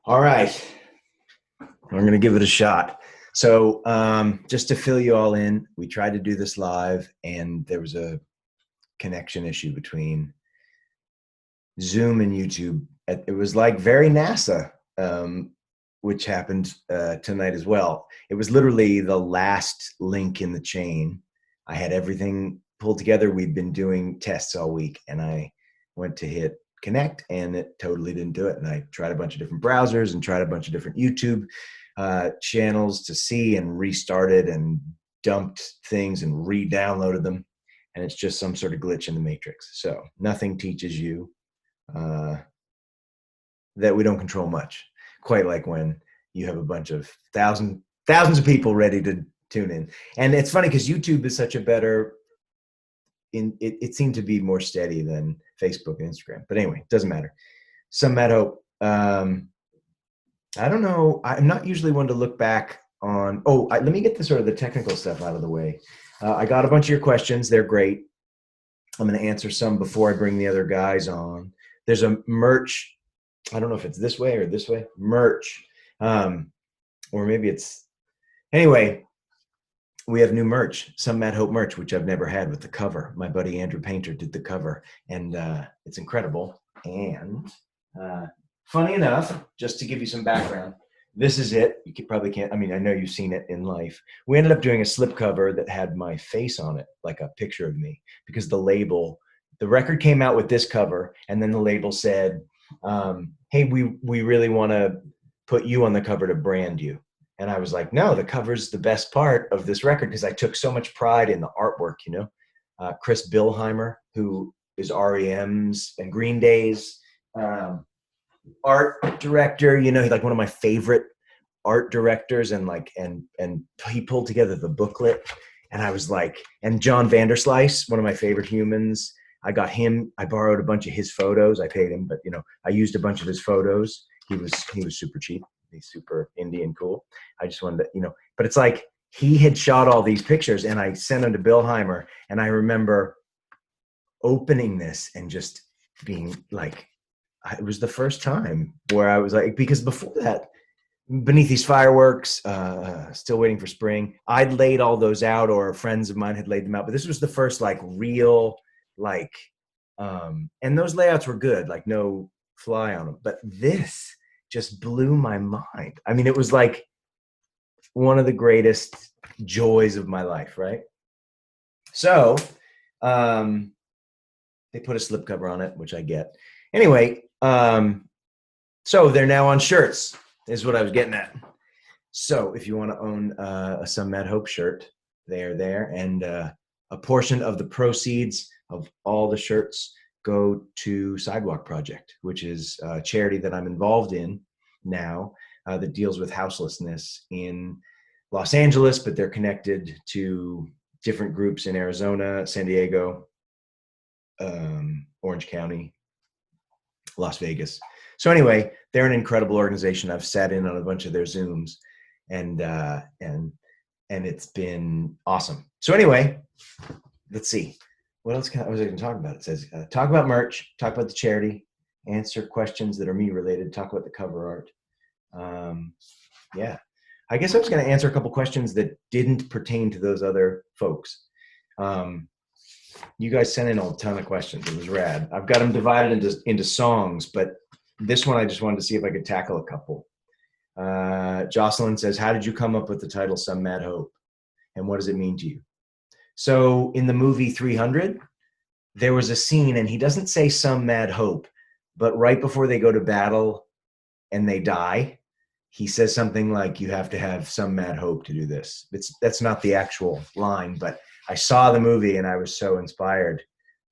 All right, I'm going to give it a shot. So just to fill you all in, we tried to do this live and there was a connection issue between Zoom and YouTube. It was like very NASA, which happened tonight as well. It was literally the last link in the chain. I had everything pulled together. We'd been doing tests all week and I went to hit connect and it totally didn't do it. And I tried a bunch of different browsers and tried a bunch of different YouTube channels to see, and restarted and dumped things and re-downloaded them. And it's just some sort of glitch in the matrix. So nothing teaches you that we don't control much. Quite like when you have a bunch of thousands of people ready to tune in. And it's funny because YouTube is such a better, it seemed to be more steady than Facebook and Instagram. But anyway, it doesn't matter. Some Mad Hope. I don't know. I'm not usually one to look back on. Let me get the sort of the technical stuff out of the way. I got a bunch of your questions. They're great. I'm going to answer some before I bring the other guys on. There's a merch. I don't know if it's this way or this way. Merch. Or maybe it's, anyway, we have new merch, Some Mad Hope merch, which I've never had, with the cover. My buddy Andrew Painter did the cover, and it's incredible. And funny enough, just to give you some background, this is it. You probably can't, I mean, I know you've seen it in life. We ended up doing a slipcover that had my face on it, like a picture of me, because the record came out with this cover, and then the label said, hey, we really want to put you on the cover to brand you. And I was like, no, the cover's the best part of this record, because I took so much pride in the artwork, you know. Chris Billheimer, who is REM's and Green Day's art director, you know, he's like one of my favorite art directors, and he pulled together the booklet. And I was like, and John Vanderslice, one of my favorite humans, I got him, I borrowed a bunch of his photos. I paid him, but you know, I used a bunch of his photos. He was super cheap. He's super indie and cool. I just wanted to, you know, but it's like he had shot all these pictures and I sent them to Billheimer. And I remember opening this and just being like, it was the first time where I was like, because before that, Beneath These Fireworks, Still Waiting for Spring, I'd laid all those out, or friends of mine had laid them out, but this was the first like real, like, and those layouts were good, like no fly on them, but this just blew my mind. I mean, it was like one of the greatest joys of my life, right? So they put a slipcover on it, which I get. Anyway, so they're now on shirts, is what I was getting at. So if you want to own a Some Mad Hope shirt, they're there. And a portion of the proceeds of all the shirts go to Sidewalk Project, which is a charity that I'm involved in now that deals with houselessness in Los Angeles, but they're connected to different groups in Arizona, San Diego, Orange County, Las Vegas. So anyway, they're an incredible organization. I've sat in on a bunch of their Zooms, and it's been awesome. So anyway, let's see. What else was I going to talk about? It says, talk about merch, talk about the charity, answer questions that are me related, talk about the cover art. Yeah, I guess I was going to answer a couple questions that didn't pertain to those other folks. You guys sent in a ton of questions. It was rad. I've got them divided into songs, but this one I just wanted to see if I could tackle a couple. Jocelyn says, how did you come up with the title Some Mad Hope? And what does it mean to you? So in the movie 300, there was a scene, and he doesn't say some mad hope, but right before they go to battle and they die, he says something like, you have to have some mad hope to do this. That's not the actual line, but I saw the movie and I was so inspired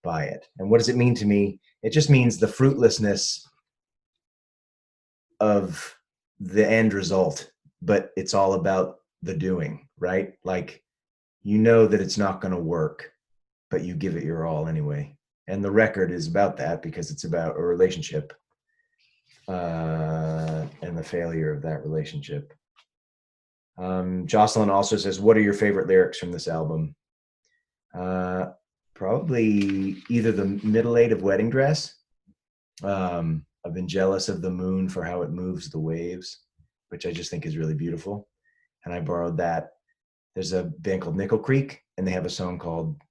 by it. And what does it mean to me? It just means the fruitlessness of the end result, but it's all about the doing, right? Like, you know that it's not going to work, but you give it your all anyway. And the record is about that, because it's about a relationship and the failure of that relationship. Jocelyn also says, what are your favorite lyrics from this album? Probably either the middle eight of Wedding Dress. I've been jealous of the moon for how it moves the waves, which I just think is really beautiful. And I borrowed that. There's a band called Nickel Creek, and they have a song called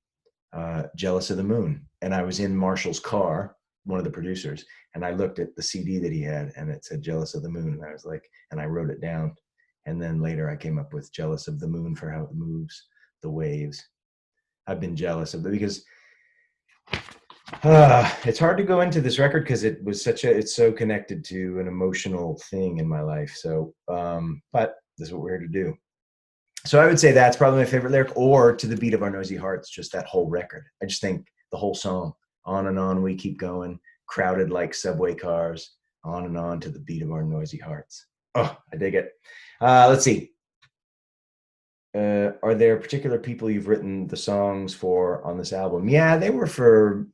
Jealous of the Moon. And I was in Marshall's car, one of the producers, and I looked at the CD that he had, and it said Jealous of the Moon. And I was like, and I wrote it down. And then later I came up with Jealous of the Moon for how it moves the waves. I've been jealous of it because it's hard to go into this record because it's so connected to an emotional thing in my life. So, but this is what we're here to do. So I would say that's probably my favorite lyric, or To the Beat of Our Noisy Hearts, just that whole record. I just think the whole song, on and on we keep going, crowded like subway cars, on and on to the beat of our noisy hearts. Oh, I dig it. Let's see. Are there particular people you've written the songs for on this album? Yeah, they were for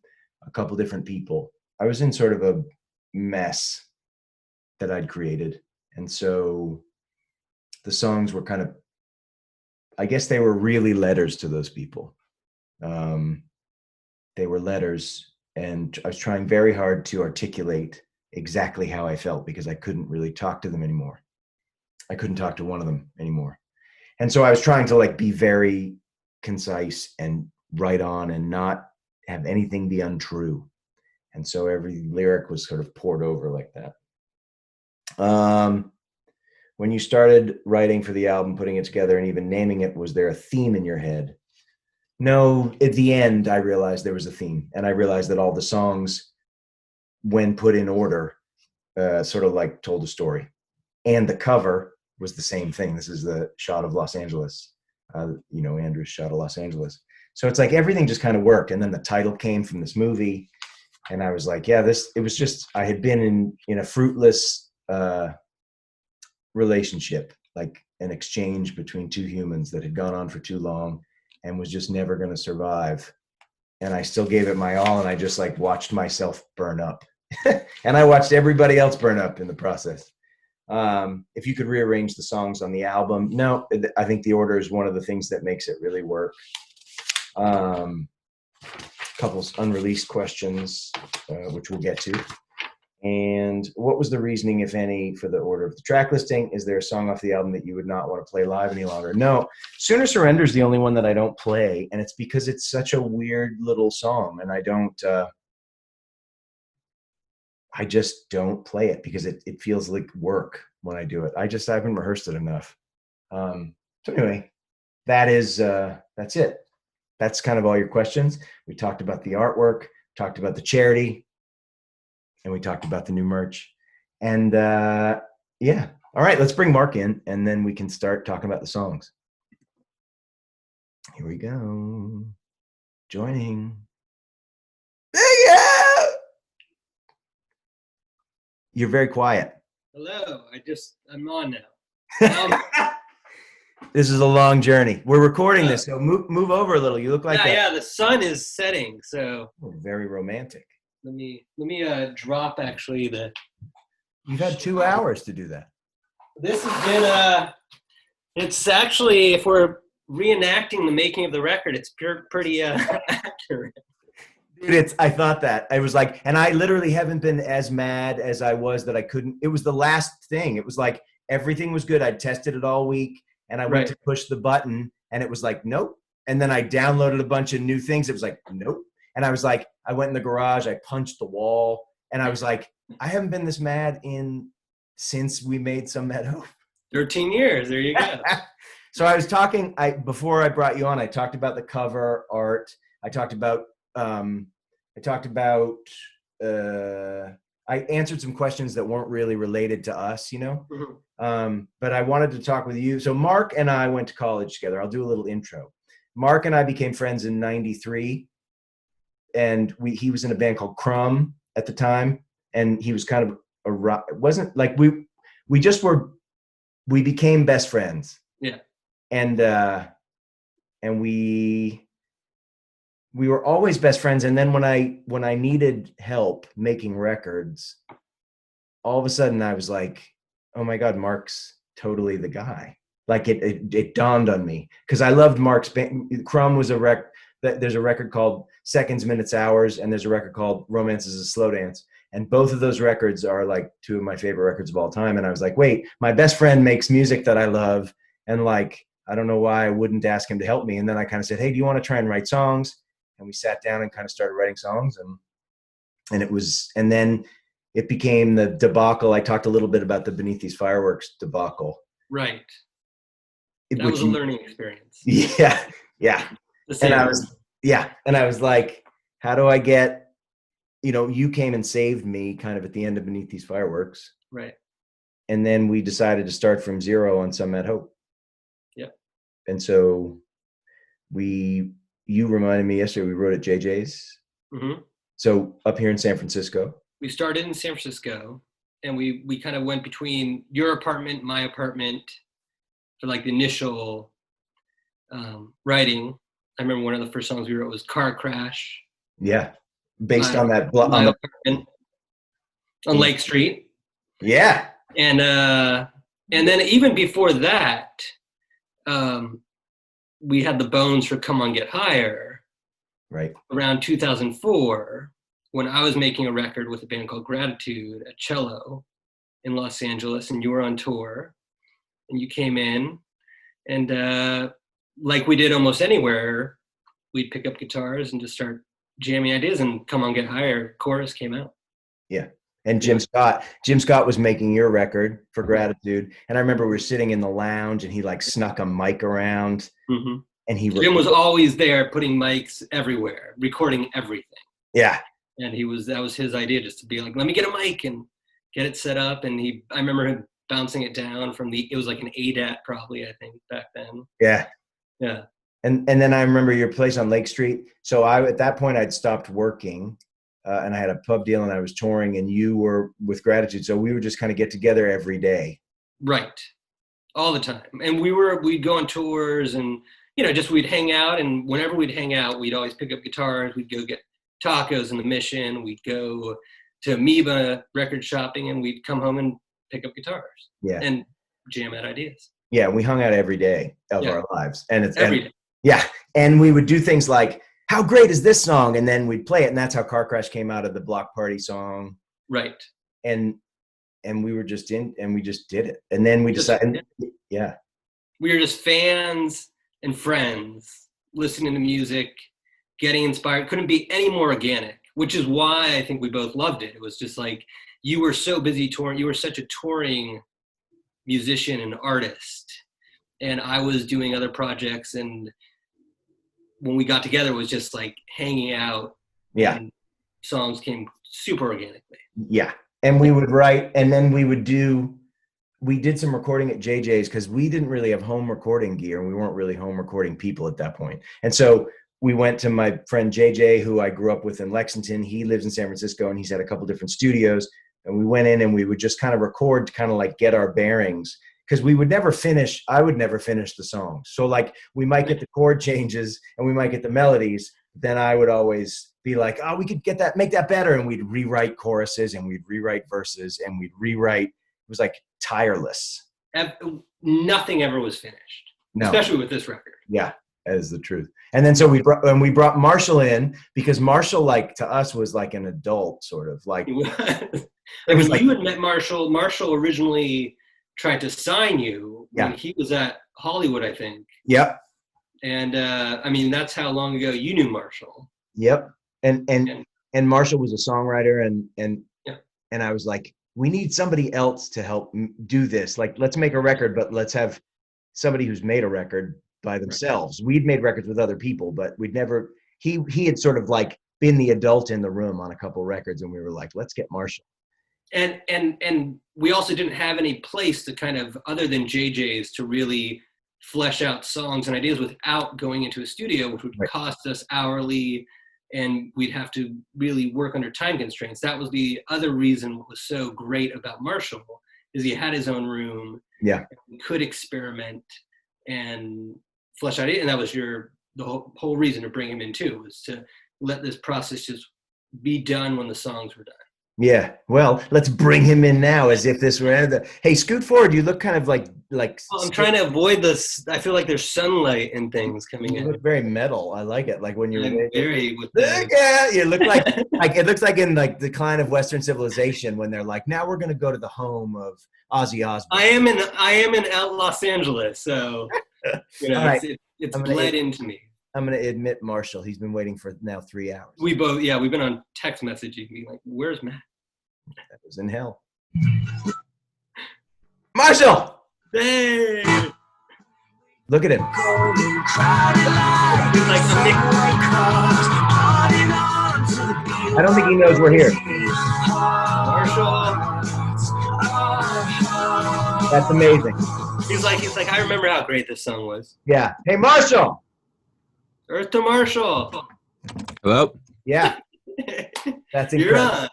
a couple different people. I was in sort of a mess that I'd created. And so the songs were kind of, I guess they were really letters to those people. They were letters, and I was trying very hard to articulate exactly how I felt because I couldn't really talk to them anymore. I couldn't talk to one of them anymore. And so I was trying to like be very concise and right on and not have anything be untrue. And so every lyric was sort of poured over like that. When you started writing for the album, putting it together and even naming it, was there a theme in your head? No, at the end, I realized there was a theme, and I realized that all the songs, when put in order, sort of like told a story. And the cover was the same thing. This is the shot of Los Angeles, Andrew's shot of Los Angeles. So it's like everything just kind of worked. And then the title came from this movie, and I was like, yeah, it was just, I had been in a fruitless relationship, like an exchange between two humans that had gone on for too long and was just never going to survive. And I still gave it my all, and I just like watched myself burn up. And I watched everybody else burn up in the process. If you could rearrange the songs on the album, no, I think the order is one of the things that makes it really work. Couple unreleased questions, which we'll get to. And what was the reasoning, if any, for the order of the track listing? Is there a song off the album that you would not want to play live any longer? No. Sooner Surrender is the only one that I don't play, and it's because it's such a weird little song, and I just don't play it because it feels like work when I do it. I haven't rehearsed it enough. So anyway, that's it. That's kind of all your questions. We talked about the artwork, talked about the charity, and we talked about the new merch. And yeah. All right, let's bring Mark in, and then we can start talking about the songs. Here we go. Joining. Yeah! You're very quiet. Hello, I'm on now. This is a long journey. We're recording this, so move over a little. You look like the sun is setting, so very romantic. Let me drop actually the. You've had 2 hours to do that. This has been it's actually, if we're reenacting the making of the record, it's pretty accurate. Dude, I thought that. I was like, and I literally haven't been as mad as I was that I couldn't. It was the last thing. It was like everything was good. I'd tested it all week, and I went to push the button, and it was like, nope. And then I downloaded a bunch of new things. It was like, nope. And I was like, I went in the garage, I punched the wall, and I was like, I haven't been this mad since we made Some Meadow. 13 years. There you go. So I was talking, before I brought you on, I talked about the cover art. I answered some questions that weren't really related to us, Mm-hmm. But I wanted to talk with you. So Mark and I went to college together. I'll do a little intro. Mark and I became friends in '93, and he was in a band called Crumb at the time, and he was kind of it wasn't like we became best friends. Yeah. And we were always best friends. And then when I needed help making records, all of a sudden I was like, oh my God, Mark's totally the guy. Like it dawned on me, because I loved Mark's band. Crumb was there's a record called Seconds, Minutes, Hours, and there's a record called Romance is a Slow Dance. And both of those records are like two of my favorite records of all time. And I was like, wait, my best friend makes music that I love. And like, I don't know why I wouldn't ask him to help me. And then I kind of said, hey, do you want to try and write songs? And we sat down and kind of started writing songs. And then it became the debacle. I talked a little bit about the Beneath These Fireworks debacle. Right. That was a learning experience. Yeah. Yeah. And I was like, how do I get, you came and saved me kind of at the end of Beneath These Fireworks. Right. And then we decided to start from zero on Some Mad Hope. Yep. And so you reminded me yesterday, we wrote at JJ's. Mm-hmm. So up here in San Francisco. We started in San Francisco, and we kind of went between your apartment, my apartment for like the initial writing. I remember one of the first songs we wrote was Car Crash. Yeah. Based on that on Lake Street. Yeah. And then even before that, we had the bones for Come On Get Higher. Right. Around 2004, when I was making a record with a band called Gratitude at Cello in Los Angeles, and you were on tour, and you came in, and like we did almost anywhere, we'd pick up guitars and just start jamming ideas, and Come On Get Higher chorus came out. Yeah. And Jim Scott was making your record for Gratitude. And I remember we were sitting in the lounge and he like snuck a mic around. Mm-hmm. And Jim was always there putting mics everywhere, recording everything. Yeah. And that was his idea, just to be like, let me get a mic and get it set up. And I remember him bouncing it down from it was like an ADAT probably, I think, back then. Yeah. Yeah. And then I remember your place on Lake Street. So at that point I'd stopped working and I had a pub deal and I was touring and you were with Gratitude. So we would just kind of get together every day. Right. All the time. And we'd go on tours and, we'd hang out, and whenever we'd hang out, we'd always pick up guitars. We'd go get tacos in the Mission. We'd go to Amoeba record shopping, and we'd come home and pick up guitars. Yeah. And jam out ideas. Yeah, we hung out every day of our lives. And it's every day. Yeah. And we would do things like, how great is this song? And then we'd play it. And that's how Car Crash came out of the Block Party song. Right. And we were just and we just did it. And then we decided, yeah. We were just fans and friends, listening to music, getting inspired. Couldn't be any more organic, which is why I think we both loved it. It was just like, you were so busy touring. You were such a touring musician and artist. And I was doing other projects. And when we got together, it was just like hanging out. Yeah. And songs came super organically. Yeah. And we would write, and then we did some recording at JJ's because we didn't really have home recording gear and we weren't really home recording people at that point. And so we went to my friend JJ, who I grew up with in Lexington. He lives in San Francisco and he's had a couple different studios. And we went in and we would just kind of record to kind of like get our bearings, because I would never finish the song. So like we might get the chord changes and we might get the melodies. Then I would always be like, oh, we could make that better. And we'd rewrite choruses and we'd rewrite verses and we'd rewrite. It was like tireless. Nothing ever was finished, especially with this record. Yeah, that is the truth. And then so we brought Marshall in, because Marshall, like, to us was like an adult, sort of like. It was like, you had met Marshall. Marshall originally tried to sign you when he was at Hollywood, I think. Yep. And that's how long ago you knew Marshall. Yep. And Marshall was a songwriter, and I was like, we need somebody else to help do this. Like, let's make a record, but let's have somebody who's made a record by themselves. Right. We'd made records with other people, but we'd never, he had sort of like been the adult in the room on a couple records, and we were like, let's get Marshall. And we also didn't have any place to kind of, other than JJ's, to really flesh out songs and ideas without going into a studio, which would cost us hourly, and we'd have to really work under time constraints. That was the other reason what was so great about Marshall, is he had his own room. Yeah. He could experiment and flesh out ideas. And that was the whole reason to bring him in too, was to let this process just be done when the songs were done. Yeah. Well, let's bring him in now as if this were hey, scoot forward. You look kind of like like. I'm trying to avoid this. I feel like there's sunlight and things coming You in. look very metal. I like it. Like when you're I'm very with yeah, you look like it looks like in like Decline of Western Civilization when they're like, now we're gonna go to the home of Ozzy Osbourne. I am in Los Angeles, so All right. it's bled into me. I'm gonna admit Marshall. He's been waiting for now 3 hours. We've been on text messaging, being like, "Where's Matt?" That was in hell. Marshall! Hey! Look at him. He's like, I don't think he knows we're here. Marshall. That's amazing. He's like, I remember how great this song was. Yeah. Hey, Marshall! Earth to Marshall. Hello? Yeah. That's You're incredible. on.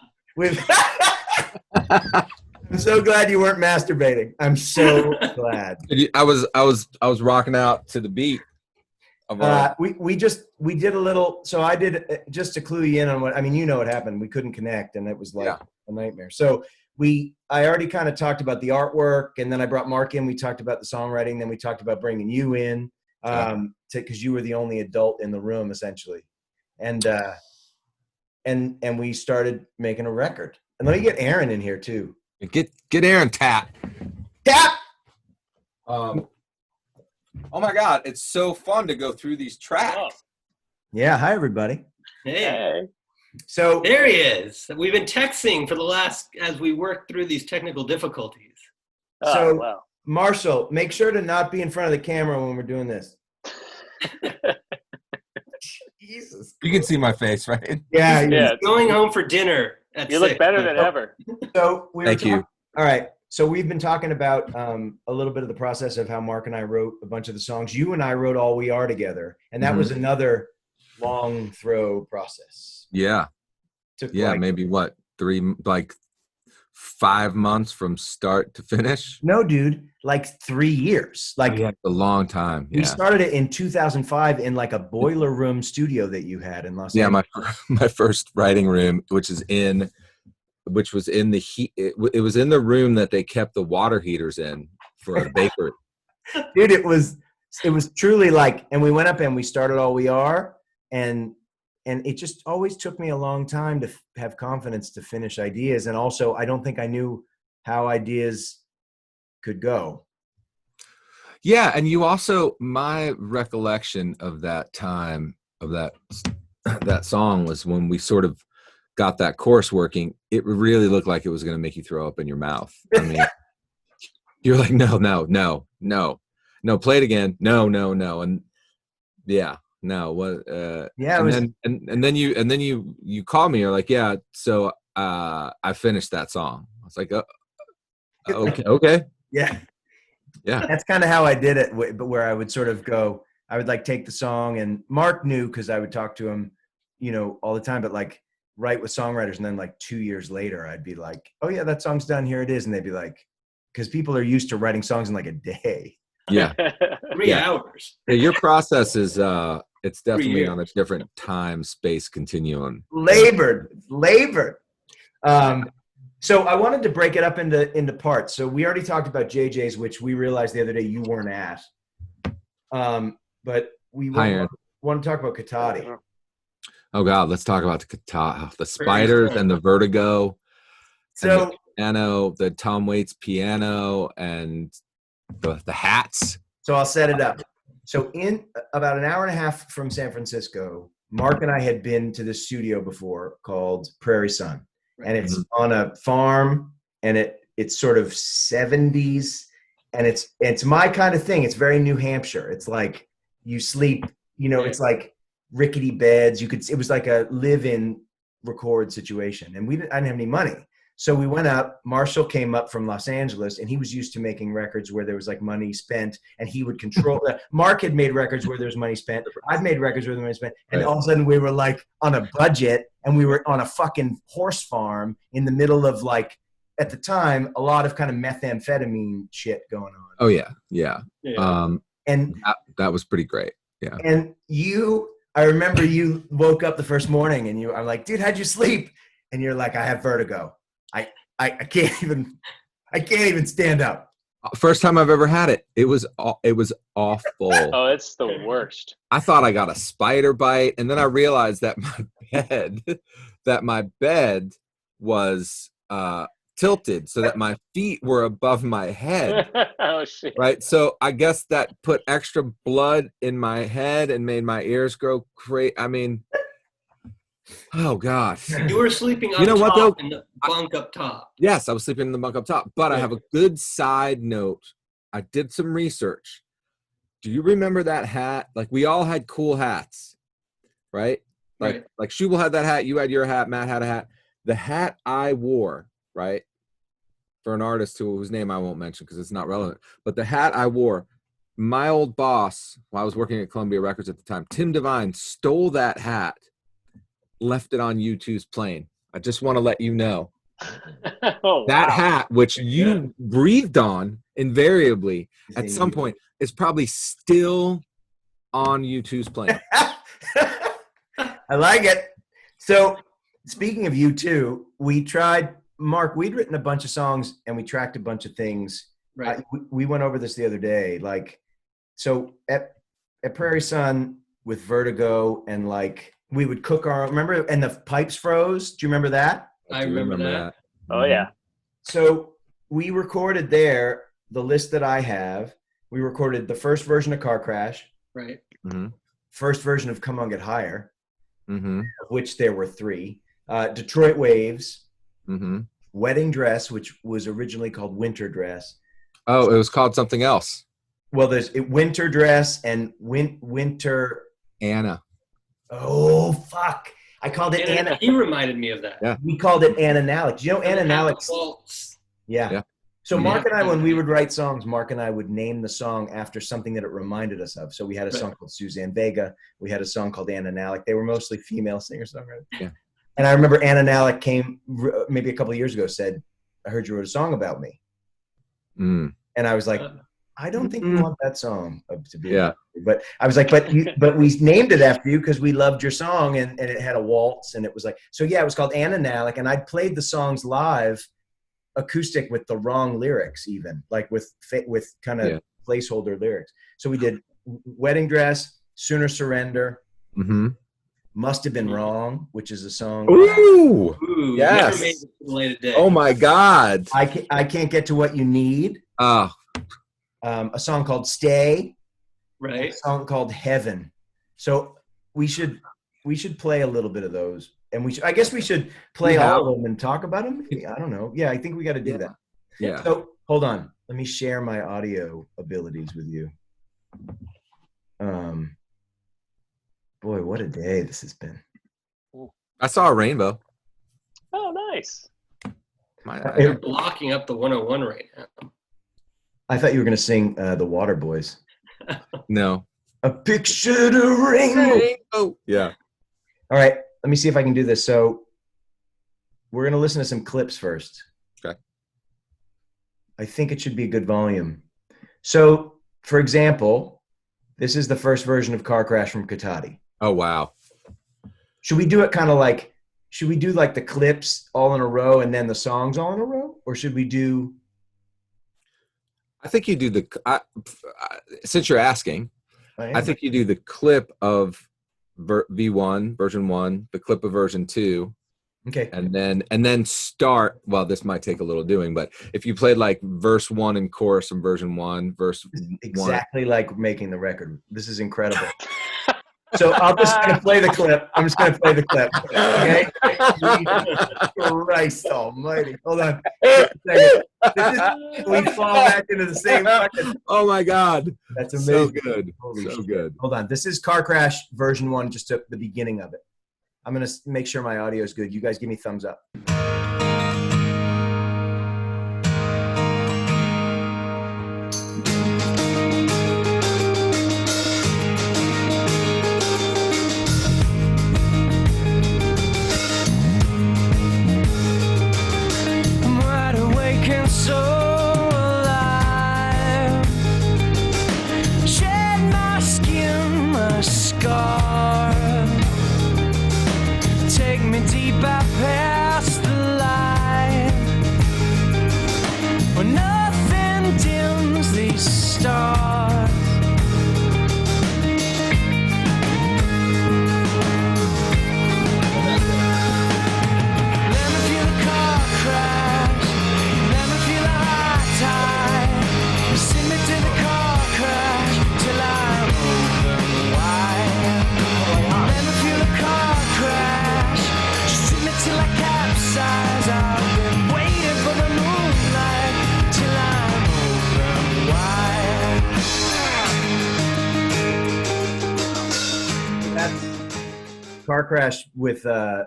I'm so glad you weren't masturbating. I'm so glad. I was rocking out to the beat of we did a little. So I did just to clue you in on what I mean. You know what happened. We couldn't connect, and it was like a nightmare. So I already kind of talked about the artwork, and then I brought Mark in. We talked about the songwriting. Then we talked about bringing you in because you were the only adult in the room essentially, and we started making a record. And let me get Aaron in here too. Get Aaron tap. Oh my God, it's so fun to go through these tracks. Yeah, hi everybody. Hey. So there he is. We've been texting for the last as we work through these technical difficulties. So wow. Marshall, make sure to not be in front of the camera when we're doing this. Jesus. You can see my face, right? Yeah. Yeah. Going home for dinner. You look better than ever. So Thank you. All right. So we've been talking about a little bit of the process of how Mark and I wrote a bunch of the songs. You and I wrote All We Are together, and that was another long throw process. Yeah. Took maybe 5 months from start to finish. No, dude, like 3 years. Like a long time. Yeah. We started it in 2005 in like a boiler room studio that you had in Los Angeles. Yeah, my first writing room, which was in the heat. It was in the room that they kept the water heaters in for a bakery. Dude, it was truly like, and we went up and we started All We Are, and it just always took me a long time to have confidence to finish ideas. And also, I don't think I knew how ideas could go. Yeah. And you also, my recollection of that time, of that song was when we sort of got that chorus working, it really looked like it was going to make you throw up in your mouth. I mean, you're like, no, play it again. No. And yeah. No, what? And then you call me. You're like, yeah. So I finished that song. I was like, okay. Yeah. That's kind of how I did it. But where I would sort of go, I would like take the song, and Mark knew because I would talk to him, all the time. But like write with songwriters, and then like 2 years later, I'd be like, oh yeah, that song's done. Here it is, and they'd be like, because people are used to writing songs in like a day. Yeah. 3 hours. Yeah, your process is it's definitely on a different time space continuum. Labored. So I wanted to break it up into parts. So we already talked about JJ's, which we realized the other day you weren't at. But we want to talk about Katati. Oh God, let's talk about the spiders and the vertigo. So and the piano, the Tom Waits piano, and the hats. So I'll set it up. So in about an hour and a half from San Francisco, Mark and I had been to this studio before called Prairie Sun. And it's on a farm, and it's sort of 70s, and it's my kind of thing. It's very New Hampshire. It's like you sleep, it's like rickety beds. It was like a live-in record situation. And I didn't have any money. So we went up. Marshall came up from Los Angeles, and he was used to making records where there was like money spent, and he would control that. Mark had made records where there was money spent. I've made records where there was money spent. And all of a sudden we were like on a budget, and we were on a fucking horse farm in the middle of like, at the time, a lot of kind of methamphetamine shit going on. Oh yeah. Yeah. And that was pretty great. Yeah. And I remember you woke up the first morning, and I'm like, dude, how'd you sleep? And you're like, I have vertigo. I can't even stand up. First time I've ever had it. It was awful. Oh, it's the worst. I thought I got a spider bite, and then I realized that my bed was tilted so that my feet were above my head. Oh shit. Right. So I guess that put extra blood in my head and made my ears grow crazy. I mean, oh gosh. You were sleeping up You know what, though? top in the bunk up top. Yes, I was sleeping in the bunk up top. But I have a good side note. I did some research. Do you remember that hat? Like, we all had cool hats, right? Like Shubal had that hat. You had your hat. Matt had a hat. The hat I wore, right, for an artist whose name I won't mention because it's not relevant, but the hat I wore, my old boss, while I was working at Columbia Records at the time, Tim Devine, stole that hat, left it on U2's plane. I just want to let you know. Oh, That wow. hat, which you breathed on invariably at some point, is probably still on U2's plane. I like it. So speaking of U2, we tried, Mark, we'd written a bunch of songs and we tracked a bunch of things. Right. We went over this the other day. Like, so at Prairie Sun with Vertigo, and like we would cook our own, remember, and the pipes froze. Do you remember that? I remember that. Oh yeah. So we recorded there the list that I have. We recorded the first version of Car Crash, Right. Mm-hmm. first version of Come On Get Higher, Mm-hmm. of which there were 3, Detroit Waves, Mm-hmm. Wedding Dress, which was originally called Winter Dress. Oh, it was called something else. Well, there's Winter Dress and Winter. Anna. Oh, fuck. I called it Anna. He reminded me of that. Yeah. We called it Anna Nalick. Do you know Anna Nalick? Waltz. Yeah. So Yeah. Mark and I, when we would write songs, Mark and I would name the song after something that it reminded us of. So we had a song called Suzanne Vega. We had a song called Anna Nalick. They were mostly female singer-songwriters. Yeah. And I remember Anna Nalick came maybe a couple of years ago, said, I heard you wrote a song about me. Mm. And I was like, I don't think we want that song to be. Yeah. But I was like, but we named it after you because we loved your song, and it had a waltz, and it was like, so yeah, it was called Anna Nalick, and I played the songs live acoustic with the wrong lyrics, even like with kind of placeholder lyrics. So we did Wedding Dress, Sooner Surrender, Mm-hmm. Must Have Been Wrong, which is a song. Ooh. Ooh, Yes. never made it to the light of day. Oh my God. I Can't Get to What You Need. Oh, A song called Stay. Right. A song called Heaven. So we should play a little bit of those, and I guess we should play all of them and talk about them. Maybe. I don't know. Yeah, I think we got to do that. yeah. So hold on, let me share my audio abilities with you. Boy, what a day this has been. I saw a rainbow. Oh, nice. You're blocking up the 101 right now. I thought you were going to sing The Water Boys. No. A picture to rainbow. Oh, yeah. All right, let me see if I can do this. So we're going to listen to some clips first. Okay. I think it should be a good volume. So, for example, this is the first version of Car Crash from Katati. Oh, wow. Should we do it kind of like, should we do like the clips all in a row and then the songs all in a row? Or should we do? I think you do since you're asking, I think you do the clip of V1, version 1, the clip of version 2. Okay. And then start, well, this might take a little doing, but if you played like verse 1 and chorus in version 1, verse exactly 1. Like making the record. This is incredible. So I'm just going to play the clip. Okay. Christ almighty. Hold on. We fall back into the same fucking. Oh my God. That's amazing. So good. Holy so shit. good. Hold on. This is Car Crash version 1, just at the beginning of it. I'm going to make sure my audio is good. You guys give me thumbs up. Take me deep, I pass the light. Car Crash with a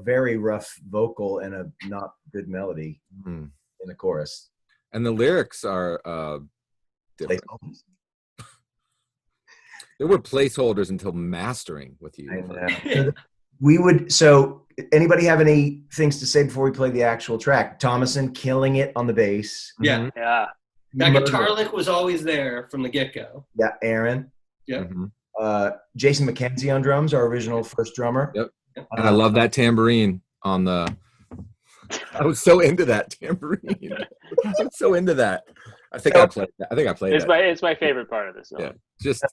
very rough vocal and a not good melody Mm. in the chorus. And the lyrics are different. There were placeholders until mastering with you. I know. So anybody have any things to say before we play the actual track? Thomason killing it on the bass. Yeah. Mhm. Yeah. That guitar lick was always there from the get-go. Yeah, Aaron. Yeah. Mhm. Jason McKenzie on drums, our original first drummer. Yep. And I love that tambourine on the. I was so into that tambourine. I was so into that. I think I played that. It's my favorite part of this song. Yeah. Just.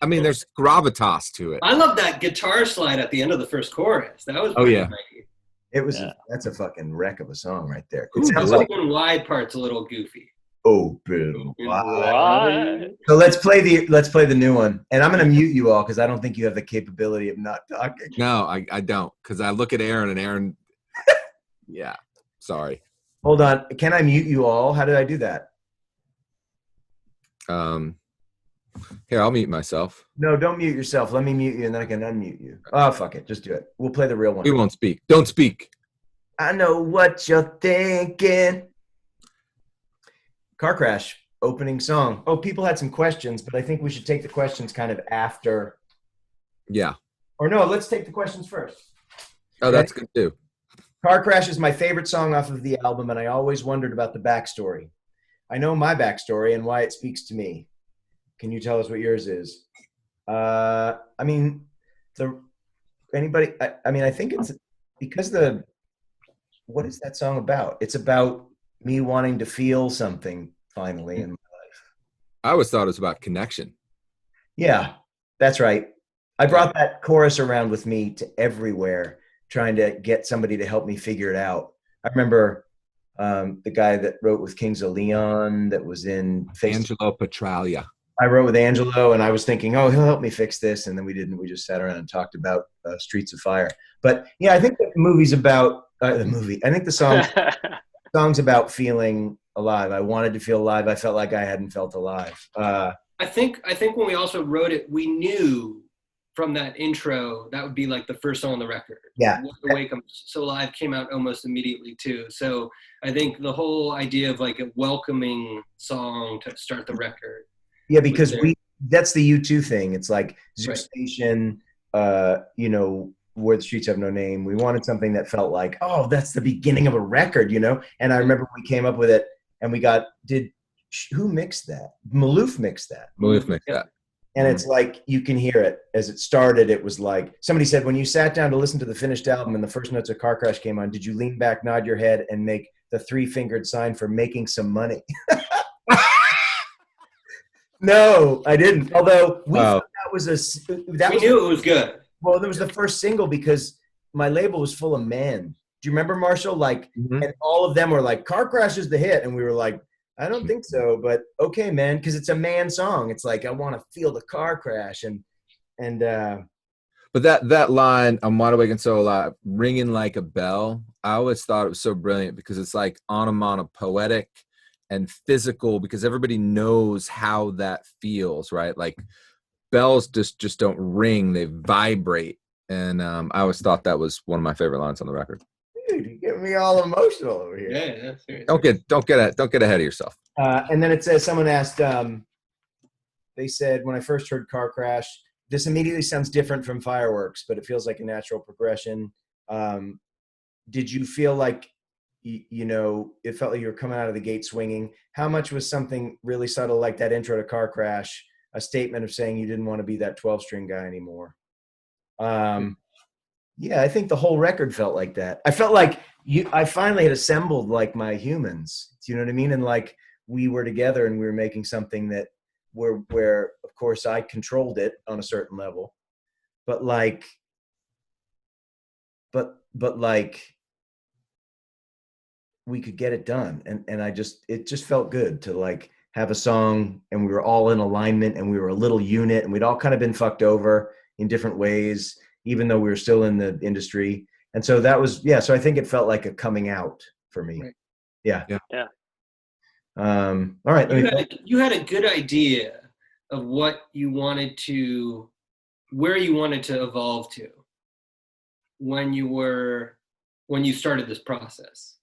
I mean, there's gravitas to it. I love that guitar slide at the end of the first chorus. That was Oh, yeah. mighty. It was Yeah. That's a fucking wreck of a song right there. Ooh, It sounds The like open wide part's a little goofy. open wide. What? So let's play the new one, and I'm going to mute you all because I don't think you have the capability of not talking. No, I don't, because I look at Aaron and Aaron. Yeah, sorry. Hold on, can I mute you all? How did I do that? Here, I'll mute myself. No, don't mute yourself. Let me mute you, and then I can unmute you. Oh, fuck it, just do it. We'll play the real one. We won't speak. Don't speak. I know what you're thinking. Car Crash, opening song. Oh, people had some questions, but I think we should take the questions kind of after. Yeah. Or no, let's take the questions first. Oh, that's good too. Car Crash is my favorite song off of the album, and I always wondered about the backstory. I know my backstory and why it speaks to me. Can you tell us what yours is? I think it's because what is that song about? It's about me wanting to feel something finally in my life. I always thought it was about connection. Yeah, that's right. I brought that chorus around with me to everywhere, trying to get somebody to help me figure it out. I remember the guy that wrote with Kings of Leon that was in Angelo Petralia. I wrote with Angelo, and I was thinking, oh, he'll help me fix this. And then we didn't. We just sat around and talked about Streets of Fire. But yeah, I think the movie's about the movie. I think the song's about feeling alive. I wanted to feel alive. I felt like I hadn't felt alive. I think when we also wrote it, we knew from that intro that would be like the first song on the record. Yeah. The Wake 'Em So Alive came out almost immediately too. So I think the whole idea of like a welcoming song to start the record. Yeah, because that's the U2 thing. It's like Zoo Right. Station, Where the Streets Have No Name. We wanted something that felt like, oh, that's the beginning of a record, And I remember we came up with it, and who mixed that? Maloof mixed that. Maloof mixed that. And it's like, you can hear it. As it started, it was like, somebody said, when you sat down to listen to the finished album and the first notes of Car Crash came on, did you lean back, nod your head, and make the 3-fingered sign for making some money? No, I didn't. Although we thought we knew it was good. Well, there was the first single because my label was full of men. Do you remember, Marshall? Like, and all of them were like, Car Crash is the hit. And we were like, I don't think so, but okay, man, because it's a man song. It's like, I want to feel the car crash. But that line, I'm wide awake and so alive, ringing like a bell, I always thought it was so brilliant because it's like onomatopoetic and physical, because everybody knows how that feels, right? Like bells just don't ring, they vibrate. And I always thought that was one of my favorite lines on the record. Dude, you get me all emotional over here. Yeah, seriously. Don't get ahead of yourself. And then it says, someone asked, they said, when I first heard Car Crash, this immediately sounds different from Fireworks, but it feels like a natural progression. Did you feel like, it felt like you were coming out of the gate swinging? How much was something really subtle like that intro to Car Crash, a statement of saying you didn't want to be that 12-string guy anymore? Yeah, I think the whole record felt like that. I felt like I finally had assembled like my humans. Do you know what I mean? And like we were together and we were making something that where of course I controlled it on a certain level, but like we could get it done. And it just felt good to like have a song and we were all in alignment and we were a little unit and we'd all kind of been fucked over in different ways, even though we were still in the industry. And so that was, so I think it felt like a coming out for me. Right. Yeah. All right. You had a good idea of what you wanted to, where you wanted to evolve to. when you started this process?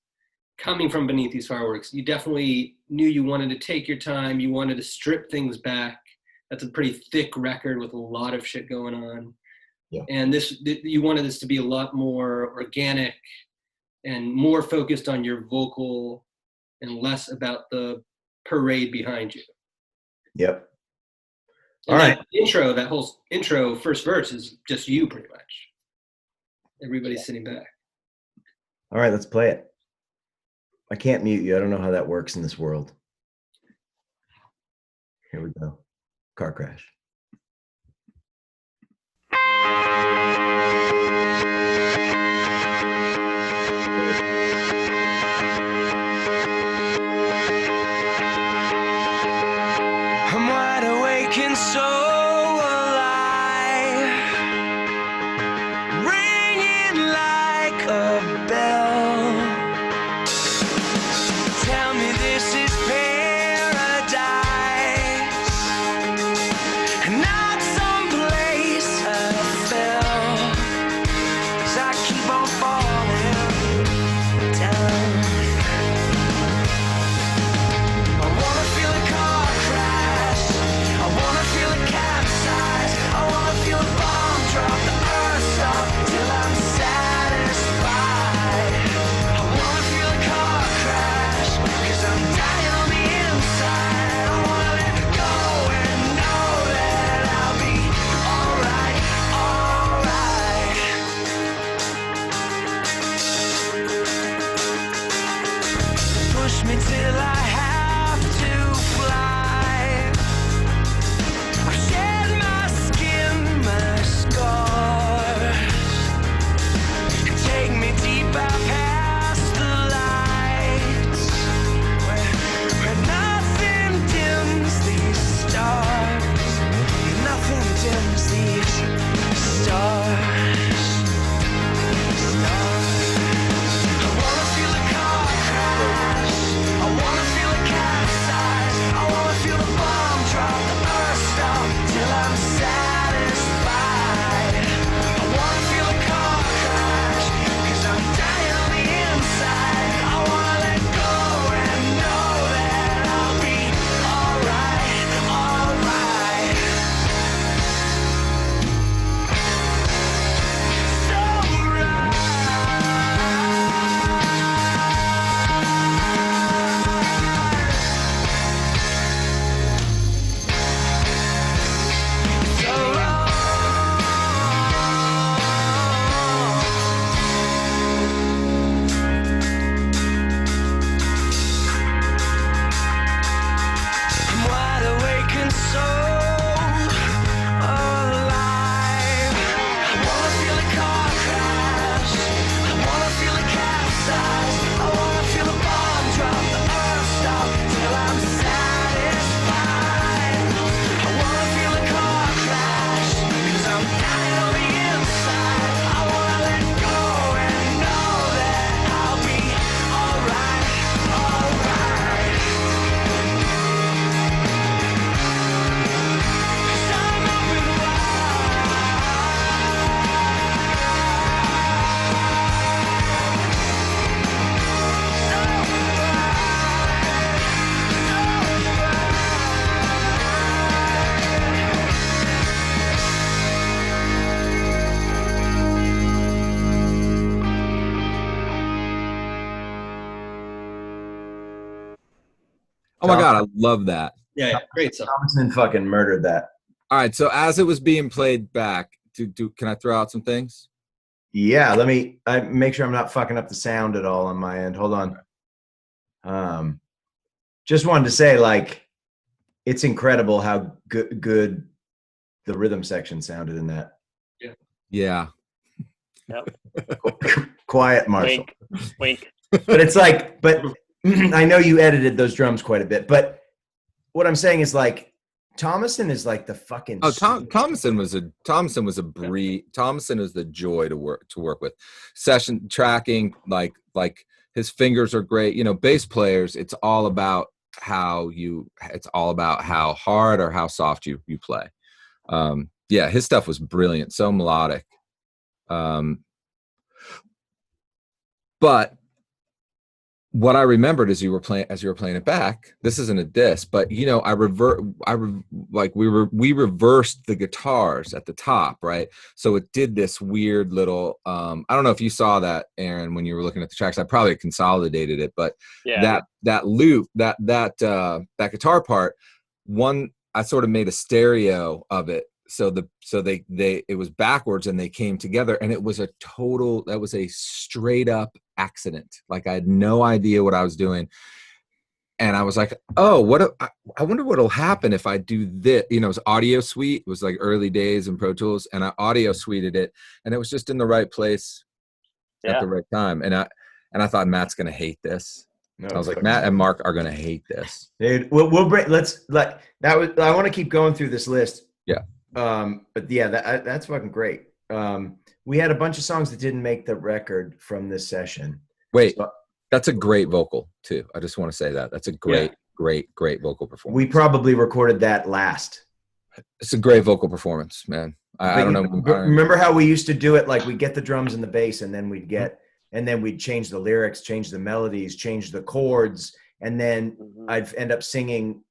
Coming from Beneath These Fireworks, you definitely knew you wanted to take your time. You wanted to strip things back. That's a pretty thick record with a lot of shit going on. Yeah. And you wanted this to be a lot more organic and more focused on your vocal and less about the parade behind you. Yep. And All right. that whole intro, first verse is just you pretty much. Everybody's sitting back. All right, let's play it. I can't mute you. I don't know how that works in this world. Here we go. Car crash. I'm wide awake and so alive, ringing like a bell. Tell me this is paradise, not someplace I fell, 'cause I keep on falling down. I wanna feel a car crash, I wanna feel a capsize, I wanna feel a bomb drop, the earth stop till I'm satisfied. I wanna feel a car crash, 'cause I'm dying on the inside. I wanna let go and know that I'll be alright, alright. Push me till I have to fly. I've shed my skin, my scars. Take me deeper past the lights, where nothing dims these stars. Nothing dims these stars. I wanna feel a car crash, I wanna feel a capsize, I wanna feel a bomb drop, the earth stop till I'm satisfied. I wanna feel a car crash, 'cause I'm dying on the inside. I wanna let go and know that I'll be alright, alright. So I'm wide awake and so alive. I wanna feel a car crash, I wanna feel a capsize, I wanna feel a bomb drop, the earth stop till I'm satisfied. I wanna feel a car crash, 'cause I'm dying on the inside. I wanna let go and know that I'll be alright, alright. 'Cause I'm open Oh my God, I love that. Yeah, great song. Thomason fucking murdered that. All right, so as it was being played back, can I throw out some things? Yeah, let me make sure I'm not fucking up the sound at all on my end. Hold on. Just wanted to say, like, it's incredible how good the rhythm section sounded in that. Yeah. Yep. Quiet, Marshall. Wink, wink. But it's like, but I know you edited those drums quite a bit, but what I'm saying is, like, Thomason is like the fucking. Oh, Thomason was a breeze. Thomason is the joy to work with. Session tracking, like his fingers are great. You know, bass players, it's all about how hard or how soft you play. Yeah, his stuff was brilliant, so melodic. But what I remembered as you were playing it back, this isn't a diss, but you know, we reversed the guitars at the top, right? So it did this weird little, I don't know if you saw that, Aaron, when you were looking at the tracks. I probably consolidated it, but Yeah. that loop, that guitar part, I sort of made a stereo of it. So it was backwards and they came together, and that was a straight up accident. Like I had no idea what I was doing. And I was like, oh, I wonder what'll happen if I do this. You know, it was Audio Suite. It was like early days in Pro Tools, and I audio suited it, and it was just in the right place at the right time. And I thought Matt's going to hate this. No, I was like, Matt and Mark are going to hate this. Dude, we'll break. I want to keep going through this list. Yeah. But yeah, that's fucking great. We had a bunch of songs that didn't make the record from this session. Wait, So, that's a great vocal too. I just want to say that. That's a great vocal performance. we probably recorded that last. It's a great vocal performance, man. I don't know. Remember how we used to do it? Like we get the drums and the bass, and then we'd change the lyrics, change the melodies, change the chords, and then I'd end up singing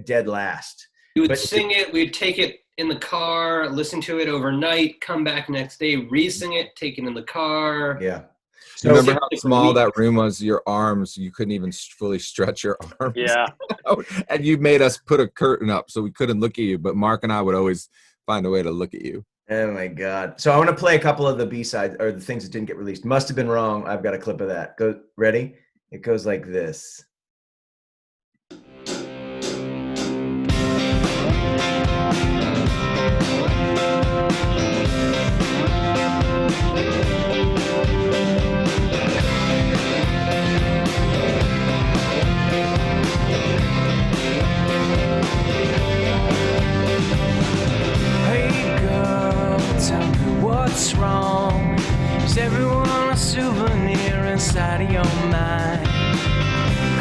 dead last. You would sing it, we'd take it in the car, listen to it overnight, come back next day, re-sing it, take it in the car. Yeah. So remember how small that room was? Your arms, you couldn't even fully stretch your arms. Yeah. out. And you made us put a curtain up so we couldn't look at you. But Mark and I would always find a way to look at you. Oh my God. So I want to play a couple of the B-sides or the things that didn't get released. Must Have Been Wrong. I've got a clip of that. Go, ready? It goes like this. What's wrong? Is everyone a souvenir inside of your mind?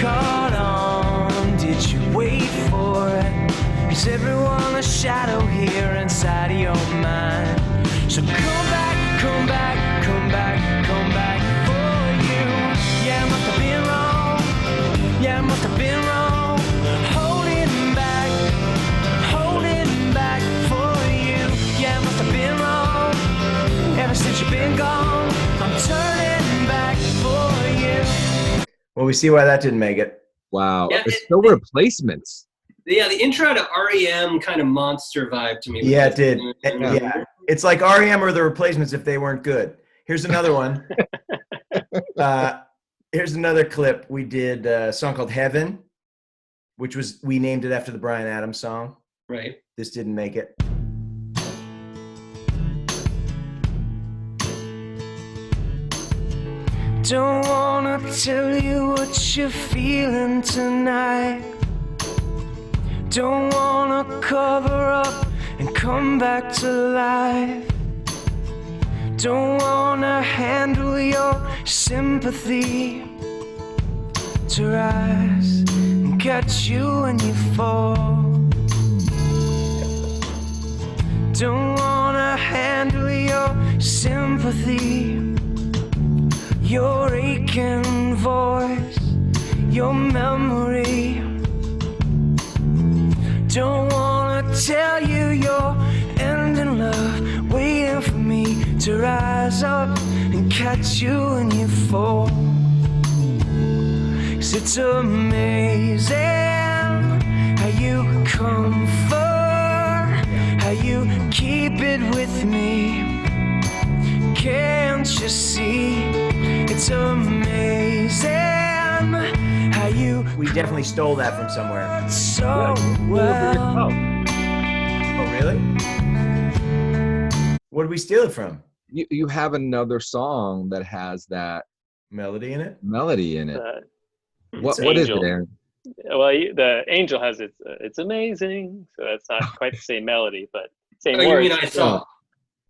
Caught on, did you wait for it? Is everyone a shadow here inside of your mind? So come back, come back, come back, come back for you. Yeah, I must have been wrong. Yeah, I must have been wrong. Holding back for you. Yeah, I must have been wrong. Ever since you've been gone, I'm turning back for you. Well, we see why that didn't make it. Wow. Yeah, It's still replacements. Yeah, the intro to REM kind of monster vibe to me. Yeah, it did. Yeah. It's like REM or the Replacements if they weren't good. Here's another one. Here's another clip. We did a song called Heaven, which we named it after the Bryan Adams song. Right. This didn't make it. Don't wanna tell you what you're feeling tonight. Don't wanna cover up and come back to life. Don't wanna handle your sympathy to rise and catch you when you fall. Don't wanna handle your sympathy, your aching voice, your memory. Don't wanna tell you you're ending love, waiting for me to rise up and catch you when you fall. 'Cause it's amazing how you comfort, how you keep it with me. Can't you see? It's amazing how you. We definitely stole that from somewhere. So well. Oh, really? What did we steal it from? You have another song that has that Melody in it? melody in it. What Angel. is it, Aaron? Well, the Angel has it's amazing, so that's not quite the same melody, but same Oh, you words. mean I saw?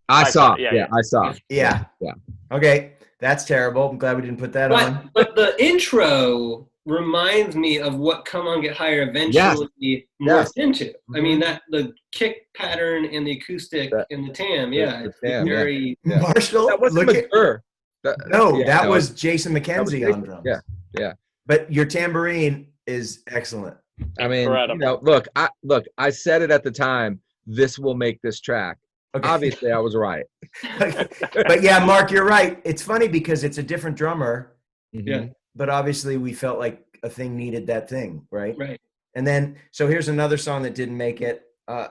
I saw. yeah, Yeah, yeah. I saw. Yeah. Yeah. Okay. That's terrible. I'm glad we didn't put that on. But the intro reminds me of what Come On Get Higher eventually morphed into. I mean, that the kick pattern and the acoustic and the tam, The tam, very. Yeah. Marshall, That wasn't look at mature. No, yeah, that no, was Jason that was McKenzie on Jason. drums. Yeah, yeah. But your tambourine is excellent. I mean, Incredible. I said it at the time. This will make this track. Okay. Obviously, I was right. But yeah, Mark, you're right. It's funny because it's a different drummer, Yeah. but obviously we felt like a thing needed that thing, right? Right. And then, so here's another song that didn't make it.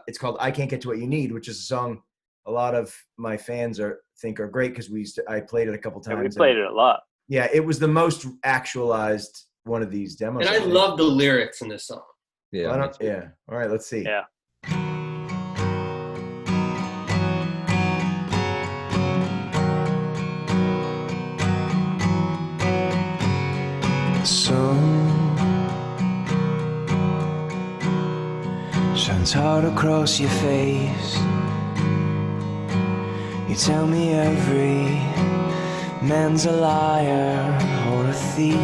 It's called "I Can't Get to What You Need," which is a song a lot of my fans think are great because I played it a couple And times. we played it a lot. Yeah, it was the most actualized one of these demos. And I think. love the lyrics in this song. Yeah, Well, me too. yeah. All right, let's see. Yeah. The sun shines hard across your face. You tell me every man's a liar or a thief,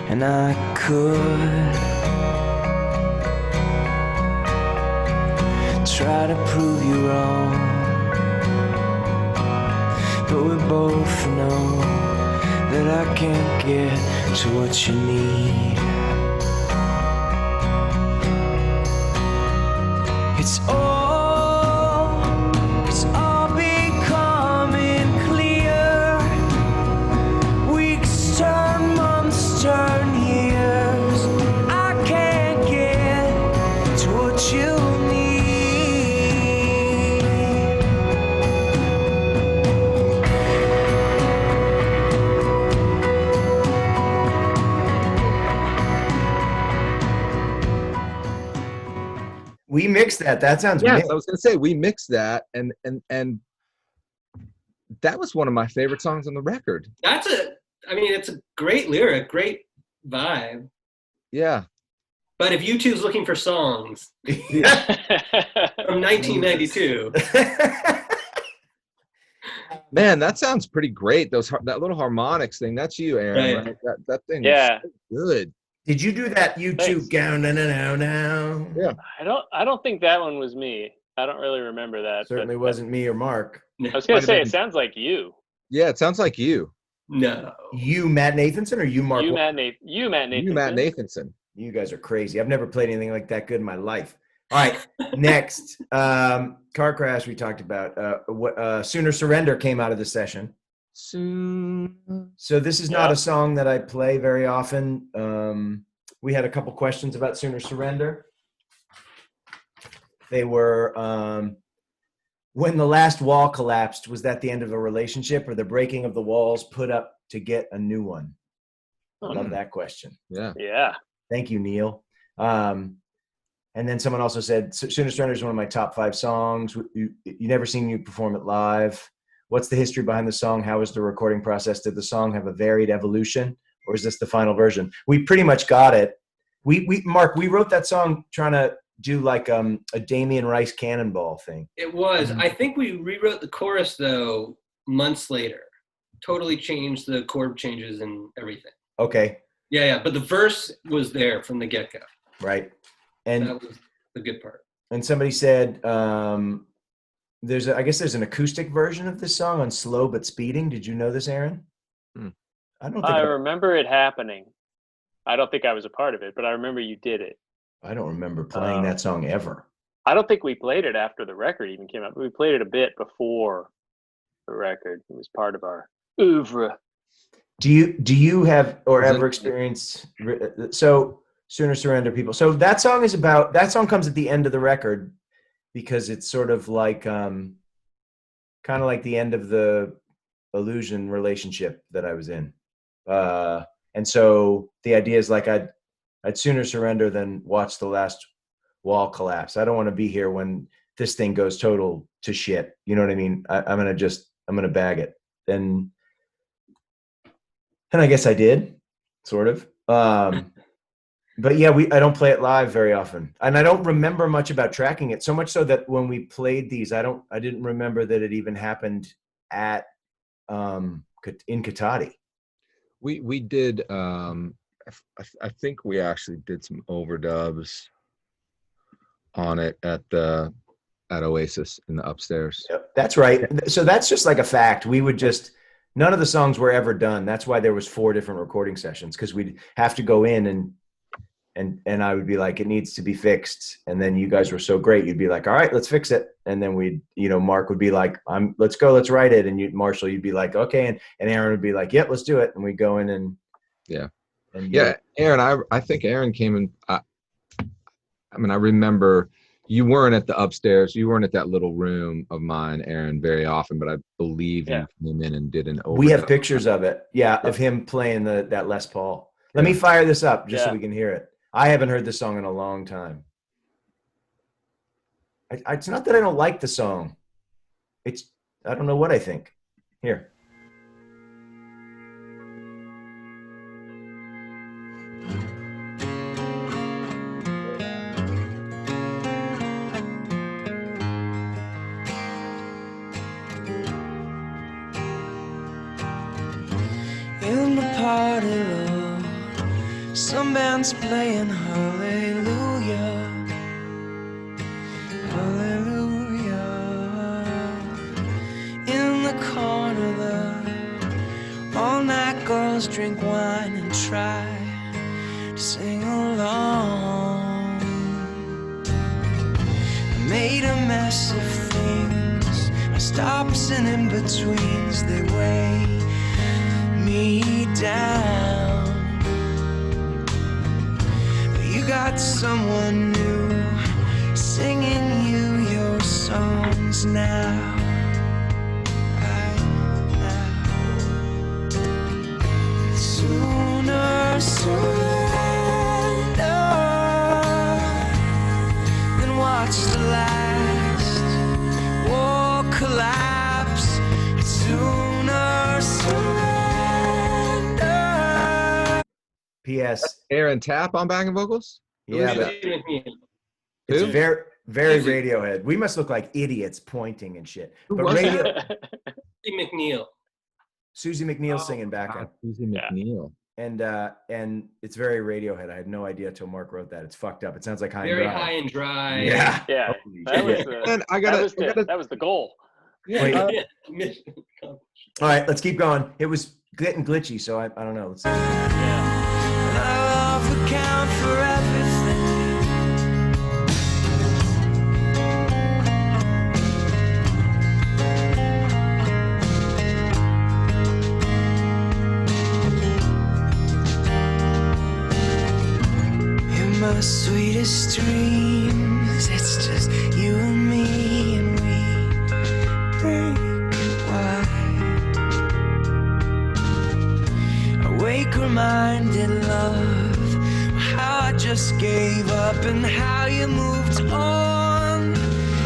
and I could try to prove you wrong, but we both know that I can't get to what you need. It's all becoming clear. Weeks turn, months turn years. I can't get to what you need. We mixed that. That sounds Yes, mixed. I was going to say we mixed that, and that was one of my favorite songs on the record. It's a great lyric, great vibe. Yeah, But if YouTube's looking for songs from 1992, man, that sounds pretty great. That little harmonics thing. That's you, Aaron. Right. Right? That thing. Yeah. Was so good. Did you do that YouTube Thanks. down now? Yeah. I don't think that one was me. I don't really remember that. Certainly but wasn't me or Mark. I was gonna Might say have it been- sounds like you. Yeah, it sounds like you. no. You, Matt Nathanson, or you, Mark? You, Matt Nathanson. You, Matt Nathanson. You guys are crazy. I've never played anything like that good in my life. All right, next. Car crash we talked about. Sooner Surrender came out of the session. Soon. So this is not Yeah. a song that I play very often. We had a couple questions about Sooner Surrender. They were, when the last wall collapsed, was that the end of a relationship or the breaking of the walls put up to get a new one? I love that question. Yeah. Yeah. Thank you, Neil. And then someone also said, Sooner Surrender is one of my top 5 songs. You never seen you perform it live. What's the history behind the song? How was the recording process? Did the song have a varied evolution, or is this the final version? We pretty much got it. Mark, we wrote that song trying to do like a Damien Rice Cannonball thing. It was. I think we rewrote the chorus, though, months later. Totally changed the chord changes and everything. Okay, Yeah. But the verse was there from the get-go. right. And That was the good part. and somebody said I guess there's an acoustic version of this song on Slow But Speeding. Did you know this, Aaron? I don't think I remember it happening. I don't think I was a part of it, but I remember you did it. I don't remember playing that song ever. I don't think we played it after the record even came out. We played it a bit before the record. It was part of our oeuvre. Do you have or ever experienced so Sooner Surrender people? So that song comes at the end of the record because it's sort of like kind of like the end of the Illusion relationship that I was in. And so the idea is like I'd sooner surrender than watch the last wall collapse. I don't want to be here when this thing goes total to shit. You know what I mean? I'm going to bag it. And I guess I did, sort of. But yeah, I don't play it live very often. And I don't remember much about tracking it, so much so that when we played these, I didn't remember that it even happened at in Katati. We did I think we actually did some overdubs on it at the at Oasis in the upstairs. Yep, that's right. So that's just like a fact. We would just, none of the songs were ever done. That's why there was 4 different recording sessions, because we'd have to go in and I would be like, it needs to be fixed. And then you guys were so great. You'd be like, all right, let's fix it. And then we'd, Mark would be like, let's go, let's write it. And Marshall, you'd be like, okay. And Aaron would be like, yep, let's do it. And we'd go in and. Yeah. Aaron, I think Aaron came in. I remember you weren't at the upstairs. You weren't at that little room of mine, Aaron, very often, but I believe you came in and did an overdub. We have pictures of it. Yeah. Of him playing that Les Paul. Let me fire this up just so we can hear it. I haven't heard this song in a long time. It's not that I don't like the song. I don't know what I think. Here. In the party lot, some bands playing hallelujah, hallelujah. In the corner there, all night girls drink wine and try to sing along. I made a mess of things, my stops and in-betweens, they weigh me down. But you got someone new singing you your songs now, right now. Sooner surrender than watch the last war collapse. Sooner surrender. P.S. Aaron Tapp on backing vocals? Yeah, but it's very, very Radiohead. We must look like idiots pointing and shit. But Susie McNeil singing backup. Susie McNeil. And it's very Radiohead. I had no idea till Mark wrote that. It's fucked up. It sounds like Very high and dry. Yeah. Yeah, that was the goal. Wait. All right, let's keep going. It was getting glitchy, so I don't know. Let's see. Love account for everything. In my sweetest dreams, it's just you and me, and we break it wide. Awake, reminded, love, how I just gave up and how you moved on,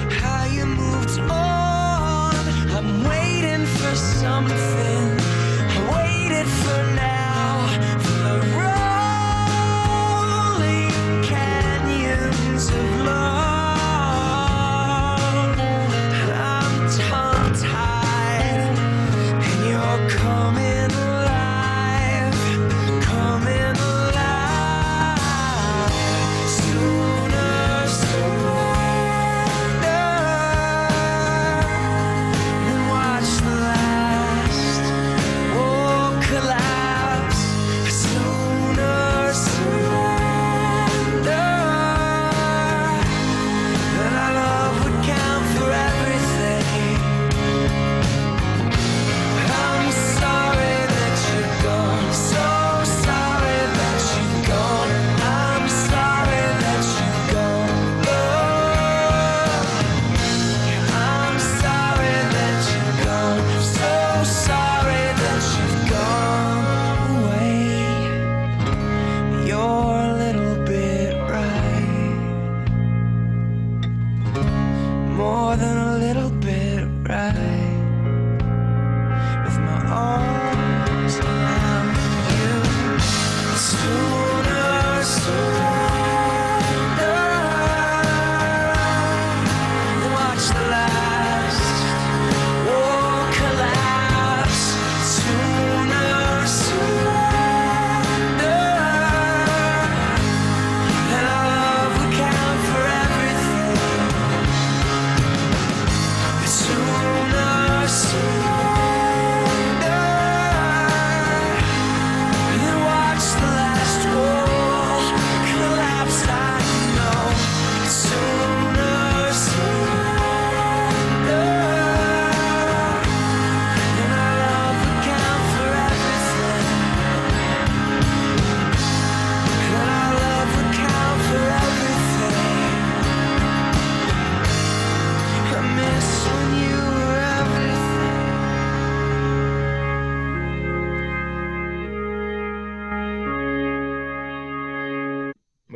how you moved on. I'm waiting for something, I waited for now, for the rolling canyons of love. And I'm tongue-tied, and you're coming alive, coming alive. Sooner surrender than watch the last war collapse.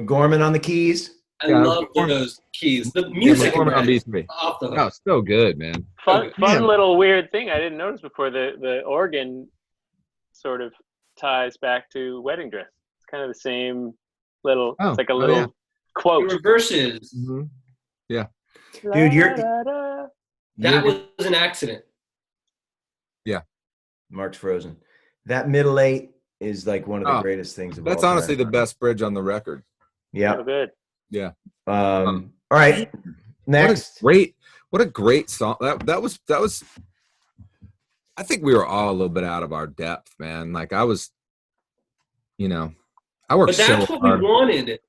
McGorman on the keys. I Yeah, love McGorman. those keys. The music McGorman on is B3. off the hook. Oh, so good, man. Fun Yeah. little weird thing I didn't notice before. The organ sort of ties back to Wedding Dress. It's kind of the same little. Oh, it's like a oh, little yeah. quote. Reverses. Mhm. Dude, That was an accident. Mark's frozen. That middle eight is like one of the Oh, greatest things of That's all honestly time. the best bridge on the record. Yeah. Oh, good. Yeah. All right. Next. What a great song. That was I think we were all a little bit out of our depth, man. Like I was, I worked But that's so what hard. we wanted.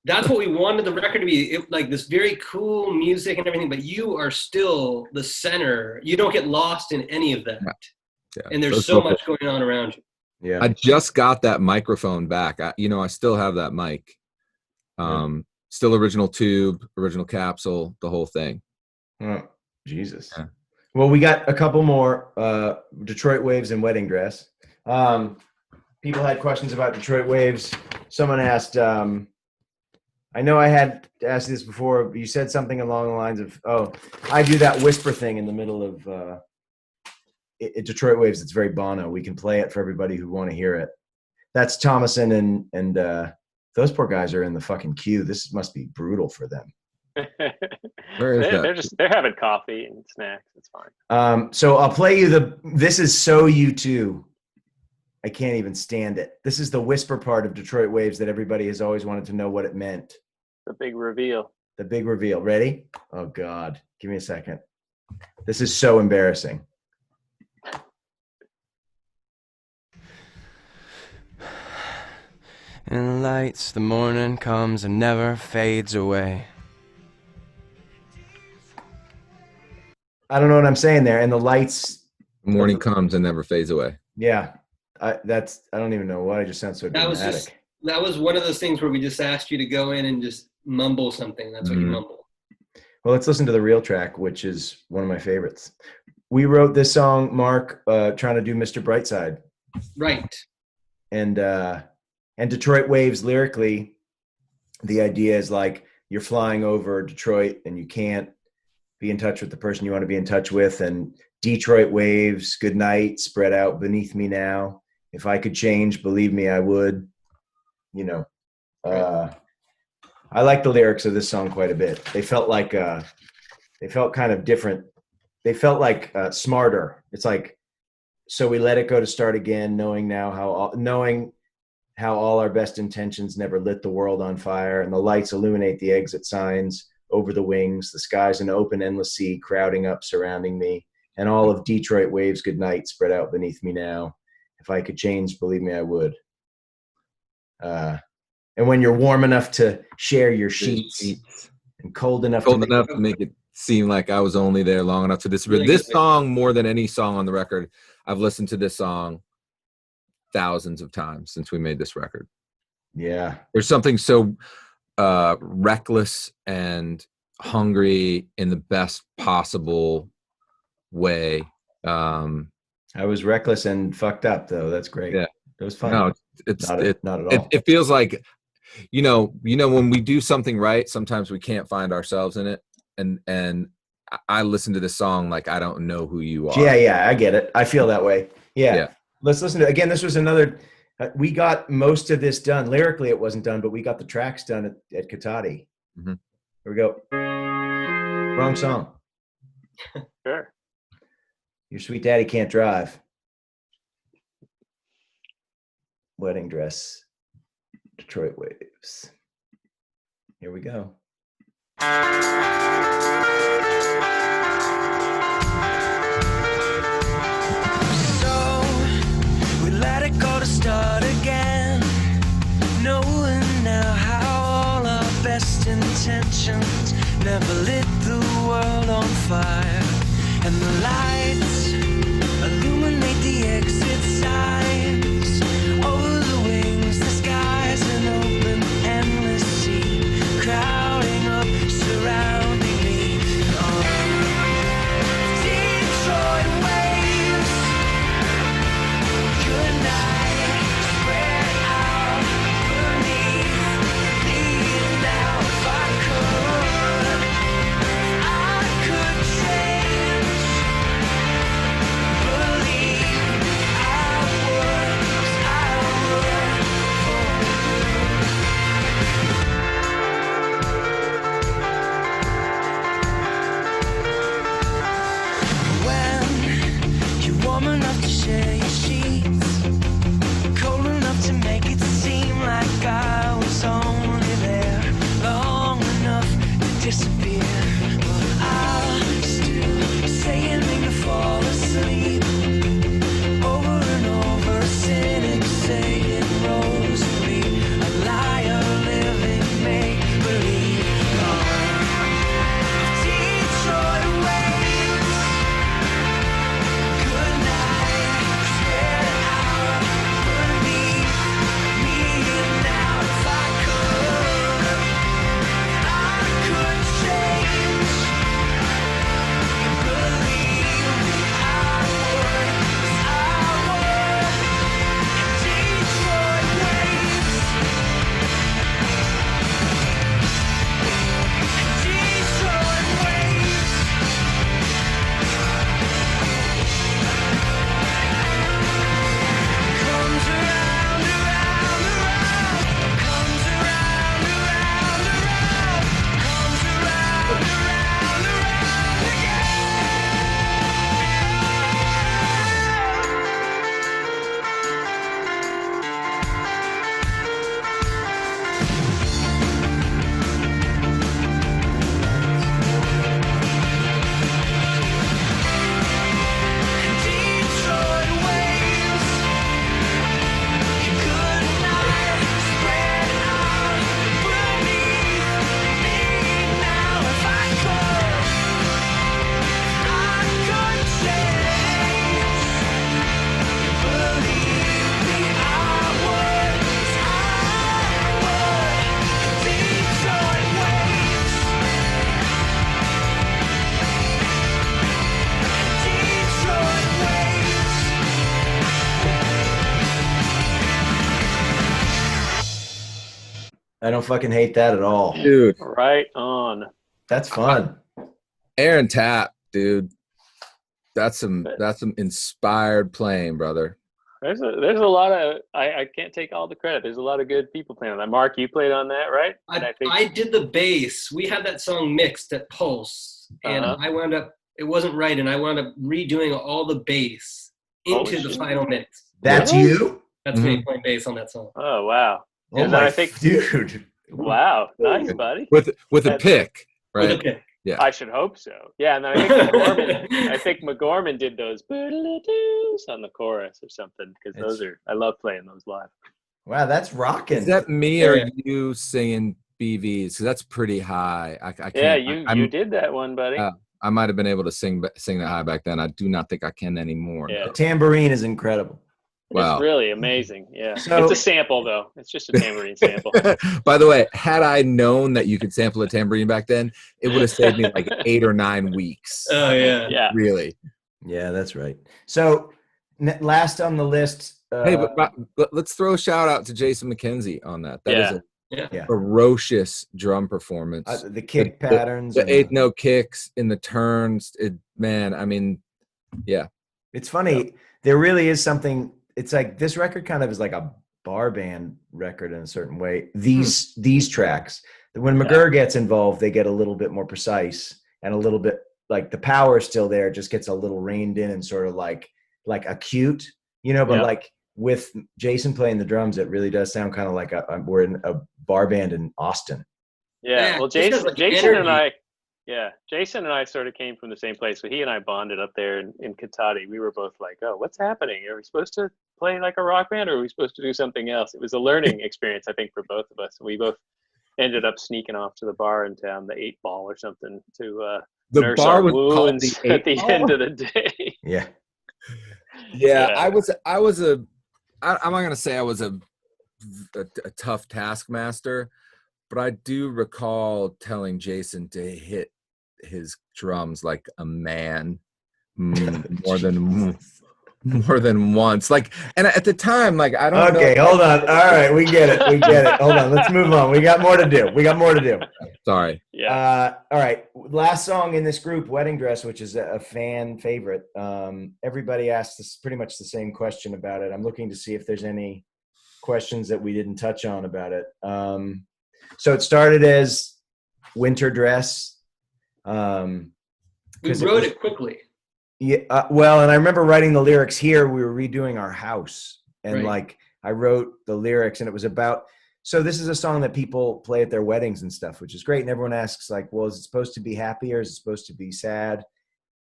That's what we wanted the record to be. Like this very cool music and everything, but you are still the center. You don't get lost in any of that. Yeah. And there's Those so vocals. much going on around you. Yeah. I just got that microphone back. I still have that mic. Still original tube, original capsule, the whole thing. Oh, Jesus. Yeah. Well, we got a couple more. Detroit Waves and Wedding Dress. People had questions about Detroit Waves. Someone asked, I know I had asked this before, but you said something along the lines of, I do that whisper thing in the middle of Detroit Waves. It's very Bono. We can play it for everybody who want to hear it. That's Thomason and those poor guys are in the fucking queue. This must be brutal for them. Where is that? They're having coffee and snacks. It's fine. So I'll play you this is so U2. I can't even stand it. This is the whisper part of Detroit Waves that everybody has always wanted to know what it meant. The big reveal. The big reveal. Ready? Oh God. Give me a second. This is so embarrassing. In the lights, the morning comes and never fades away. I don't know what I'm saying there. And the lights. Morning comes and never fades away. Yeah. I don't even know what. I just sound so dramatic. That was one of those things where we just asked you to go in and just mumble something. That's what you mumble. Well, let's listen to the real track, which is one of my favorites. We wrote this song, Mark, trying to do Mr. Brightside. Right. And Detroit Waves lyrically, the idea is like you're flying over Detroit and you can't be in touch with the person you want to be in touch with. And Detroit waves, good night, spread out beneath me now. If I could change, believe me, I would. I like the lyrics of this song quite a bit. They felt like, they felt kind of different. They felt like smarter. It's like, so we let it go to start again, knowing how all our best intentions never lit the world on fire, and the lights illuminate the exit signs over the wings. The sky's an open, endless sea, crowding up, surrounding me, and all of Detroit waves, good night, spread out beneath me now. If I could change, believe me, I would. And when you're warm enough to share your sheets and cold enough to make it seem like I was only there long enough to disappear. This song, more than any song on the record, I've listened to this song thousands of times since we made this record. Yeah. There's something so reckless and hungry in the best possible way. I was reckless and fucked up, though. That's great. Yeah. It was fun. No, it's not at all. It feels like, when we do something right, sometimes we can't find ourselves in it. And I listen to this song like I don't know who you are. Yeah, I get it. I feel that way. Yeah. Let's listen to it. Again, this was another, we got most of this done. Lyrically, it wasn't done, but we got the tracks done at Katati. Mm-hmm. Here we go. Wrong song. Sure. Your sweet daddy can't drive. Wedding Dress. Detroit Waves. Here we go. So we let it go to start again, knowing now how all our best intentions never lit the world on fire, and the lights illuminate the exit signs over the wings. The sky's an open, endless sea, crowding up, surrounding me. Detroit waves, good night, spread out beneath I don't fucking hate that at all. Dude, Right on. That's fun. Aaron Tapp, dude. That's some inspired playing, brother. There's a lot of I can't take all the credit. There's a lot of good people playing on that. Mark, you played on that, right? I did the bass. We had that song mixed at Pulse, and I wound up, it wasn't right, and I wound up redoing all the bass into the final mix. That's you? That's me playing bass on that song. Oh wow. Oh And my I think dude. wow, nice buddy. With a pick, right? With a pick. Yeah. I should hope so. Yeah, and then I think McGorman did those boodle-doo-doos on the chorus or something, because those are, I love playing those live. Wow, that's rocking. Is that me or you singing BVs? Because that's pretty high. I can't. Yeah, you did that one, buddy. I might have been able to sing that high back then. I do not think I can anymore. Yeah. The tambourine is incredible. Wow. It's really amazing. Yeah. So- it's a sample though. It's just a tambourine sample. By the way, had I known that you could sample a tambourine back then, it would have saved me like 8 or 9 weeks. Oh, yeah. Yeah. Really. Yeah, that's right. So last on the list. Hey, but let's throw a shout out to Jason McKenzie on that. That is Yeah. a ferocious drum performance. The kick patterns. The and- 8-note kicks in the turns. Yeah. It's funny. There really is something. It's like this record kind of is like a bar band record in a certain way. These tracks. When McGurr gets involved, they get a little bit more precise and a little bit like the power is still there. It just gets a little reined in and sort of like acute, but like with Jason playing the drums, it really does sound kind of like we're in a bar band in Austin. Yeah. Well, Jason and I sort of came from the same place. So he and I bonded up there in Katati. We were both like, oh, what's happening? Are we supposed to play like a rock band, or are we supposed to do something else? It was a learning experience, I think, for both of us. We both ended up sneaking off to the bar in town, the 8 Ball or something, to The nurse bar our was called wounds the at the 8 end of the day. Yeah. Yeah, Yeah. I'm not gonna say I was a tough taskmaster, but I do recall telling Jason to hit his drums like a man more than once. Like, and at the time, like, I don't know. Okay, hold on. All right, we get it. Hold on, let's move on. We got more to do. Sorry. Yeah. All right, last song in this group, Wedding Dress, which is a fan favorite. Everybody asked us pretty much the same question about it. I'm looking to see if there's any questions that we didn't touch on about it. So it started as Winter Dress. We wrote it quickly. Yeah, well, and I remember writing the lyrics here. We were redoing our house, and Right. like I wrote the lyrics, and it was about. So this is a song that people play at their weddings and stuff, which is great. And everyone asks, like, well, is it supposed to be happy or is it supposed to be sad?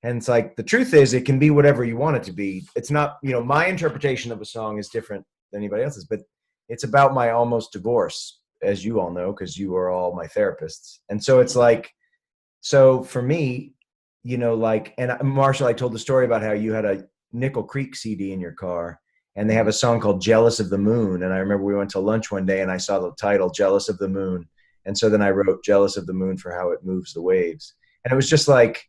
And it's like the truth is, it can be whatever you want it to be. It's not, my interpretation of a song is different than anybody else's, but it's about my almost divorce, as you all know, because you are all my therapists. And so it's like, so for me. And Marshall, I told the story about how you had a Nickel Creek CD in your car, and they have a song called Jealous of the Moon. And I remember we went to lunch one day and I saw the title Jealous of the Moon. And so then I wrote Jealous of the Moon for how it moves the waves. And it was just like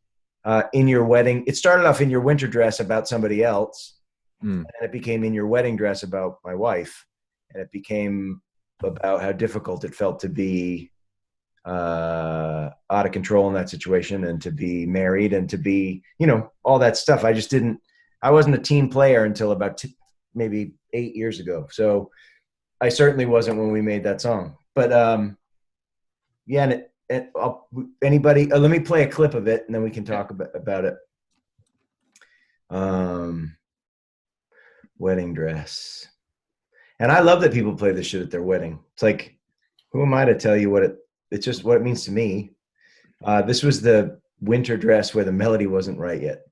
in your wedding, it started off in your winter dress about somebody else. And it became in your wedding dress about my wife. And it became about how difficult it felt to be out of control in that situation and to be married and to be, all that stuff. I wasn't a team player until about maybe 8 years ago. So I certainly wasn't when we made that song, but anybody, let me play a clip of it and then we can talk about it. Wedding Dress. And I love that people play this shit at their wedding. It's like, who am I to tell you it's just what it means to me. This was the Winter Dress where the melody wasn't right yet.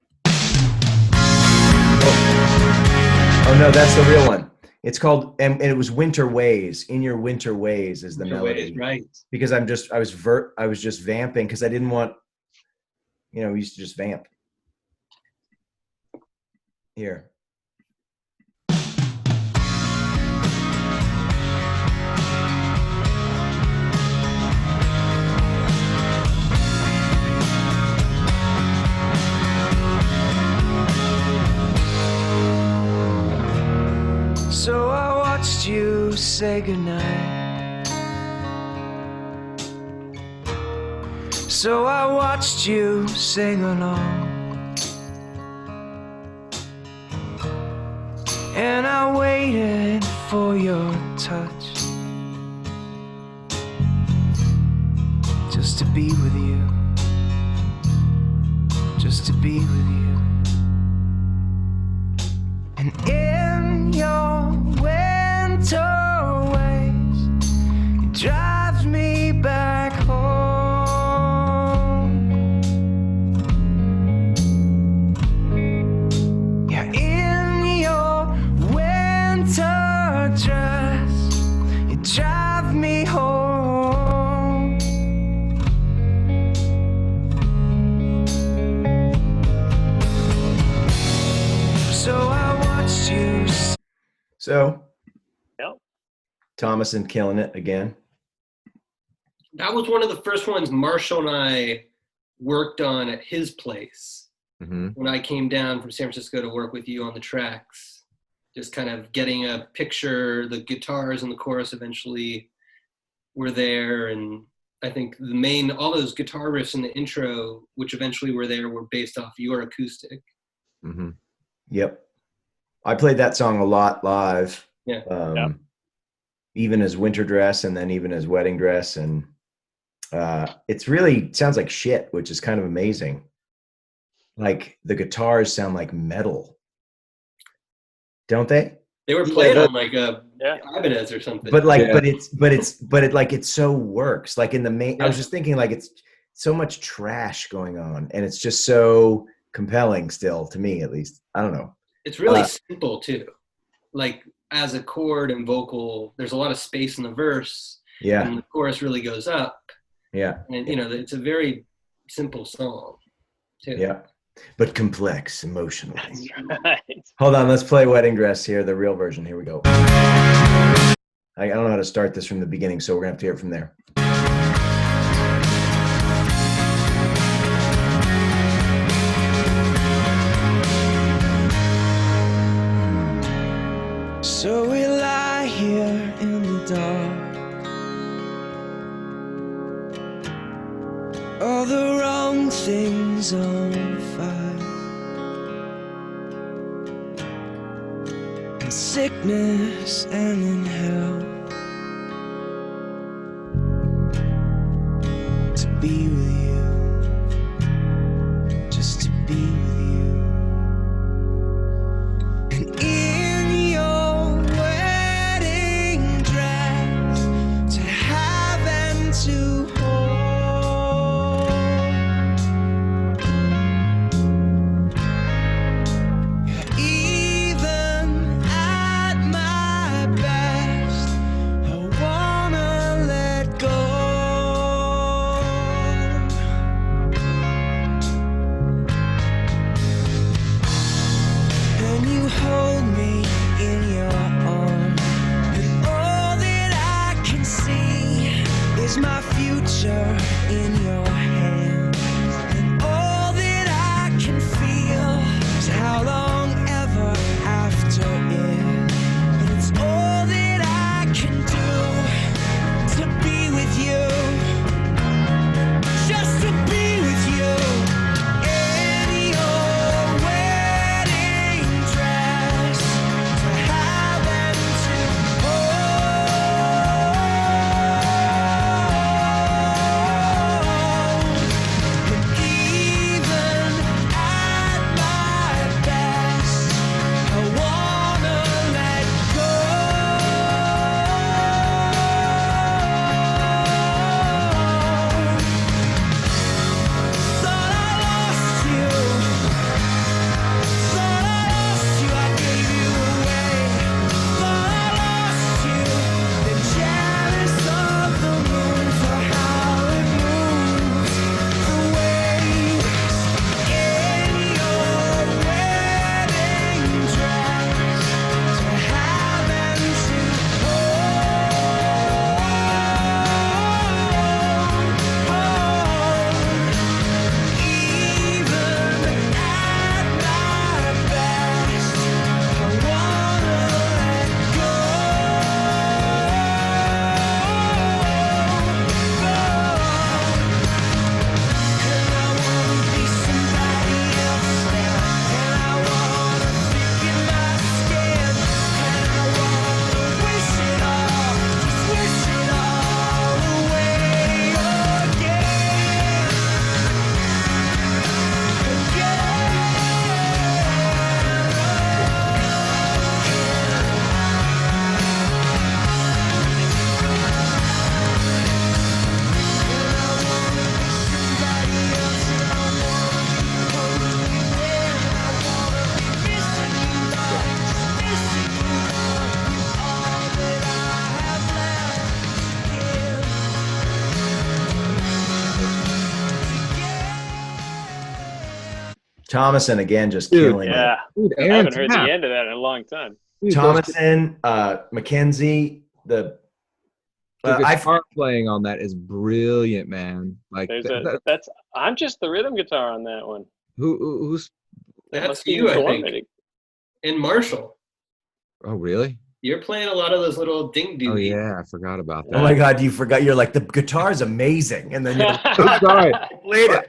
Oh no, that's the real one. It's called, and it was Winter Ways. In Your Winter Ways is the melody. Ways, right. Because I was just vamping because I didn't want, we used to just vamp. Here. So I watched you say goodnight So I watched you sing along, and I waited for your touch, just to be with you, just to be with you. And in your winter ways, it drives me back home. Yeah, in your winter dress, you drive me home. So I watched you. So Yep. Thomas and killing it again. That was one of the first ones Marshall and I worked on at his place Mm-hmm. when I came down from San Francisco to work with you on the tracks. Just kind of getting a picture, the guitars and the chorus eventually were there. And I think all those guitar riffs in the intro, which eventually were there, were based off your acoustic. Mm-hmm. Yep. I played that song a lot live. Yeah. Even as Winter Dress and then even as Wedding Dress. And it's really sounds like shit, which is kind of amazing. Like the guitars sound like metal. Don't they? They were playing Yeah, on like a Yeah. Ibanez or something. But like, Yeah. but it like it so works. Like in the main, I was just thinking like it's so much trash going on, and it's just so compelling still to me, at least. I don't know. It's really simple too. Like as a chord and vocal, there's a lot of space in the verse, Yeah, and the chorus really goes up. yeah, And it's a very simple song too. yeah. But complex emotionally. That's right. Hold on, let's play Wedding Dress here, the real version. Here we go. I don't know how to start this from the beginning, so we're gonna have to hear it from there. So we lie here in the dark, all the wrong things on fire, in sickness and in health, to be with you, just to be with you. And in your wedding dress, to have and to hold. Yeah, even at my best, I wanna let go. And you hold me in your arms, and all that I can see is my future in your hands, and all that I can feel is how long ever after it, and it's all that I can do to be with you, just to be with you. In your wedding dress, to have and to hold. Thomason again, just Dude, killing it. Yeah, Dude, I Aaron haven't heard Tapp. the end of that in a long time. Dude, Thomason, Mackenzie, the guitar playing on that is brilliant, man. Like I'm just the rhythm guitar on that one. who's That That's must be you, I think. dormant. And Marshall, oh really? you're playing a lot of those little ding doo. Oh yeah, I forgot about that. oh my God, you forgot. You're like, the guitar's amazing. And then you I'm sorry. played it.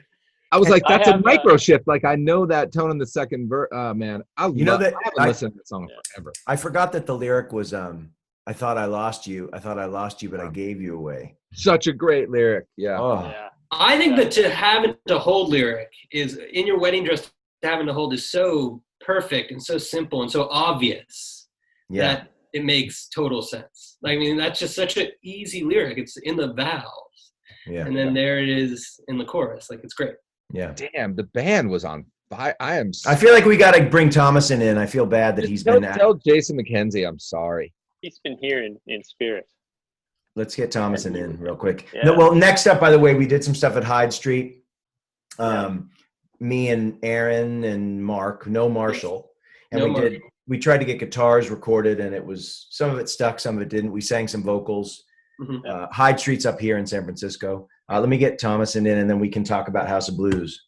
I was like, I that's a have, micro shift. Like I know that tone in the second verse. Man, I haven't listened to that song forever. I forgot that the lyric was, I thought I lost you. I thought I lost you, but I gave you away. Such a great lyric. Yeah. Oh, Yeah. I think that to having to hold lyric is in your wedding dress. Having to hold is so perfect and so simple and so obvious yeah. that it makes total sense. Like, I mean, that's just such an easy lyric. It's in the vowels, Yeah. and then there it is in the chorus. Like, it's great. Yeah. Damn, the band was on. I feel like we got to bring Thomason in. I feel bad that he's been. Tell Jason McKenzie I'm sorry. He's been here in spirit. Let's get Thomason in real quick. Yeah. No, well, next up, by the way, we did some stuff at Hyde Street. Me and Aaron and Mark, no Marshall, and we tried to get guitars recorded, and it was some of it stuck, some of it didn't. We sang some vocals. Mm-hmm. Hyde Street's up here in San Francisco. Let me get Thomason in, and then we can talk about House of Blues.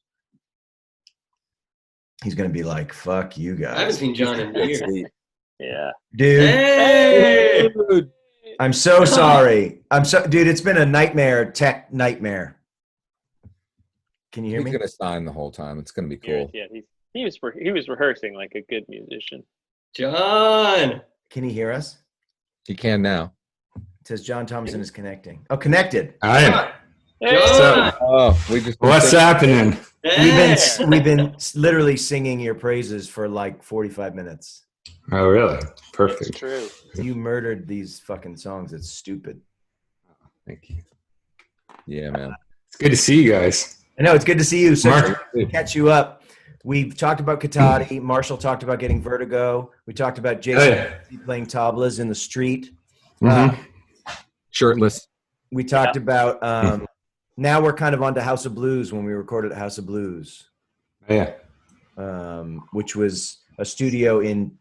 He's gonna be like, "Fuck you guys." I haven't seen John in years. Yeah. Dude. Hey! I'm so sorry. Dude, it's been a nightmare, tech nightmare. Can you hear me? He's gonna sign the whole time. It's gonna be cool. Yeah, he was rehearsing like a good musician. John! Can he hear us? He can now. It says John Thomason is connecting. Oh, connected. I am. Hey, John! Oh, we just What's happening? Hey! We've been literally singing your praises for like 45 minutes. Oh, really? it's Perfect. true. You murdered these fucking songs. It's stupid. Thank you. Yeah, man. It's good to see you guys. I know, it's good to see you. So Mark. to catch you up, we've talked about Katati. Marshall talked about getting vertigo. We talked about Jason playing tablas in the street. Mhm. Shirtless. We talked about now we're kind of on to House of Blues when we recorded at House of Blues, Yeah. which was a studio in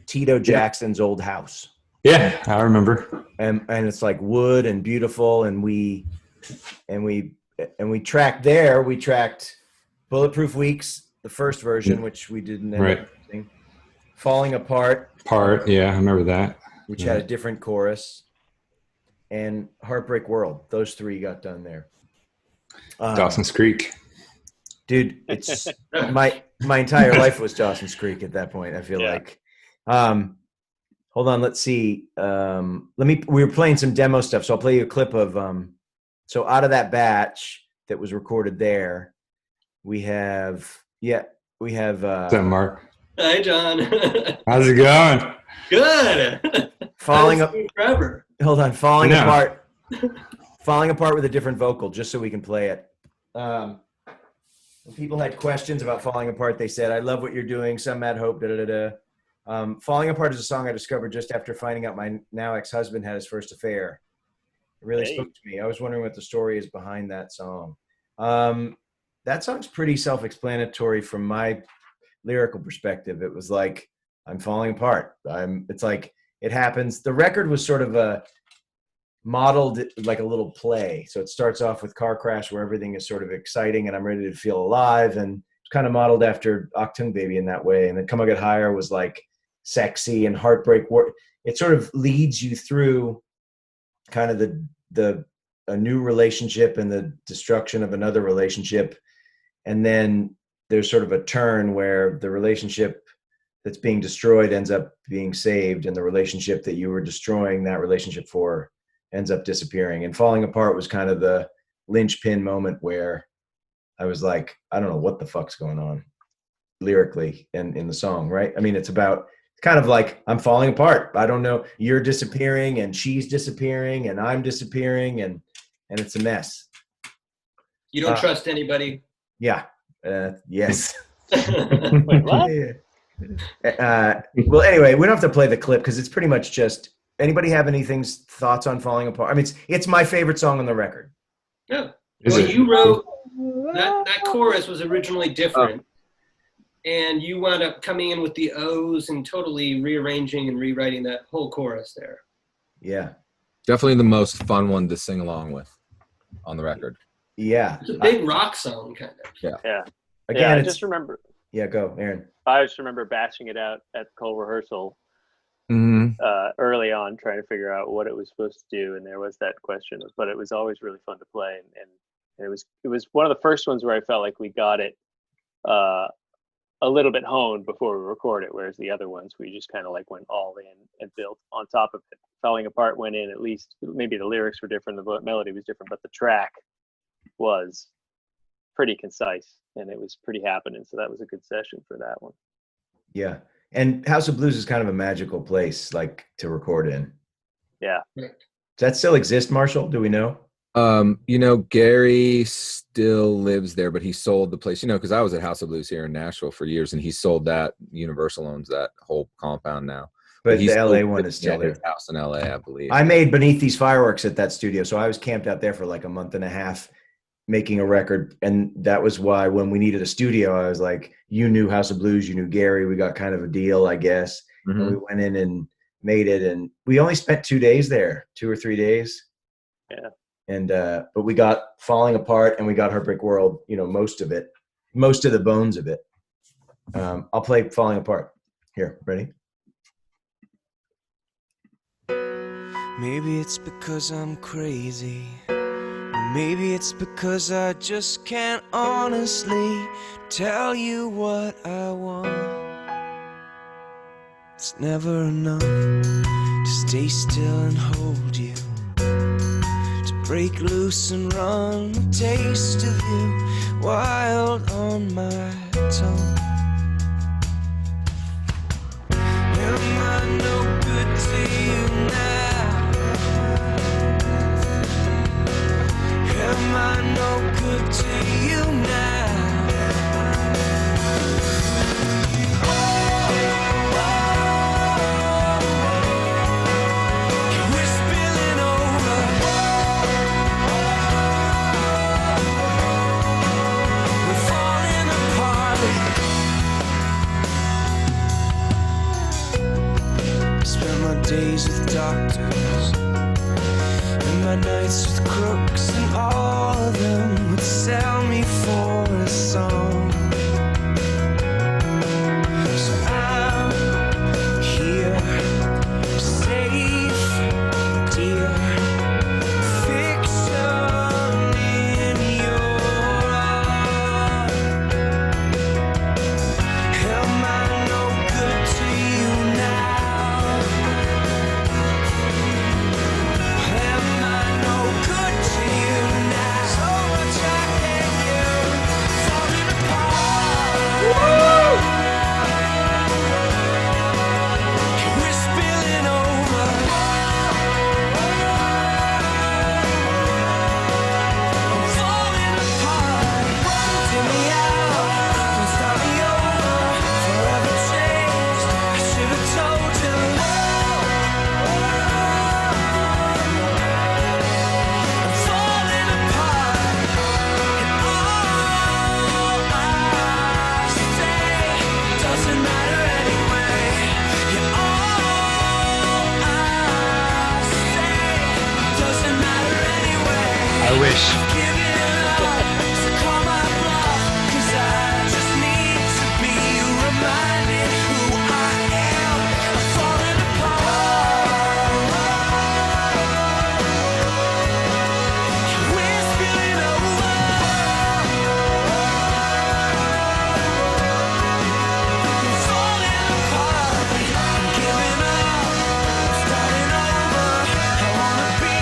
Tito Jackson's old house. Yeah, I remember. And it's like wood and beautiful, and we tracked there. We tracked Bulletproof Weeks, the first version, which we didn't end up using. Falling Apart, Yeah, I remember that. which had a different chorus, and Heartbreak World. Those three got done there. Dawson's Creek. Dude, it's my entire life was Dawson's Creek at that point. I feel like. Hold on, let's see. We were playing some demo stuff, so I'll play you a clip of. So out of that batch that was recorded there, we have. What's up, Mark? Hi, John. How's it going? Good. Falling up. Forever. Hold on, falling apart. Falling apart with a different vocal, just so we can play it. When people had questions about Falling Apart, they said, "I love what you're doing." Some had hope. Falling Apart is a song I discovered just after finding out my now ex-husband had his first affair. It really spoke to me. I was wondering what the story is behind that song. That song's pretty self-explanatory from my lyrical perspective. It was like, I'm falling apart. It's like, it happens. The record was sort of modeled like a little play. So it starts off with car crash where everything is sort of exciting and I'm ready to feel alive. And it's kind of modeled after Achtung Baby in that way. And then Come On Get Higher was like sexy, and Heartbreak World. It sort of leads you through kind of a new relationship and the destruction of another relationship. And then there's sort of a turn where the relationship that's being destroyed ends up being saved, and the relationship that you were destroying that relationship for ends up disappearing. And Falling Apart was kind of the linchpin moment where I was like, I don't know what the fuck's going on lyrically and in the song, right? I mean, it's kind of like, I'm falling apart. I don't know. You're disappearing and she's disappearing and I'm disappearing and it's a mess. You don't trust anybody. Yeah. Yes. Wait, what? Well, anyway, we don't have to play the clip because it's pretty much just, anybody have thoughts on Falling Apart? I mean, it's my favorite song on the record. Yeah. Is Well, it? you wrote that chorus was originally different. and you wound up coming in with the O's and totally rearranging and rewriting that whole chorus there. Yeah. Definitely the most fun one to sing along with on the record. Yeah. It's a big rock song, kind of. Yeah. Again, I it's, just remember. yeah, go, Aaron. I just remember bashing it out at Cole rehearsal Mm-hmm. early on, trying to figure out what it was supposed to do, and there was that question. But it was always really fun to play, and it was one of the first ones where I felt like we got it a little bit honed before we record it, whereas the other ones we just kind of like went all in and built on top of it. Falling Apart went in, at least maybe the lyrics were different, the melody was different, but the track was pretty concise and it was pretty happening. So that was a good session for that one. Yeah. And House of Blues is kind of a magical place, like, to record in. Yeah. Does that still exist, Marshall? Do we know? You know, Gary still lives there, but he sold the place, you know, because I was at House of Blues here in Nashville for years, and he sold that. Universal owns that whole compound now. But he the still LA one lives is still at there. his house in LA, I believe. I made Beneath These Fireworks at that studio, so I was camped out there for like a month and a half making a record, and that was why when we needed a studio, I was like, you knew House of Blues, you knew Gary, we got kind of a deal, I guess. Mm-hmm. And we went in and made it, and we only spent 2 days there, 2 or 3 days. Yeah. And but we got Falling Apart and we got Heartbreak World, you know, most of it, most of the bones of it. I'll play Falling Apart. Here, ready? Maybe it's because I'm crazy. Or maybe it's because I just can't honestly tell you what I want. It's never enough to stay still and hold you, to break loose and run, the taste of you wild on my tongue. Am I no good to you now? Am I no good to you now? We're spilling over. We're falling apart. Spend my days with doctors and my nights with crooks, and all of them would sell me for a song. So I'm here, safe, dear, fiction in your arms. Am I no good to you now? Am I no good to you now? So much I hate you, falling apart. We're spilling over. I'm falling apart. Take me out and start me over. Forever changed. I should have told you. I'm falling apart, and all I say doesn't matter anyway. Yeah, all I say doesn't matter anyway. I wish. Give it up, so call my bluff, 'cause I just need to be reminded who I am. I'm falling apart. We're spilling over. I'm falling apart. I'm giving up. I'm starting over. I wanna be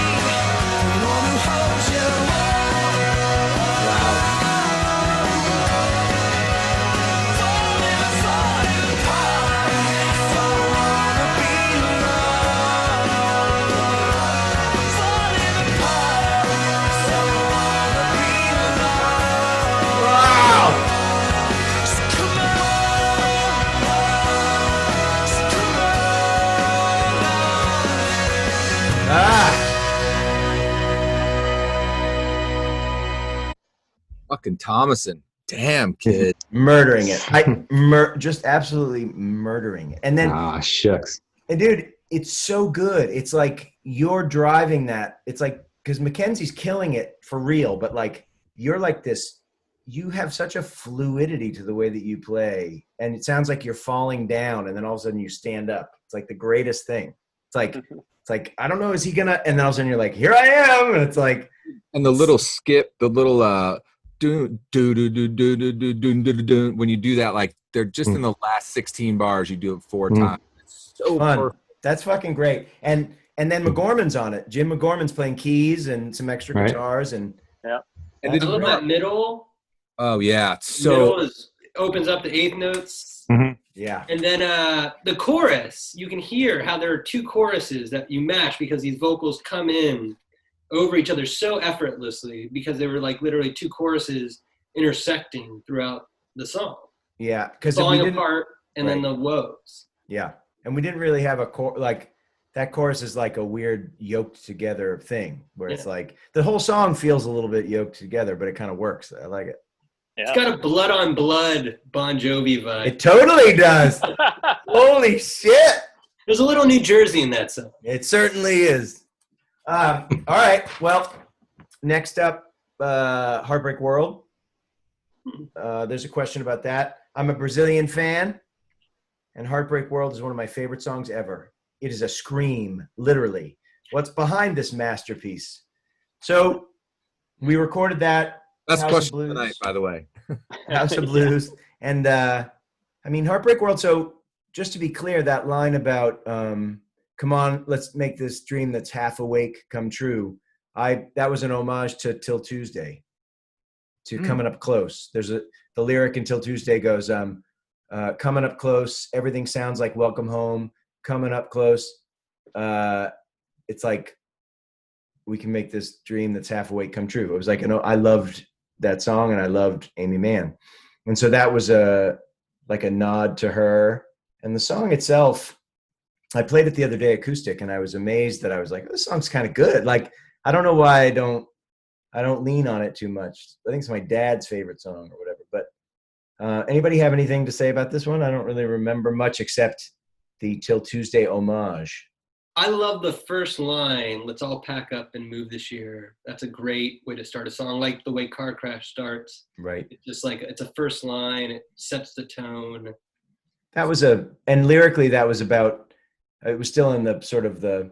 the one who holds you. Falling apart. So wanna be loved. Falling apart. So wanna be loved. Wow! So come on. So come on. Ah! Fucking Thomason. Damn, kid. Murdering it. Just absolutely murdering it. And then, Ah, shucks. and dude, it's so good. It's like you're driving that. It's like, because Mackenzie's killing it for real, but like you're like this, you have such a fluidity to the way that you play. And it sounds like you're falling down and then all of a sudden you stand up. It's like the greatest thing. It's like, I don't know, is he gonna, and then all of a sudden you're like, here I am. And it's like, And the little skip, the little do do do do do do do do do do, when you do that, like they're just in the last 16 bars, you do it 4 times. It's so fun. perfect. That's fucking great. And then McGorman's on it. Jim McGorman's playing keys and some extra guitars and Yeah. And I love that middle. Oh yeah, it's so Middle opens up the eighth notes. yeah. And then the chorus, you can hear how there are 2 choruses that you match because these vocals come in over each other so effortlessly because they were like literally 2 choruses intersecting throughout the song. Yeah, because falling apart and then the woes. Yeah, and we didn't really have a like that chorus is like a weird yoked together thing where it's like the whole song feels a little bit yoked together, but it kind of works. I like it. Yeah. It's got a blood on blood Bon Jovi vibe. It totally does. Holy shit! There's a little New Jersey in that song. It certainly is. All right. Well, next up, Heartbreak World. There's a question about that. I'm a Brazilian fan, and Heartbreak World is one of my favorite songs ever. It is a scream, literally. What's behind this masterpiece? So we recorded that. That's House question of Blues. tonight, by the way. House of Blues. And I mean, Heartbreak World. So just to be clear, that line about come on, let's make this dream that's half awake come true. That was an homage to Till Tuesday, to Coming Up Close. There's the lyric in Till Tuesday goes, coming up close, everything sounds like welcome home. Coming up close, it's like we can make this dream that's half awake come true. It was like, I loved that song and I loved Amy Mann. And so that was like a nod to her. And the song itself, I played it the other day acoustic and I was amazed that I was like, this song's kind of good. Like, I don't know why I don't lean on it too much. I think it's my dad's favorite song or whatever. But anybody have anything to say about this one? I don't really remember much except the Till Tuesday homage. I love the first line, let's all pack up and move this year. That's a great way to start a song, like the way Car Crash starts. Right. It's just like, it's a first line, it sets the tone. That was and lyrically that was about, it was still in the sort of the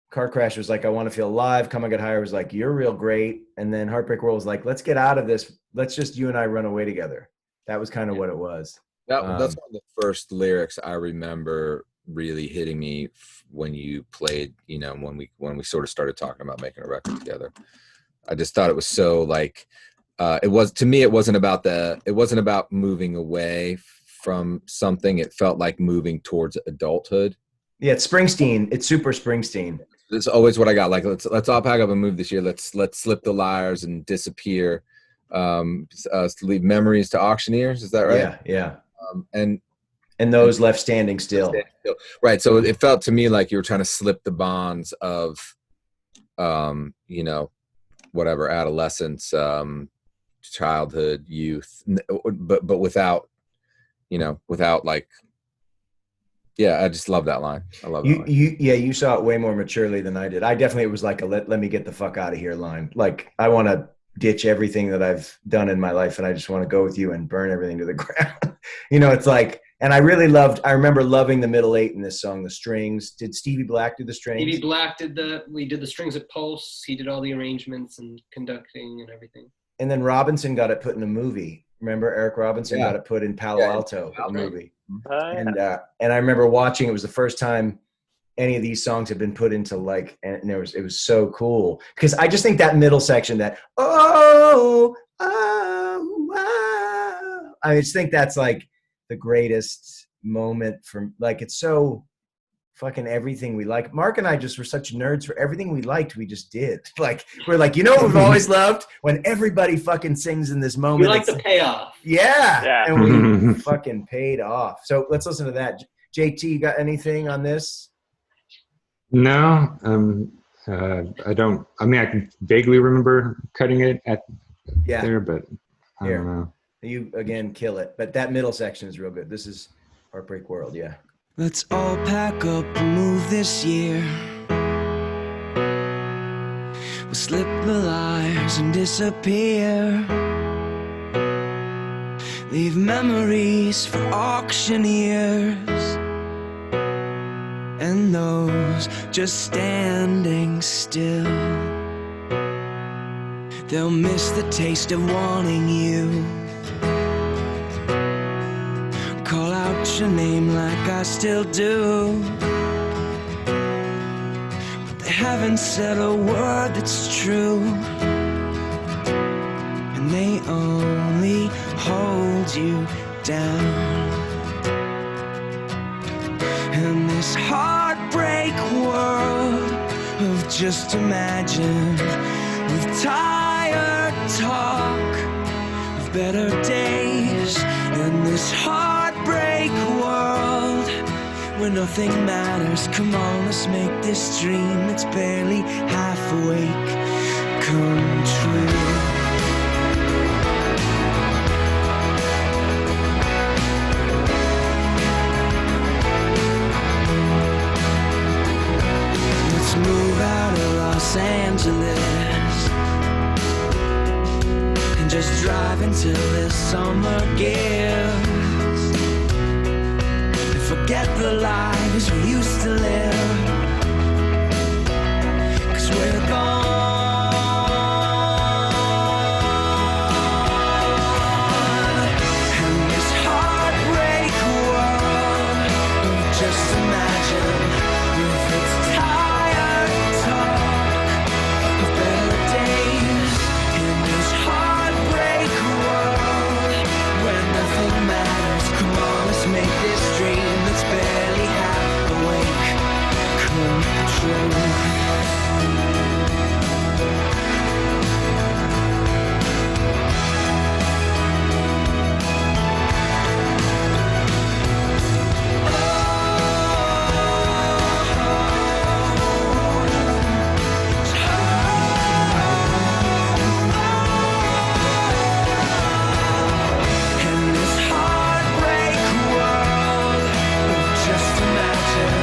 Car Crash was like, I want to feel alive. Come on, Get Higher was like, you're real great. And then Heartbreak World was like, let's get out of this. Let's just you and I run away together. That was kind of what it was. That's one of the first lyrics I remember really hitting me when you played, when we sort of started talking about making a record together. I just thought it was so like, it wasn't about moving away from something. It felt like moving towards adulthood. Yeah, it's Springsteen. It's super Springsteen. It's always what I got. Like, let's all pack up and move this year. Let's slip the lyres and disappear. Leave memories to auctioneers. Is that right? Yeah. And those left standing still. Right. So it felt to me like you were trying to slip the bonds of, whatever, adolescence, childhood, youth, but without like, yeah, I just love that line. I love that line. You saw it way more maturely than I did. I definitely, it was like a let me get the fuck out of here line. Like, I want to ditch everything that I've done in my life and I just want to go with you and burn everything to the ground. It's like, and I remember loving the middle eight in this song, the strings. Did Stevie Black do the strings? Stevie Black we did the strings at Pulse. He did all the arrangements and conducting and everything. And then Robinson got it put in a movie. Remember Eric Robinson got it put in Palo Alto, a movie. And I remember watching, it was the first time any of these songs had been put into like, and it was so cool. Because I just think that middle section, that, I just think that's like the greatest moment from, like, it's so fucking everything we like. Mark and I just were such nerds for everything we liked. We just did. Like, we're like, what we've always loved? When everybody fucking sings in this moment. We like the payoff. Yeah. And we fucking paid off. So let's listen to that. JT, you got anything on this? No. I don't. I mean, I can vaguely remember cutting it at there, but I don't know. You again kill it, but that middle section is real good. This is Heartbreak World, yeah. Let's all pack up and move this year. We'll slip the lies and disappear. Leave memories for auctioneers and those just standing still. They'll miss the taste of wanting you. Call out your name like I still do, but they haven't said a word that's true, and they only hold you down. In this heartbreak world of just imagine, with tired talk of better days. In this heartbreak world where nothing matters, come on, let's make this dream that's barely half awake come true. Let's move out of Los Angeles and just drive until this summer gives, and forget the lives we used to live, 'cause we're gone. And this heartbreak world of just imagine, with its tired talk of better days. In this heartbreak world where nothing matters, come on, let's make this dream that's barely half awake come true. In this heartbreak world of just imagine,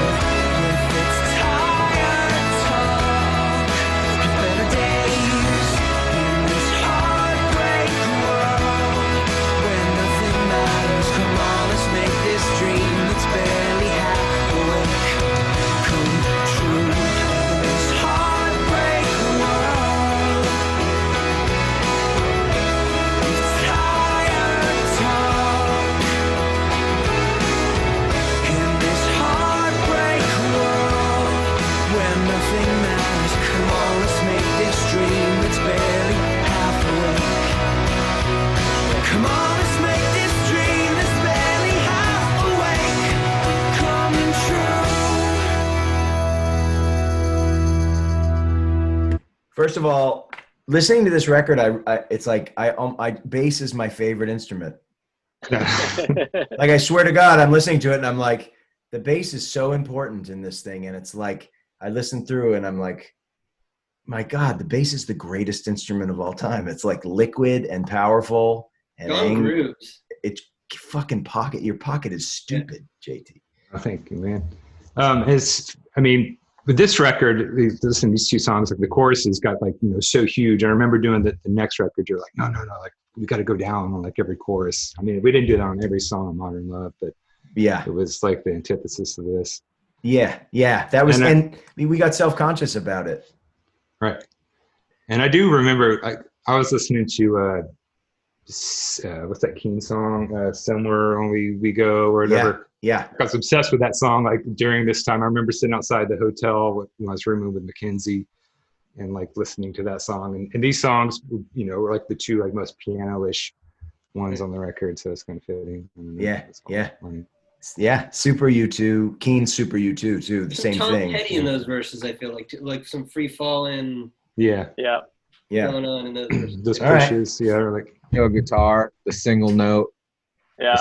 with its tired talk of better days. In this heartbreak world where nothing matters, come on, let's make this dream that's barely half awake come true. In this heartbreak world with tired talk. In this heartbreak world where nothing matters, come on, let's make this dream that's barely half awake. Come on, let's make this dream that's barely half awake coming true. First of all, listening to this record, it's like bass is my favorite instrument. Like, I swear to God, I'm listening to it and I'm like, the bass is so important in this thing. And it's like, I listen through and I'm like, my God, the bass is the greatest instrument of all time. It's like liquid and powerful and Gone grooves. it's fucking pocket. Your pocket is stupid, JT. Oh, thank you, man. With this record, listen to these two songs, like the choruses got like, so huge. I remember doing the next record, you're like, no, like we got to go down on like every chorus. I mean, we didn't do that on every song on Modern Love, but Yeah. it was like the antithesis of this. Yeah. That was, and we got self-conscious about it. Right. And I do remember, I was listening to, what's that Keen song? Somewhere Only We Go or whatever. Yeah. I was obsessed with that song. Like during this time, I remember sitting outside the hotel when I was rooming with Mackenzie and like listening to that song. And these songs, were like the two like most piano-ish ones on the record. So it's kind of fitting. Yeah. Super U2, Keen Super U2 too. The Some same Tom thing. Petty in those verses, I feel like some free falling Yeah. Yeah. going on in those verses. Those All right. pushes. Yeah. Or like, Guitar, the single note, Yeah.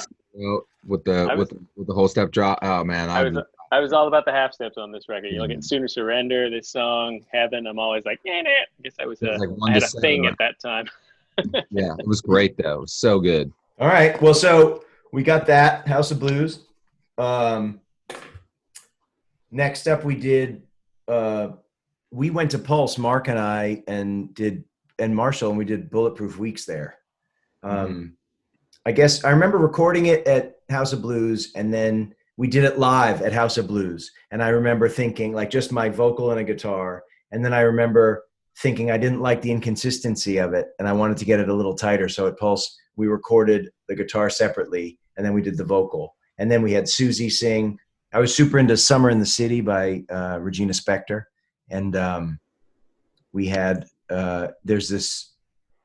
with the whole step drop. Oh man, I was all about the half steps on this record. You look at Sooner Surrender, this song, Heaven. I'm always like, I guess I was It was like I 1 had to a 7, thing right? at that time. Yeah, it was great though. It was so good. All right. Well, so we got that House of Blues. Next up, we went to Pulse, Mark and I, and Marshall, and we did Bulletproof Weeks there. I guess I remember recording it at House of Blues, and then we did it live at House of Blues. And I remember thinking, like, just my vocal and a guitar. And then I remember thinking I didn't like the inconsistency of it, and I wanted to get it a little tighter. So at Pulse, we recorded the guitar separately, and then we did the vocal. And then we had Susie sing. I was super into Summer in the City by Regina Spektor. And we had, there's this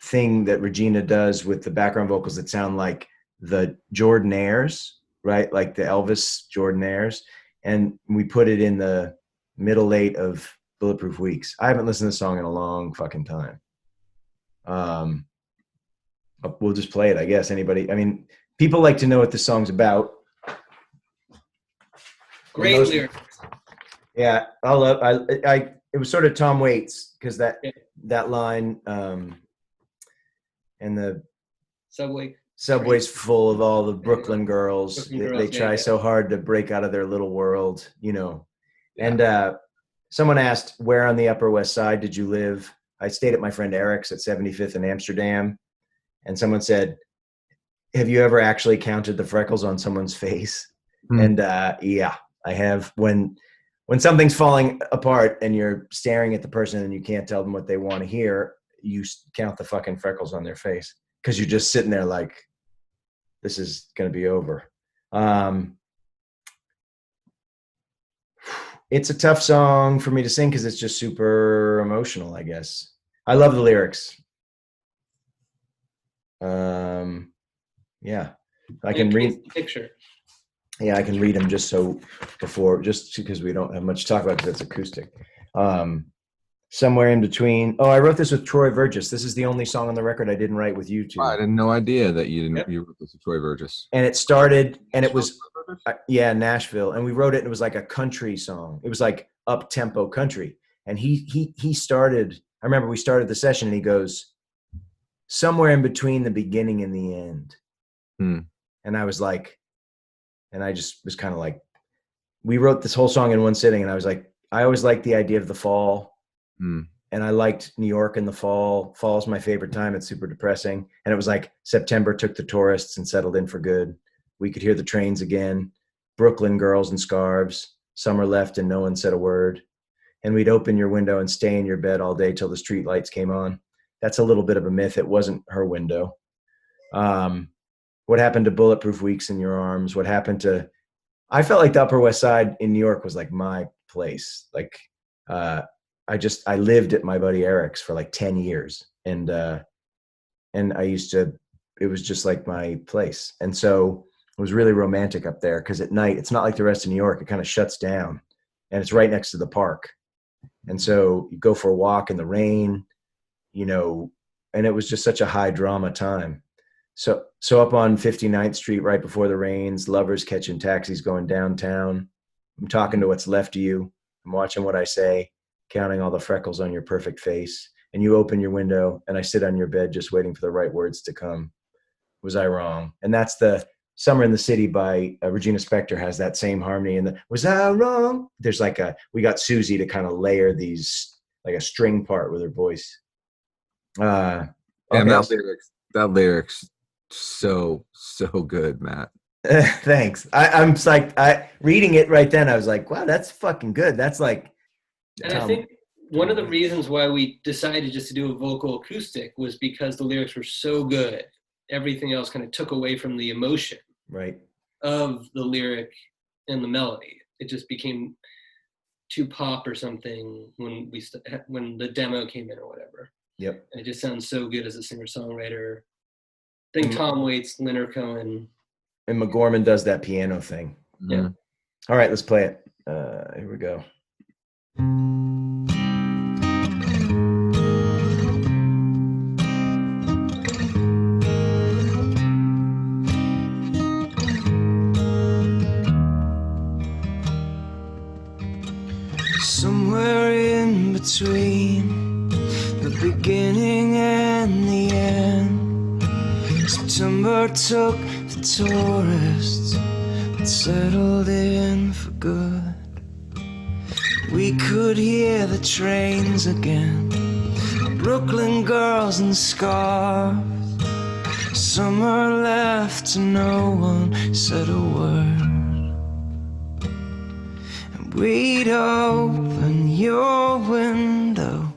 thing that Regina does with the background vocals that sound like the Jordanaires, right? Like the Elvis Jordanaires. And we put it in the middle 8 of Bulletproof Weeks. I haven't listened to the song in a long fucking time. We'll just play it, I guess. Anybody, I mean, people like to know what the song's about. Great lyrics. Yeah, it was sort of Tom Waits, because that line, and the subway's full of all the Brooklyn girls. They try so hard to break out of their little world, you know. Yeah. And someone asked, where on the Upper West Side did you live? I stayed at my friend Eric's at 75th in Amsterdam. And someone said, have you ever actually counted the freckles on someone's face? And yeah, I have. When something's falling apart and you're staring at the person and you can't tell them what they want to hear, you count the fucking freckles on their face, because you're just sitting there like, this is going to be over. It's a tough song for me to sing because it's just super emotional, I guess. I love the lyrics. Yeah, I can read the picture. Yeah, I can read them just because we don't have much to talk about because it's acoustic. Somewhere in between. Oh, I wrote this with Troy Verges. This is the only song on the record I didn't write with you two. I had no idea that you wrote this with Troy Verges. And it started, and it was, Nashville. And we wrote it, and it was like a country song. It was like up-tempo country. And he started, I remember we started the session, and he goes, somewhere in between the beginning and the end. And I was like, and I just was kind of like, we wrote this whole song in one sitting, and I was like, I always liked the idea of the fall. And I liked New York in the fall. Fall's my favorite time. It's super depressing. And it was like September took the tourists and settled in for good. We could hear the trains again. Brooklyn girls in scarves. Summer left and no one said a word. And we'd open your window and stay in your bed all day till the street lights came on. That's a little bit of a myth. It wasn't her window. What happened to Bulletproof Weeks in your arms? What happened to, I felt like the Upper West Side in New York was like my place. Like, I lived at my buddy Eric's for like 10 years. And it was just like my place. And so it was really romantic up there, because at night, it's not like the rest of New York. It kind of shuts down, and it's right next to the park. And so you go for a walk in the rain, you know, and it was just such a high drama time. So up on 59th Street, right before the rains, lovers catching taxis going downtown. I'm talking to what's left of you. I'm watching what I say, counting all the freckles on your perfect face. And you open your window, and I sit on your bed just waiting for the right words to come. Was I wrong? And that's the Summer in the City by Regina Spektor has that same harmony. And was I wrong? There's like we got Susie to kind of layer these, like a string part with her voice. And that lyrics, so good, Matt. Thanks. I'm psyched. Reading it right then, I was like, wow, that's fucking good. That's like, and I think one of the reasons why we decided just to do a vocal acoustic was because the lyrics were so good. Everything else kind of took away from the emotion of the lyric and the melody. It just became too pop or something when the demo came in or whatever. Yep. And it just sounds so good as a singer-songwriter. I think Tom Waits, Leonard Cohen. And McGorman does that piano thing. Yeah. All right, let's play it. Here we go. Somewhere in between the beginning and in the end, September took the tourists and settled in for good. We could hear the trains again, Brooklyn girls in scarves. Summer left and no one said a word. And we'd open your window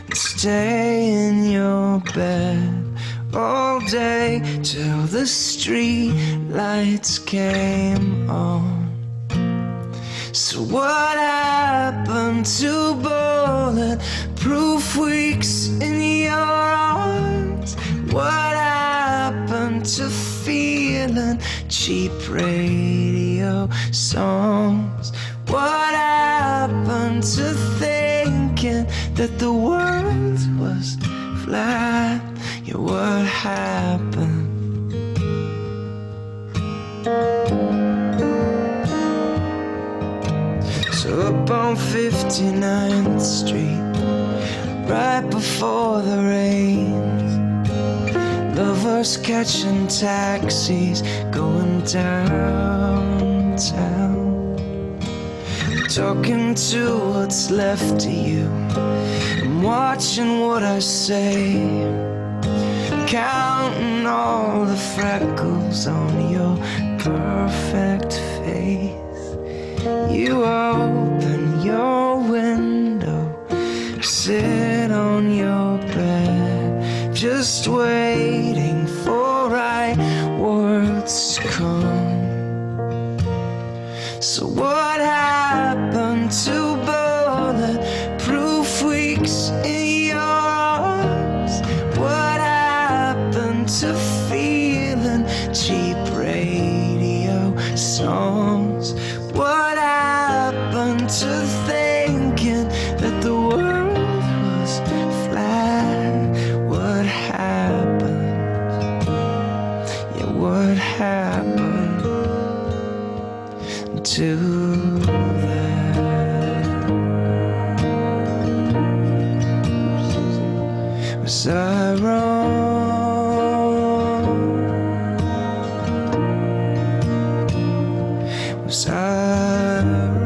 and stay in your bed all day till the street lights came on. So what happened to bulletproof weeks in your arms? What happened to feeling cheap radio songs? What happened to thinking that the world was flat? Yeah, what happened? So up on 59th Street, right before the rains, lovers catching taxis going downtown, talking to what's left of you and watching what I say, counting all the freckles on your perfect face. You open your window, sit on your bed, just waiting for right words to come. So what happened to bulletproof weeks in your arms? What happened to feeling cheap radio songs? What happened to thinking that the world was flat? What happened? Yeah, what happened to that? Was I wrong? Was I wrong?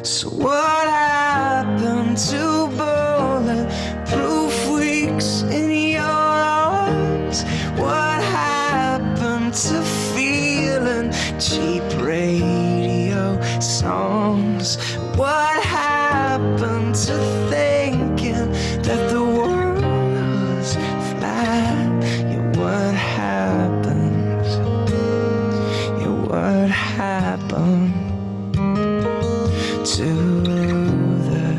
So what happened to bulletproof weeks in your arms? What happened to feeling cheap radio songs? What happened to thinking that the world was flat? Yeah, what happened? Yeah, what happened to that?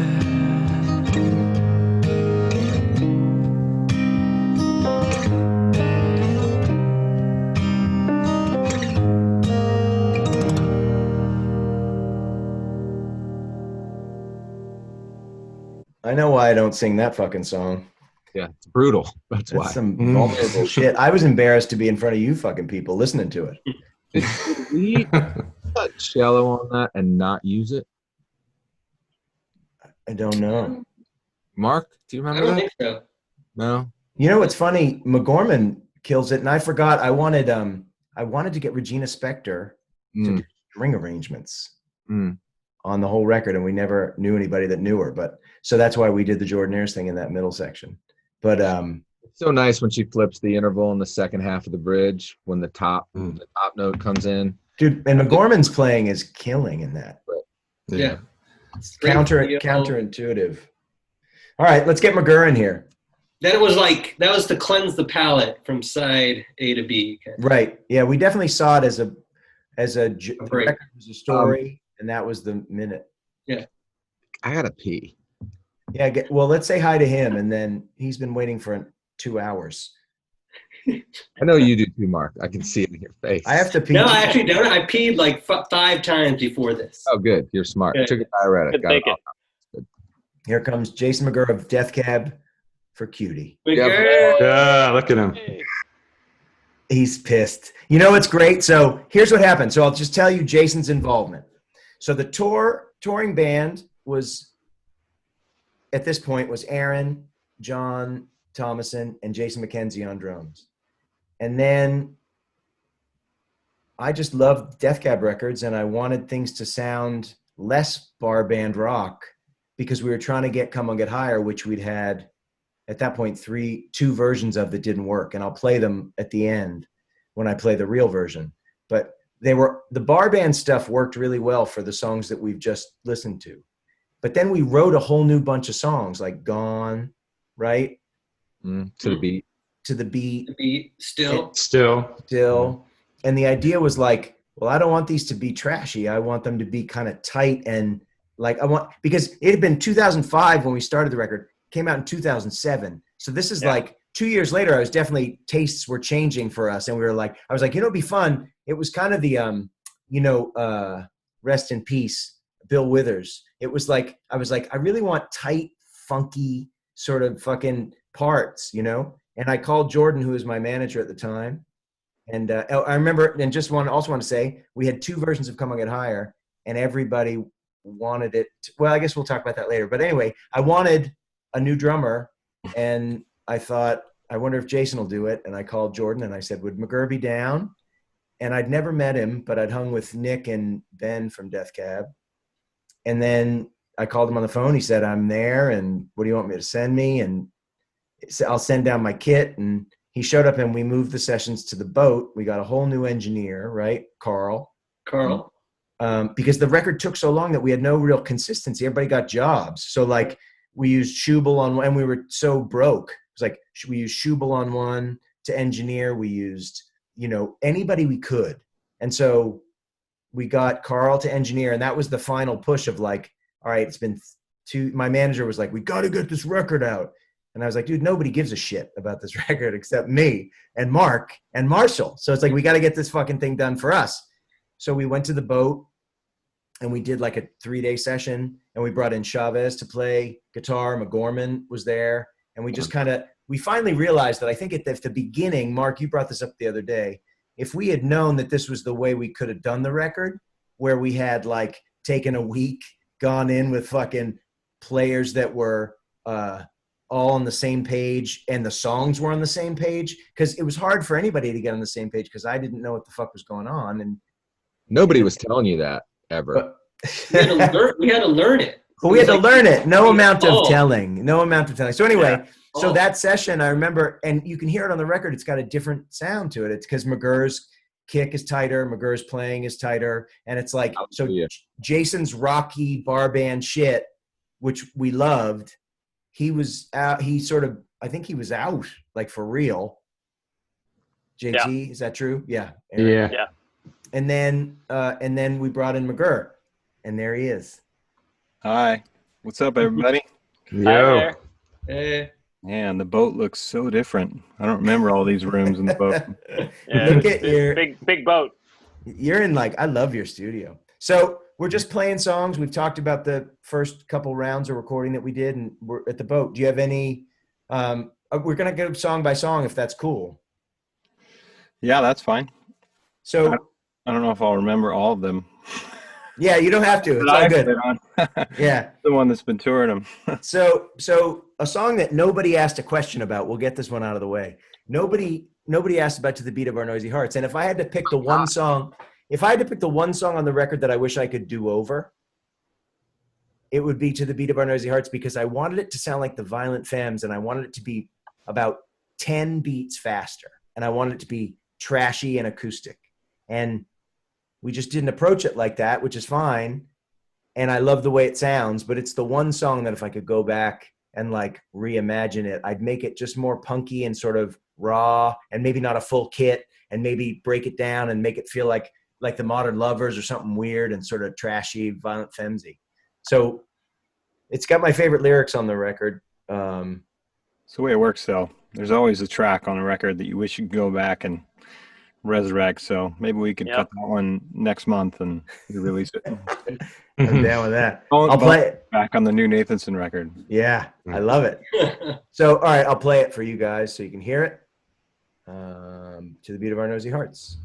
I know why I don't sing that fucking song. Yeah, it's brutal. That's why. That's some vulnerable shit. I was embarrassed to be in front of you fucking people listening to it. Did we put cello on that and not use it? I don't know. Mark, do you I remember don't that? think so. No. You know what's funny? McGorman kills it, and I forgot. I wanted to get Regina Spektor to do string arrangements Mm. on the whole record, and we never knew anybody that knew her. But so that's why we did the Jordanaires thing in that middle section. But It's so nice when she flips the interval in the second half of the bridge when the top note comes in. dude, and McGorman's playing is killing in that. Yeah. Counterintuitive. All right, let's get McGurr in here. Then it was like, that was to cleanse the palate from side A to B. Right. Yeah, we definitely saw it as a break. record, as a story, and that was the minute. I gotta pee. Yeah. Well, let's say hi to him, and then he's been waiting for 2 hours. I know you do too, Mark. I can see it in your face. I have to pee. No, I actually don't. I peed like 5 times before this. Oh, good. You're smart. Yeah. Took a diuretic. Good Got it thinking. all. Here comes Jason McGurr of Death Cab for Cutie. McGurr. Yeah, look at him. He's pissed. You know what's great? So here's what happened. So I'll just tell you Jason's involvement. So the touring band was at this point was Aaron, John Thomason, and Jason McKenzie on drums. And then I just loved Death Cab Records, and I wanted things to sound less bar band rock because we were trying to get Come On Get Higher, which we'd had at that point two versions of that didn't work. And I'll play them at the end when I play the real version. But the bar band stuff worked really well for the songs that we've just listened to. But then we wrote a whole new bunch of songs like Gone, right? To the beat. To the beat. The beat, still. Still. And the idea was like, well, I don't want these to be trashy. I want them to be kind of tight and like because it had been 2005 when we started the record, came out in 2007. So this is like 2 years later, tastes were changing for us. And we were like, I was like, it'd be fun. It was kind of the, rest in peace, Bill Withers. It was like, I was like, I really want tight, funky sort of fucking parts, And I called Jordan, who was my manager at the time. And I remember, and also want to say, we had two versions of Come On Get Higher, and everybody wanted it. Well, I guess we'll talk about that later. But anyway, I wanted a new drummer, and I thought, I wonder if Jason will do it. And I called Jordan, and I said, would McGurr be down? And I'd never met him, but I'd hung with Nick and Ben from Death Cab. And then I called him on the phone. He said, I'm there, and what do you want me to send me? And I'll send down my kit. And he showed up, and we moved the sessions to the boat. We got a whole new engineer, right? Carl. Because the record took so long that we had no real consistency. Everybody got jobs. So like we used Schubel on one, and we were so broke. It was like, we used Schubel on one to engineer. We used, anybody we could. And so we got Carl to engineer, and that was the final push of like, all right, it's been my manager was like, we got to get this record out. And I was like, dude, nobody gives a shit about this record except me and Mark and Marshall. So it's like, we got to get this fucking thing done for us. So we went to the boat, and we did like a 3-day session, and we brought in Chavez to play guitar. McGorman was there. And we just we finally realized that I think at the beginning, Mark, you brought this up the other day, if we had known that this was the way we could have done the record, where we had like taken a week, gone in with fucking players that were all on the same page, and the songs were on the same page, because it was hard for anybody to get on the same page because I didn't know what the fuck was going on. And nobody was telling you that ever. But, we had to learn it. But we had to learn it. No amount of telling. So anyway, so that session, I remember, and you can hear it on the record, it's got a different sound to it. It's because McGurr's kick is tighter, McGurr's playing is tighter, and it's like, so Jason's rocky bar band shit, which we loved, he was out, I think he was out, like for real. JT, is that true? Yeah. Yeah. And then we brought in McGurr, and there he is. Hi, what's up, everybody? Yo. Hey. Man, the boat looks so different. I don't remember all these rooms in the boat. Yeah, Look at your big boat. You're in I love your studio. So we're just playing songs. We've talked about the first couple rounds of recording that we did, and we're at the boat. Do you have any? We're gonna go song by song if that's cool. Yeah, that's fine. So I don't know if I'll remember all of them. Yeah, you don't have to. It's all good. Yeah. The one that's been touring them. So a song that nobody asked a question about, we'll get this one out of the way. Nobody asked about To the Beat of Our Noisy Hearts. And if I had to pick the one song on the record that I wish I could do over, it would be To the Beat of Our Noisy Hearts, because I wanted it to sound like the Violent Femmes, and I wanted it to be about 10 beats faster. And I wanted it to be trashy and acoustic. And we just didn't approach it like that, which is fine. And I love the way it sounds, but it's the one song that if I could go back and like reimagine it, I'd make it just more punky and sort of raw, and maybe not a full kit, and maybe break it down and make it feel like the Modern Lovers or something weird and sort of trashy, Violent Femmesy. So it's got my favorite lyrics on the record. It's the way it works, though. There's always a track on a record that you wish you could go back and resurrect. So maybe we could cut that one next month and release it. I'm down with that. I'll play it back on the new Nathanson record. Yeah, I love it. So, all right, I'll play it for you guys so you can hear it. To the Beat of Our Nosy Hearts.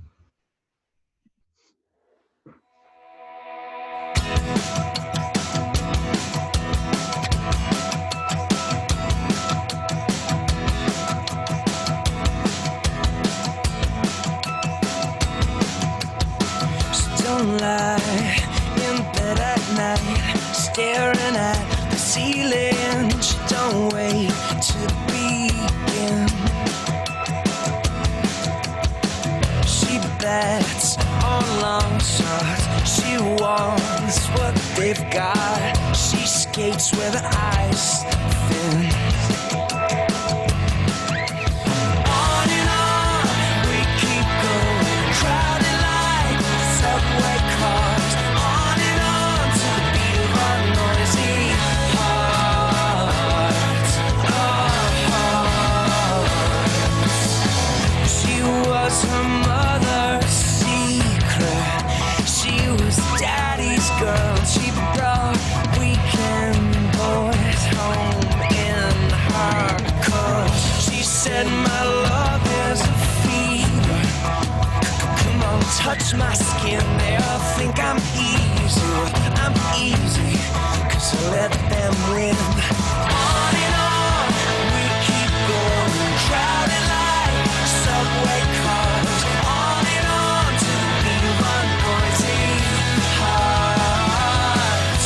staring at the ceiling. She don't wait to begin. She bets on long shots. She wants what they've got. She skates where the ice thins. On and on we keep going, crowded like subway cars. On and on to the beat of our noisy hearts. She was her mother's secret. She was daddy's girl. She brought weekend boys home in her car. She said my love is a fever. Come on, touch my skin. They all think I'm easy. I'm easy, 'cause I let them win. On and on we keep going, crowded like subway cars. On and on to the beat of our noisy hearts.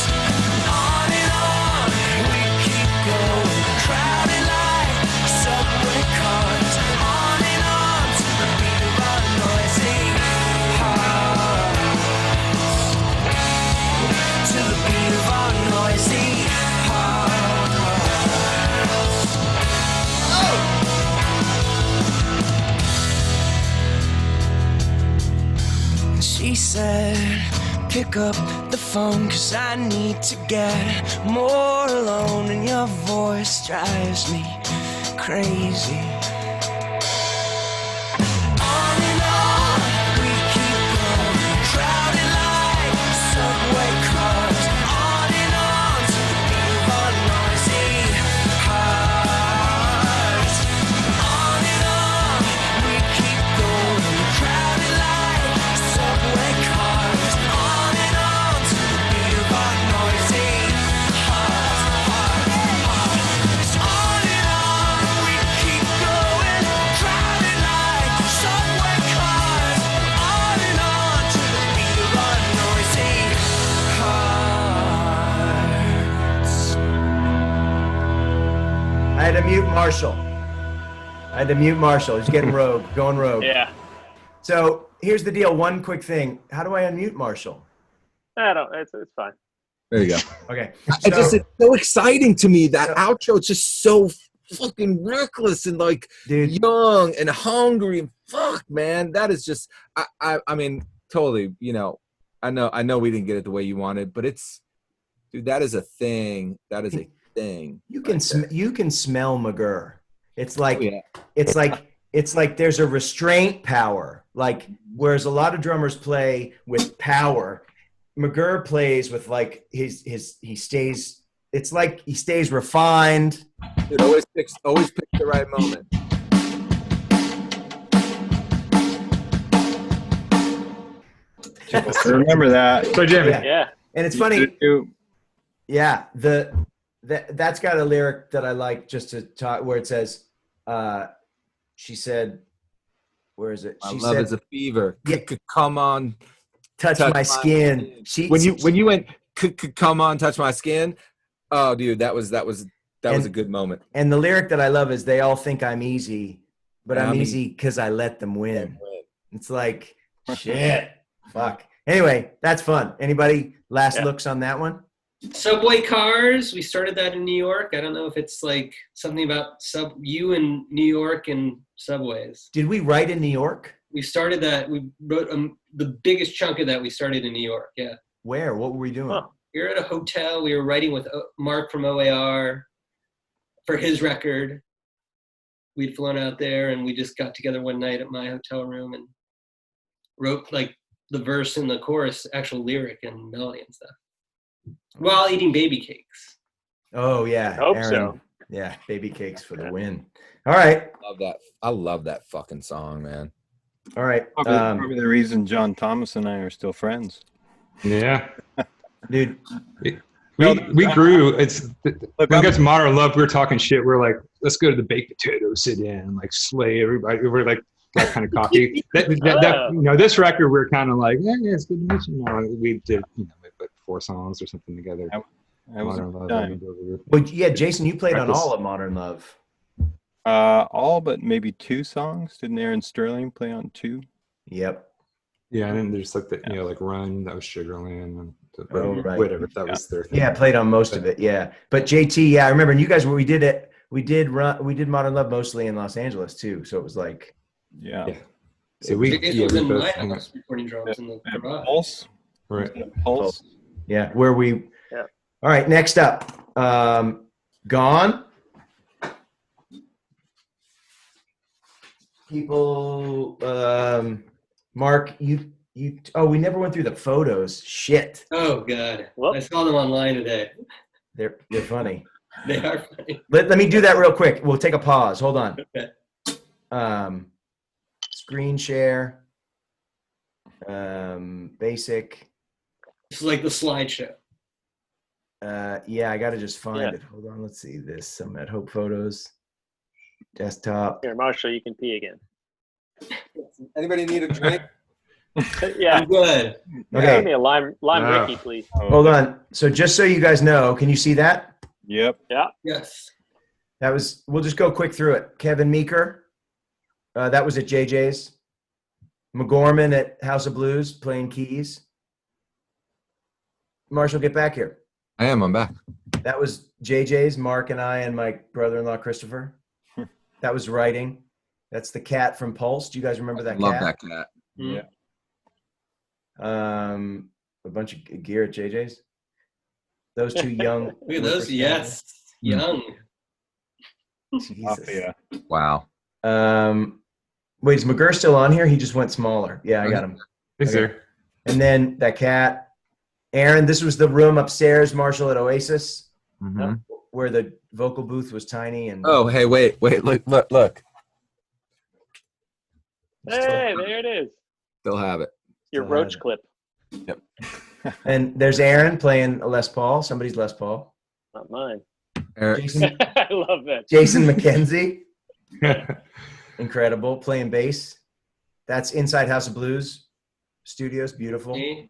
On and on we keep going, crowded like subway cars. On and on to the beat of our noisy hearts. To the beat of our noisy hearts. She said, pick up the phone, 'cause I need to get more alone, and your voice drives me crazy. On and on we keep going, crowded like subway cars. On and on to the beat of our noisy hearts. On and on we keep going, crowded like subway cars. On and on to the beat of our noisy hearts. It's on and on we keep going, crowded like subway cars. On and on to the beat of our noisy hearts. I had to mute Marshall. He's getting rogue, going rogue. Yeah. So here's the deal. One quick thing. How do I unmute Marshall? I don't. It's fine. There you go. Okay. It's so exciting to me. That outro, it's just so fucking reckless and like Dude. young and hungry and fuck, man. That is just I mean, totally, you know, I know we didn't get it the way you wanted, but it's, dude, that is a thing. That is a thing. You can you can smell McGurr. It's like Oh, yeah. it's like there's a restraint power. Like whereas a lot of drummers play with power, McGurr plays with like he stays. It's like he stays refined. Dude, always pick the right moment. Remember that. So Jimmy, Yeah. Yeah. And it's funny. You- Yeah, that's got a lyric that I like just to talk where it says, she said, where is it? My She love said, is a fever. Yeah. Come on, touch my skin. When you went, come on, touch my skin. Oh, dude, that was a good moment. And the lyric that I love is, they all think I'm easy, but Yeah, I'm I mean- easy because I let them win. It's like, shit, fuck. Anyway, that's fun. Anybody last looks on that one? Subway cars. We started that in New York. I don't know if it's like something about you in New York and subways. Did we write in New York? We started that. We wrote the biggest chunk of that. We started in New York. Yeah. Where? What were we doing? Huh. We were at a hotel. We were writing with Mark from OAR for his record. We'd flown out there and we just got together one night at my hotel room and wrote like the verse and the chorus, actual lyric and melody and stuff, while eating baby cakes. Oh yeah, Hope Aaron. so. Yeah, baby cakes for the win. All right, I love that fucking song, man. all right, Probably the reason John Thomas and I are still friends. yeah, dude. we grew. It's Look, when it I'm- got to Modern Love, we were talking shit. We're like, let's go to the baked potato sit-in and like slay everybody. We were like that kind of cocky. that this record we're kind of like, yeah, it's good to meet you. We did, we put 4 songs or something together. That was a Modern good Love. time. Well, yeah, Jason, you played on Practice. all of Modern Love. All but maybe 2 songs. Didn't Aaron Sterling play on 2? Yep. Yeah, and then there's like the like Run, that was Sugarland, and Oh, right. whatever, that was their thing. Yeah, I played on most of it. Yeah, but JT, yeah, I remember. And you guys, we did it. We did Modern Love mostly in Los Angeles too. So it was like, Yeah. Yeah. So we Jason was in both my hung out. house recording drums in the At garage. Pulse. Right. Pulse. yeah, where we. Yeah. All right, next up, Gone. People, Mark, you. Oh, we never went through the photos. Shit, Oh God, Whoop. I saw them online today. they're funny. They are funny. Let me do that real quick. We'll take a pause. Hold on. Okay. Screen share. Basic. It's like the slideshow. Yeah, I gotta just find Yeah. it. Hold on. Let's see this. I'm at Hope Photos. Desktop. Here, Marshall, you can pee again. Anybody need a drink? Yeah. I'm good. Okay. Give me a lime Yeah. Ricky, please. Hold on. So just so you guys know, can you see that? Yep. Yes. We'll just go quick through it. Kevin Meeker. That was at JJ's. McGorman at House of Blues playing keys. Marshall, get back here. I'm back. That was JJ's, Mark and I and my brother-in-law, Christopher. That was writing. That's the cat from Pulse. Do you guys remember that Love cat? that cat. Mm. Yeah. A bunch of gear at JJ's. Those two young. Look at those. Yes. Young. Jesus. Yeah. Wow. Wait, is McGurr still on here? He just went smaller. Yeah, I got him. Is Okay. there? And then that cat. Aaron, this was the room upstairs, Marshall, at Oasis, Mhm. where the vocal booth was tiny. And Oh, hey, wait, look. Hey, there it is. Still have it. Your Still have roach it. clip. And there's Aaron playing a Les Paul, somebody's Les Paul. Not mine. Eric, Jason, I love that. Jason McKenzie, incredible, playing bass. That's inside House of Blues Studios, beautiful. Me?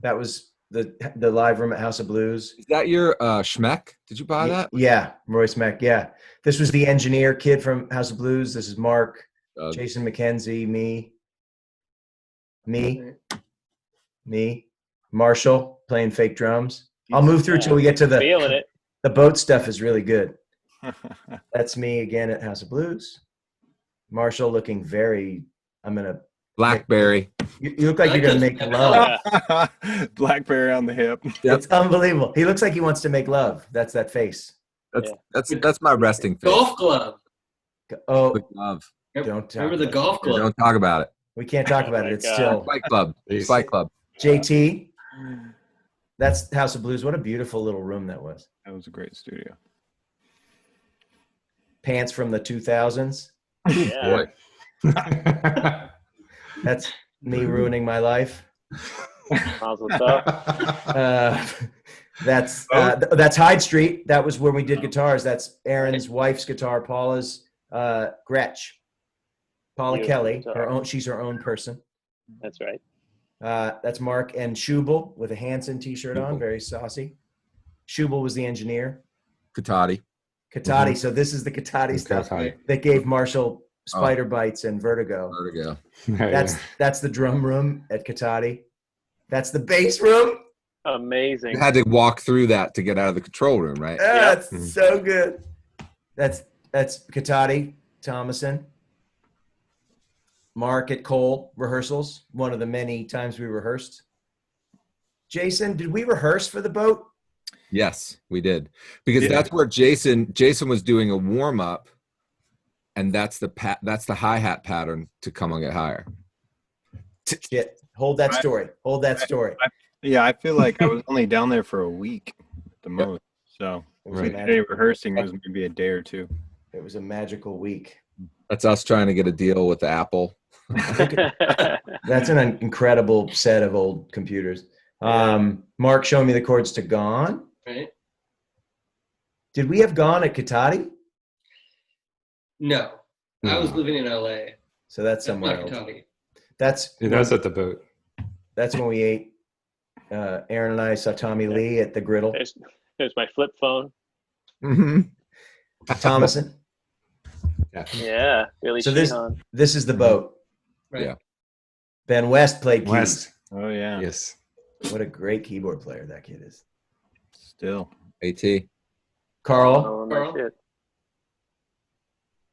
That was the live room at House of Blues. is that your Schmeck? Did you buy that? Yeah, Royce Mack. Yeah, this was the engineer kid from House of Blues. This is Mark, Jason McKenzie, me, Marshall playing fake drums. I'll move through till we get to Feeling it. the boat stuff is really good. That's me again at House of Blues. Marshall looking very. I'm gonna. Blackberry. You look like I you're gonna like make those. love. Blackberry on the hip. It's unbelievable. He looks like he wants to make love. That's that face. That's my resting face. Golf club. Oh, With love. don't talk Remember the about golf Yeah, club? don't talk about it. We can't talk about Oh it. my It's God. still Spike Club. Peace. Spike Club. JT. That's House of Blues. What a beautiful little room that was. That was a great studio. Pants from the 2000s. Yeah. Boy. That's me ruining my life. Mazel tov. That's Hyde Street. That was where we did guitars. That's Aaron's wife's guitar, Paula's Gretsch. Paula Beautiful Kelly. guitar. She's her own person. That's right. That's Mark and Schubel with a Hanson t-shirt on, Schubel. very saucy. Schubel was the engineer. Katati. Katati. So this is the Katati stuff Katati. that gave Marshall spider bites and vertigo. Vertigo. That's the drum room at Katati. That's the bass room. Amazing. You had to walk through that to get out of the control room, right? That's so good. That's Katati Thomason. Mark at Cole rehearsals. One of the many times we rehearsed. Jason, did we rehearse for the boat? Yes, we did. Because Yeah. that's where Jason was doing a warm up, and that's the hi-hat pattern to Come On Get Higher. Shit. Hold that story. Hold that story. Yeah, I feel like I was only down there for a week at the most. So Right. the day rehearsing was maybe a day or two. It was a magical week. That's us trying to get a deal with Apple. That's an incredible set of old computers. Mark showing me the chords to Gone. Right? Did we have Gone at Katati? No. I was No. living in LA. So that's That's somewhere not else. Kentucky. That's That was at the boat. when we ate Aaron and I saw Tommy Lee at the Griddle. There's my flip phone. Mm-hmm. Thomason. Yeah, Billy So Sheehan. this is the boat. Right. Yeah. Ben West played keys. West. Oh yeah. Yes. What a great keyboard player that kid is. Still. AT. Carl. Oh, my Carl. shit.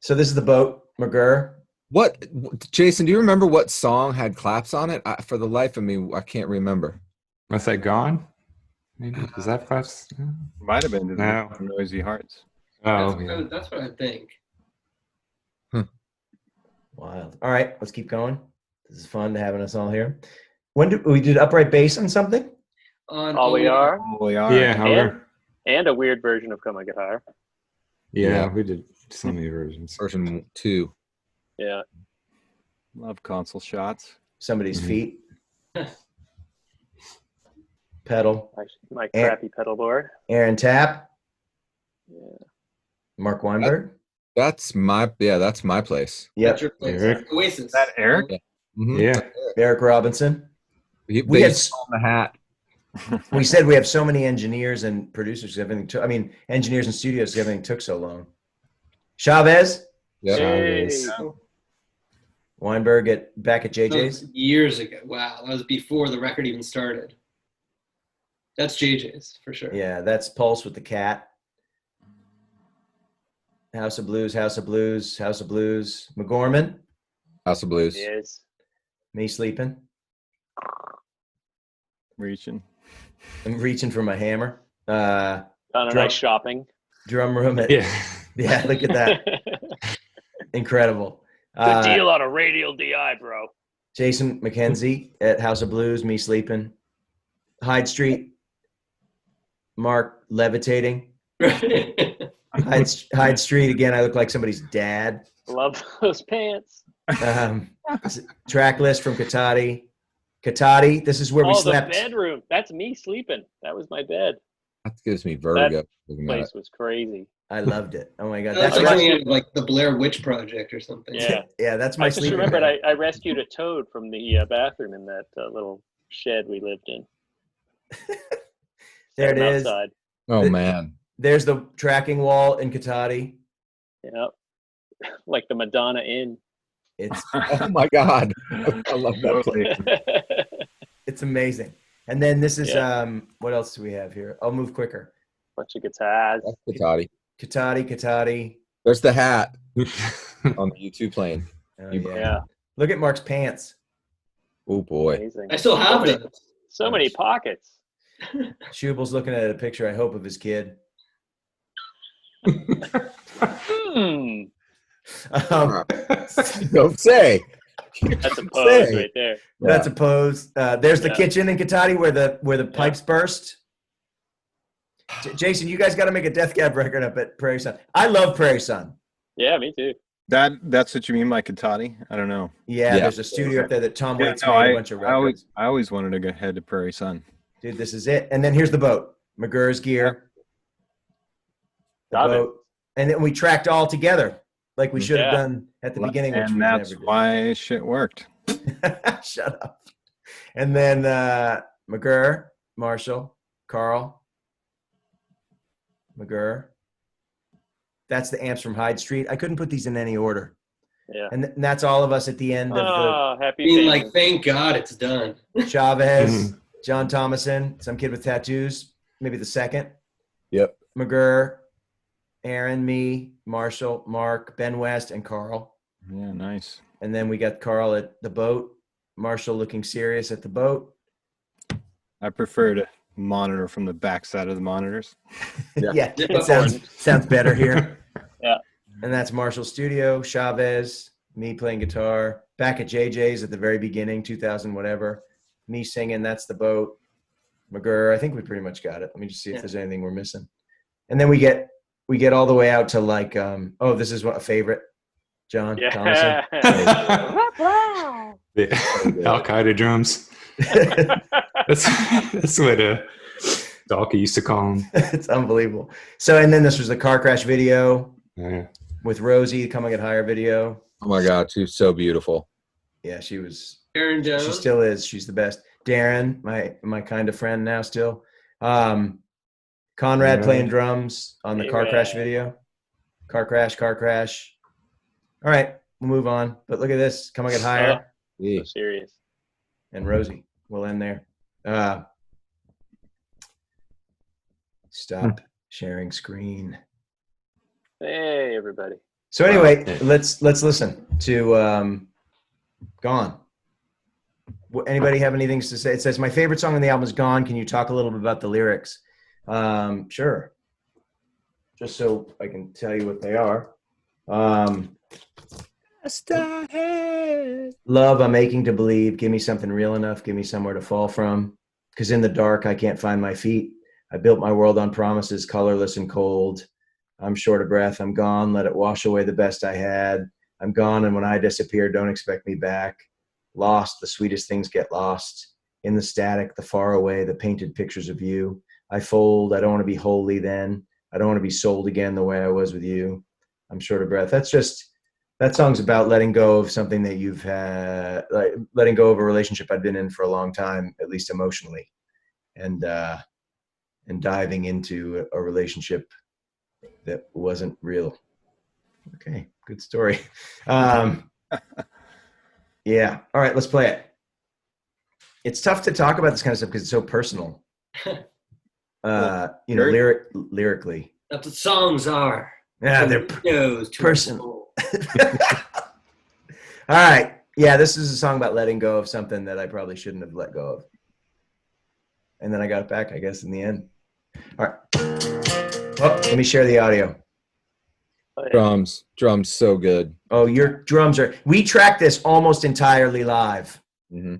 So this is the boat. McGurr. What, Jason? Do you remember what song had claps on it? For the life of me, I can't remember. Was that Gone? Maybe. Is that claps? Might have been to the No. Noisy Hearts. Oh, yeah. That's what I think. Wild. All right, let's keep going. This is fun having us all here. When did we did upright bass on something? On All We Are. Oh, we are. Yeah, And, and a weird version of Come On Guitar. yeah, we did so many versions. Version 2. Yeah. Love console shots. Somebody's Mhm. feet. Pedal. My crappy pedal board. Aaron Tapp. Yeah. Mark Weinberg. That's my place. Yep. That's your place. Eric. Oasis. Is that Eric? Mhm. Yeah. Eric Robinson. We We had had on the hat. we said we have so many engineers and producers. Everything took. I mean, engineers and studios. Everything took so long. Chavez. Yep. Hey. Weinberg back at That JJ's. was years ago. Wow, that was before the record even started. That's JJ's for sure. Yeah, that's Pulse with the cat. House of Blues, House of Blues, House of Blues. McGorman. House of Blues. Yes. Me sleeping. Reaching. I'm reaching for my hammer. On a Drum- nice shopping. Drum room at yeah, look at that. Incredible. Good deal on a radial DI, bro. Jason McKenzie at House of Blues, me sleeping. Hyde Street. Mark levitating. Hyde Street again. I look like somebody's dad. Love those pants. Track list from Katati. Katati. This is where we The slept. bedroom. That's me sleeping. That was my bed. That gives me vertigo. looking at Place it. was crazy. I loved it. Oh my god, That's that's like, right. like the Blair Witch Project or something. Yeah. Yeah, that's I my just sleeping remembered bag. I rescued a toad from the bathroom in that little shed we lived in. There it Sitting is. Outside. Oh man. There's the tracking wall in Katati. Yeah. Like the Madonna Inn. It's Oh my God. I love that place. it's amazing. And then this is Yeah. what else do we have here? I'll move quicker. Bunch of guitars. That's Katati. Katati. There's the hat on the U2 plane. Oh, You- yeah. Yeah. Look at Mark's pants. Oh boy. Amazing. I still have many, them. so many pockets. Schubel's looking at a picture, I hope, of his kid. Hmm. Don't say. That's a pose right there. That's a pose. There's the Yeah. kitchen in Katati where the pipes burst. Jason, you guys got to make a Death Cab record up at Prairie Sun. I love Prairie Sun. Yeah, me too. That's what you mean by Katati? I don't know. Yeah, Yeah. there's a studio up there that Tom Waits no, made a bunch of records. I always wanted to go head to Prairie Sun. Dude, this is it. And then here's the boat. McGurr's gear. The Love it. boat. And then we tracked all together like we should have Yeah. done at the beginning. Which And we that's never why shit worked. did. Shut up. And then McGurr, Marshall, Carl, McGurr. That's the amps from Hyde Street. I couldn't put these in any order. Yeah. And that's all of us at the end of Oh, happy Being family. like, thank God it's done. the Chavez, John Thomason, some kid with tattoos, maybe the second. Yep. McGurr, Aaron, me, Marshall, Mark, Ben West, and Carl. Yeah, nice. And then we got Carl at the boat, Marshall looking serious at the boat. I prefer to monitor from the backside of the monitors. Yeah, Zip it up sounds better here. Yeah. And that's Marshall's studio, Chavez, me playing guitar, back at JJ's at the very beginning, 2000 whatever, me singing, that's the boat. McGurr, I think we pretty much got it. Let me just see if there's anything we're missing. And then we get all the way out to like, this is what a favorite, John Thomason. Yeah. The Al Qaeda drums. That's what Dalka used to call them. It's unbelievable. So, and then this was the car crash video Yeah. with Rosie coming at higher video. Oh my God, she's so beautiful. Yeah, she was. Aaron Jones. She still is. She's the best. Darren, my kind of friend now still. Conrad playing drums on the car crash video. Car crash. All right, we'll move on. But look at this. Come on, get higher. So serious. And Rosie. We'll end there. Stop sharing screen. Hey, everybody. So anyway, let's listen to Gone. Anybody have anything to say? It says, my favorite song on the album is Gone. Can you talk a little bit about the lyrics? Sure. Just so I can tell you what they are. Love, I'm aching to believe. Give me something real enough. Give me somewhere to fall from. Because in the dark, I can't find my feet. I built my world on promises, colorless and cold. I'm short of breath. I'm gone. Let it wash away the best I had. I'm gone, and when I disappear, don't expect me back. Lost, the sweetest things get lost. In the static, the far away, the painted pictures of you. I fold. I don't want to be holy then. I don't want to be sold again the way I was with you. I'm short of breath. That song's about letting go of something that you've had, like letting go of a relationship I'd been in for a long time, at least emotionally, and diving into a relationship that wasn't real. Okay, good story. Yeah. All right, let's play it. It's tough to talk about this kind of stuff because it's so personal. Lyrically. That's what songs are. Yeah, they're personal. All right. Yeah, this is a song about letting go of something that I probably shouldn't have let go of. And then I got it back, I guess, in the end. All right. Oh, let me share the audio. Drums, so good. Oh, your drums are. We tracked this almost entirely live. Mm-hmm.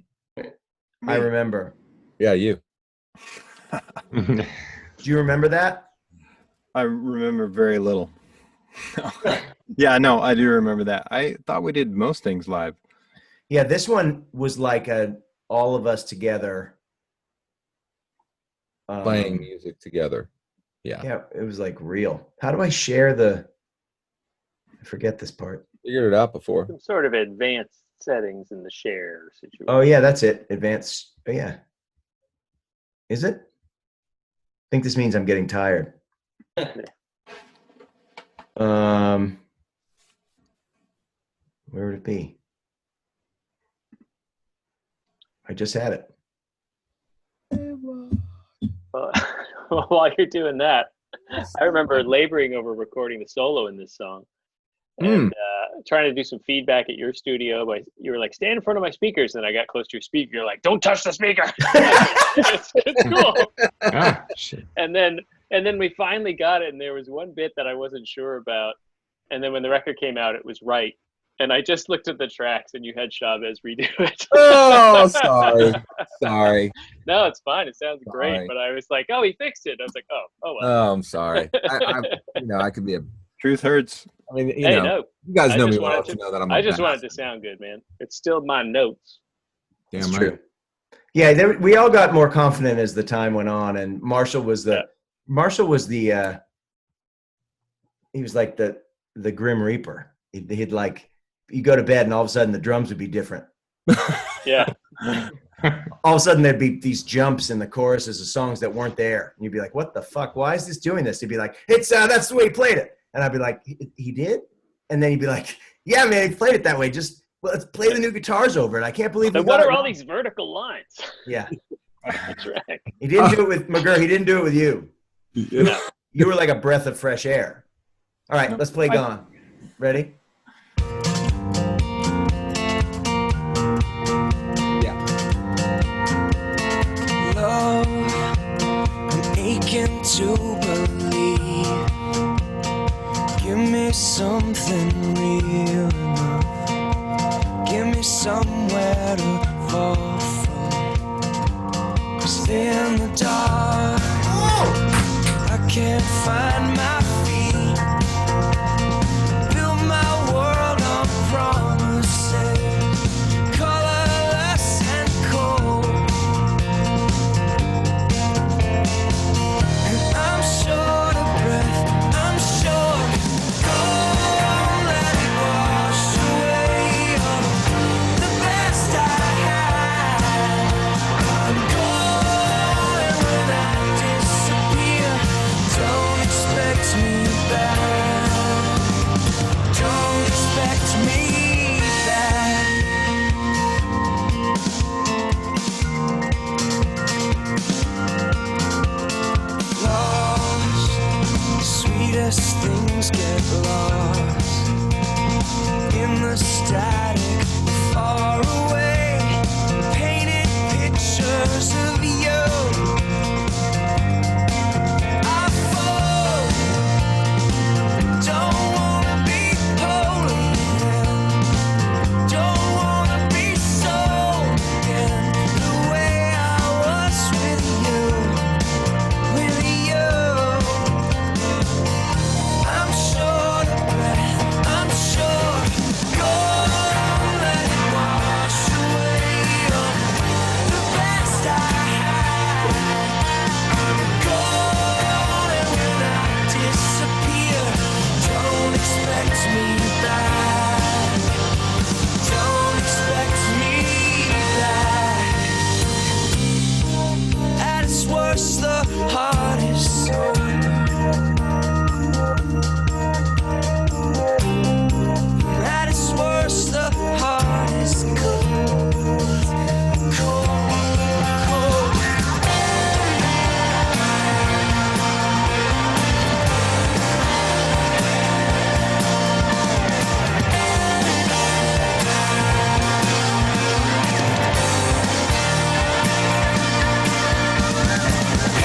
I remember. Yeah, you. Do you remember that? I remember very little. Yeah, no, I do remember that. I thought we did most things live. Yeah, this one was like all of us together. Playing music together. Yeah. Yeah, it was like real. How do I share I forget this part. Figured it out before. Some sort of advanced settings in the share situation. Oh, yeah, that's it. Advanced. Oh, yeah. Is it? I think this means I'm getting tired. Where would it be? I just had it. While you're doing that, I remember laboring over recording the solo in this song and trying to do some feedback at your studio. But you were like, stand in front of my speakers. And I got close to your speaker. You're like, don't touch the speaker. it's cool. Ah, shit. And then we finally got it. And there was one bit that I wasn't sure about. And then when the record came out, it was right. And I just looked at the tracks and you had Chavez redo it. Oh, sorry. No, it's fine. It sounds great. But I was like, oh, he fixed it. I was like, oh well. Oh, I'm sorry. I could be a. Truth hurts. I mean, No. You guys know me just well wanted enough to know that I'm. I just wanted to sound good, man. It's still my notes. Damn It's right. true. Yeah, we all got more confident as the time went on, and Marshall was the he was like the Grim Reaper. He'd like, you go to bed and all of a sudden the drums would be different. Yeah. All of a sudden there'd be these jumps in the choruses of songs that weren't there. And you'd be like, what the fuck? Why is this doing this? He'd be like, it's that's the way he played it. And I'd be like, he did? And then he'd be like, yeah, man, he played it that way. Just let's play the new guitars over it. I can't believe So what are all these vertical lines? Yeah. That's right. He didn't do it with McGurr. He didn't do it with you. No. You were like a breath of fresh air. All right, let's play Gone. Ready? Love, I'm aching to believe. Give me something real enough. Give me somewhere to fall from. Stay in the dark. I can't find my feet. Build my world on promises. Colorless and cold. And I'm short of breath. I'm short. Go let it wash away all the best I had. endless things get lost in the static far away. Painted pictures of you. I fall. Don't wanna be holy. Don't wanna be sold again the way I was with you. With you. I'm short of breath. I'm short. Go let it wash away the best I had. I'm gone, and when I disappear, don't expect me back. Don't expect me back. At its worst, the heart is sober. At its worst, the heart is cold. Cold, cold.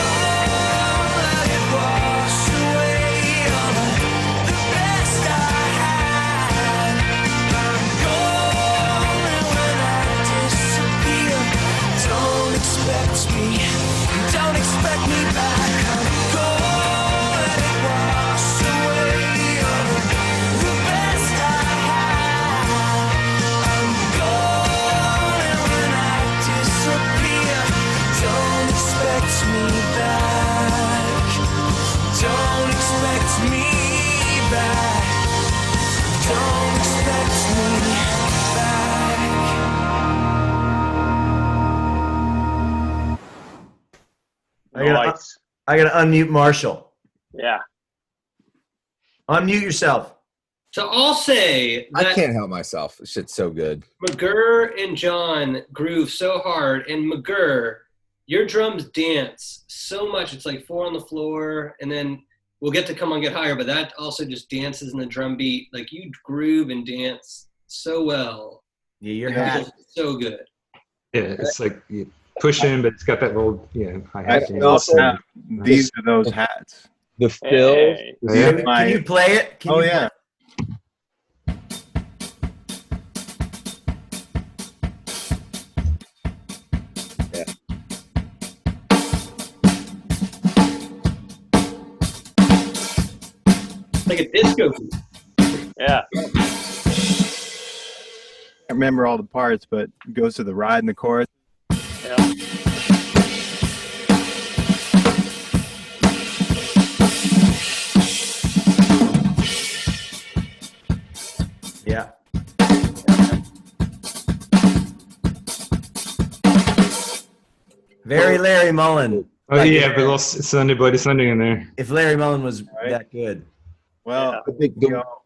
Let it wash away the best I had. I'm gone, and when I disappear, don't expect me back. I'm gone, let it wash away the best I had. I'm gone, and when I disappear, don't expect me back. Don't expect me back. Don't expect me back. Nice. I gotta unmute Marshall. Yeah. Unmute yourself. So I'll say I that can't help myself. This shit's so good. McGurr and John groove so hard, and McGurr, your drums dance so much. It's like 4 on the floor, and then we'll get to Come On Get Higher, but that also just dances in the drum beat. Like, you groove and dance so well. Yeah, your It hat. feels so good. Yeah, it's like you push in, but it's got that little, hi-hat I thing. also Also, these are those hats. The fill. Hey. Yeah. Can you play it? Can Oh you yeah. Like a disco beat. Yeah. I remember all the parts, but it goes to the ride and the chorus. Yeah. Yeah. Very Larry Mullen. Oh Like, yeah, but a little Sunday Bloody Sunday in there. if Larry Mullen was Right. that good. Well, I think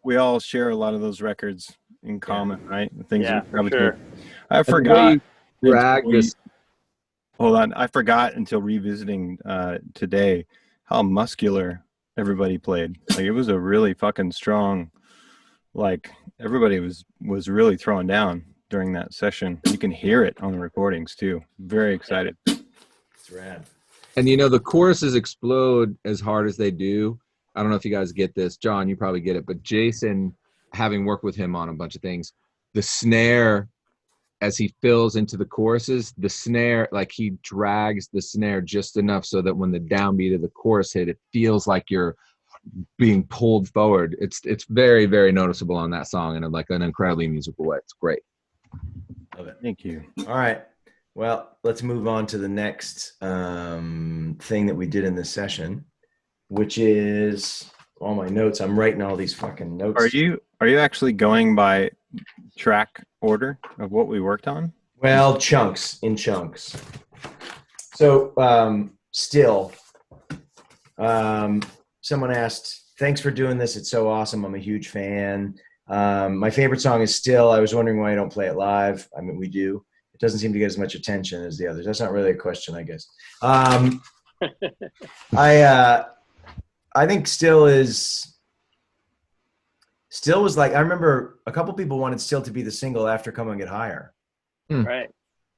we all share a lot of those records in common, right? The things Yeah, we for gravitate. sure. I forgot. drag until we- this. Hold on, I forgot until revisiting today how muscular everybody played. Like, it was a really fucking strong. Like, everybody was really throwing down during that session. You can hear it on the recordings too. Very excited. It's rad. And the choruses explode as hard as they do. I don't know if you guys get this. John, you probably get it. But Jason, having worked with him on a bunch of things, the snare, as he fills into the choruses, the snare, like, he drags the snare just enough so that when the downbeat of the chorus hit, it feels like you're being pulled forward. It's very, very noticeable on that song in like an incredibly musical way. It's great. Love it. Thank you. All right. Well, let's move on to the next thing that we did in this session, which is all my notes. I'm writing all these fucking notes. Are you actually going by track order of what we worked on? Well, in chunks. So, still, someone asked, thanks for doing this. It's so awesome. I'm a huge fan. My favorite song is Still. I was wondering why I don't play it live. I mean, we do. It doesn't seem to get as much attention as the others. That's not really a question, I guess. I think Still was like, I remember a couple people wanted Still to be the single after Come On Get Higher. Right.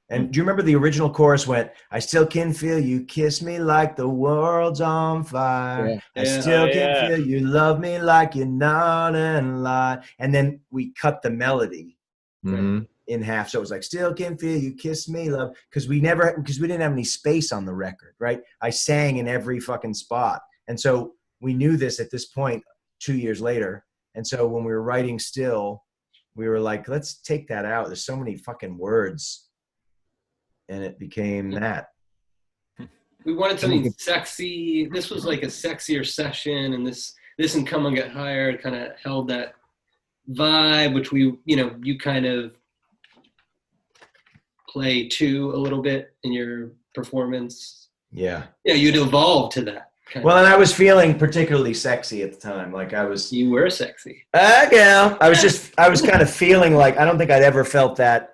And do you remember the original chorus went, I still can feel you kiss me like the world's on fire. Yeah. I Yeah. still Oh, can yeah. feel you love me like you're not in lie. And then we cut the melody Mhm. in half. So it was like, still can feel you kiss me, love. Because we didn't have any space on the record, right? I sang in every fucking spot. And so we knew this at this point 2 years later. And so when we were writing Still, we were like, let's take that out. There's so many fucking words. And it became that. We wanted something sexy. This was like a sexier session, and this and Come On Get Higher kind of held that vibe, which you kind of play to a little bit in your performance. Yeah. Yeah, you'd evolve to that. Well, and I was feeling particularly sexy at the time. Like I was. You were sexy. Girl. I was kind of feeling like, I don't think I'd ever felt that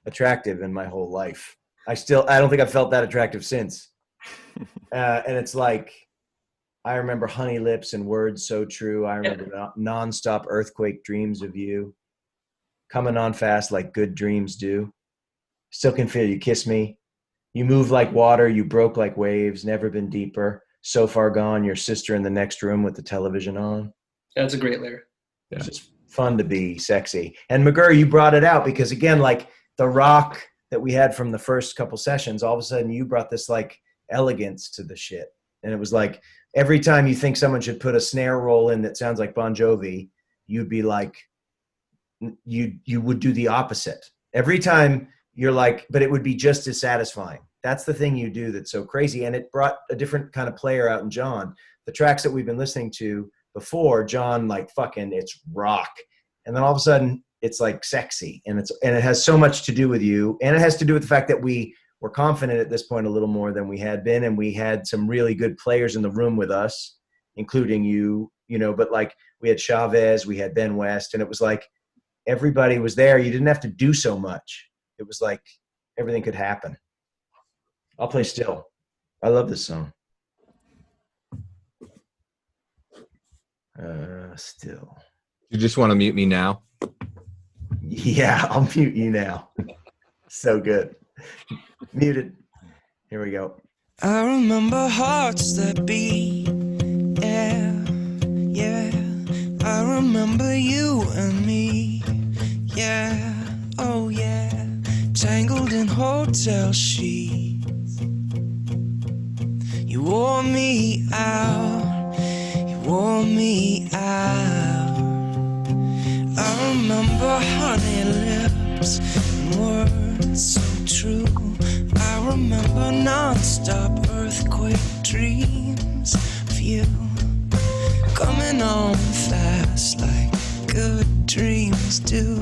attractive in my whole life. I don't think I've felt that attractive since. And it's like, I remember Honey Lips and Words So True. I remember nonstop earthquake dreams of you. Coming on fast like good dreams do. Still can feel you kiss me. You move like water. You broke like waves. Never been deeper. So far gone. Your sister in the next room with the television on. That's a great lyric. Yeah. It's just fun to be sexy. And McGurr, you brought it out because, again, like the rock that we had from the first couple sessions, all of a sudden you brought this like elegance to the shit. And it was like every time you think someone should put a snare roll in that sounds like Bon Jovi, you'd be like, you would do the opposite. Every time you're like, but it would be just as satisfying. That's the thing you do that's so crazy. And it brought a different kind of player out in John. The tracks that we've been listening to before, John, like fucking, it's rock. And then all of a sudden it's like sexy, and it has so much to do with you. And it has to do with the fact that we were confident at this point a little more than we had been. And we had some really good players in the room with us, including you, but like we had Chavez, we had Ben West, and it was like everybody was there. You didn't have to do so much. It was like everything could happen. I'll play Still. I love this song. Still. You just want to mute me now? Yeah, I'll mute you now. So good. Muted. Here we go. I remember hearts that beat, yeah, yeah. I remember you and me, yeah, oh yeah. Tangled in hotel sheets. You wore me out, you wore me out. I remember honey lips and words so true. I remember non-stop earthquake dreams of you. Coming on fast like good dreams do.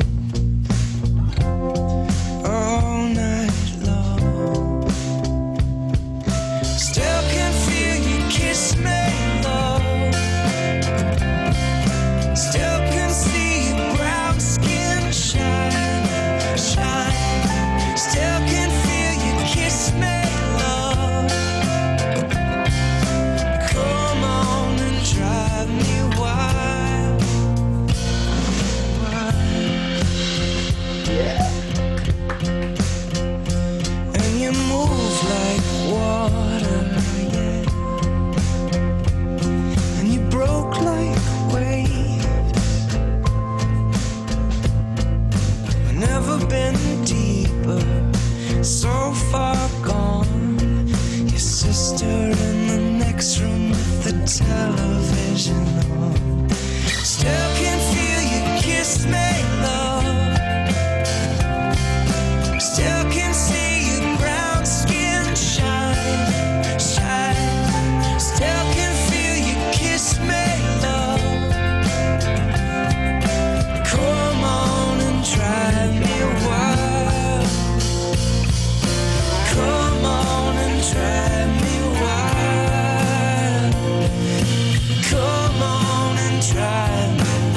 All night long. Still can feel you kiss me, love. Still can see your brown skin shine, shine. Still can feel you kiss me, love. Come on and drive me wild, wild. Yeah. And you move like water, yeah. And you broke like waves. I've never been deeper, so far gone. Your sister in the next room with the television on. Still can feel you kiss me, love. Still can see your brown skin shine, shine. Still can feel you kiss me, love. Come on and drive me wild. Come on and drive me wild. Come on and drive me wild.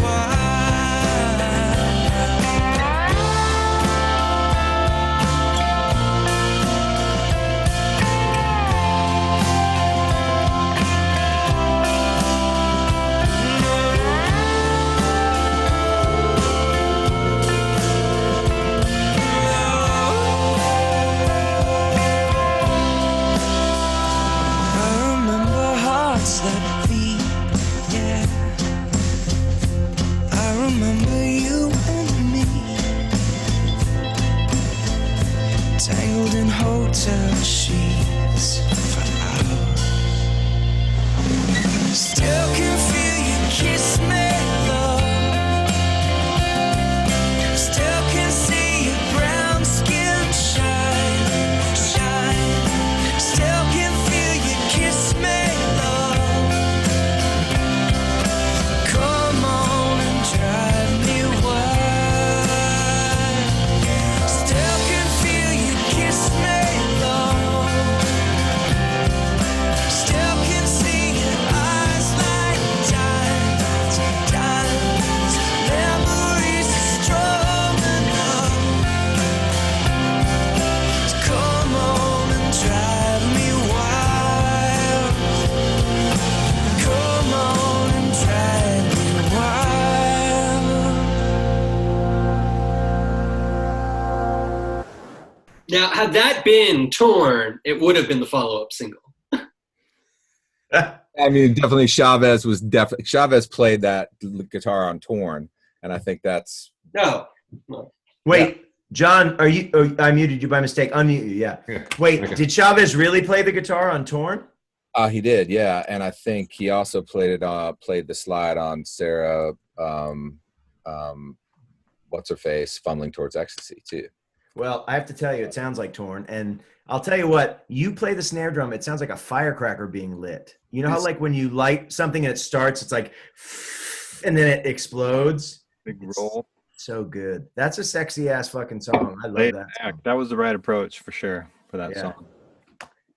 hearts that beat, yeah. I remember you and me, tangled in hotel sheets for hours. Still can feel you kiss me, love. Still can see your brown skin shine, shine. Still can feel you kiss me, love. Come on and drive me wild. Still can feel you kiss me, love. Still can see your eyes like diamonds, diamonds. Memories are strong enough to come on and drive me wild. Come on and drive me wild. Now, had that been Torn, it would have been the follow-up single. I mean, definitely Chavez played that guitar on Torn, and I think that's No. Wait, John, are you? Oh, I muted you by mistake. Unmute you. Yeah. Wait, Okay. did Chavez really play the guitar on Torn? he did, yeah, and I think he also played the slide on Sarah, what's her face, Fumbling Towards Ecstasy too. Well, I have to tell you, it sounds like Torn. And I'll tell you what, you play the snare drum, it sounds like a firecracker being lit. You know how like when you light something and it starts, it's like, and then it explodes? Big roll. So good. That's a sexy ass fucking song. I love Laid that back. song. That was the right approach for sure for that Yeah. song.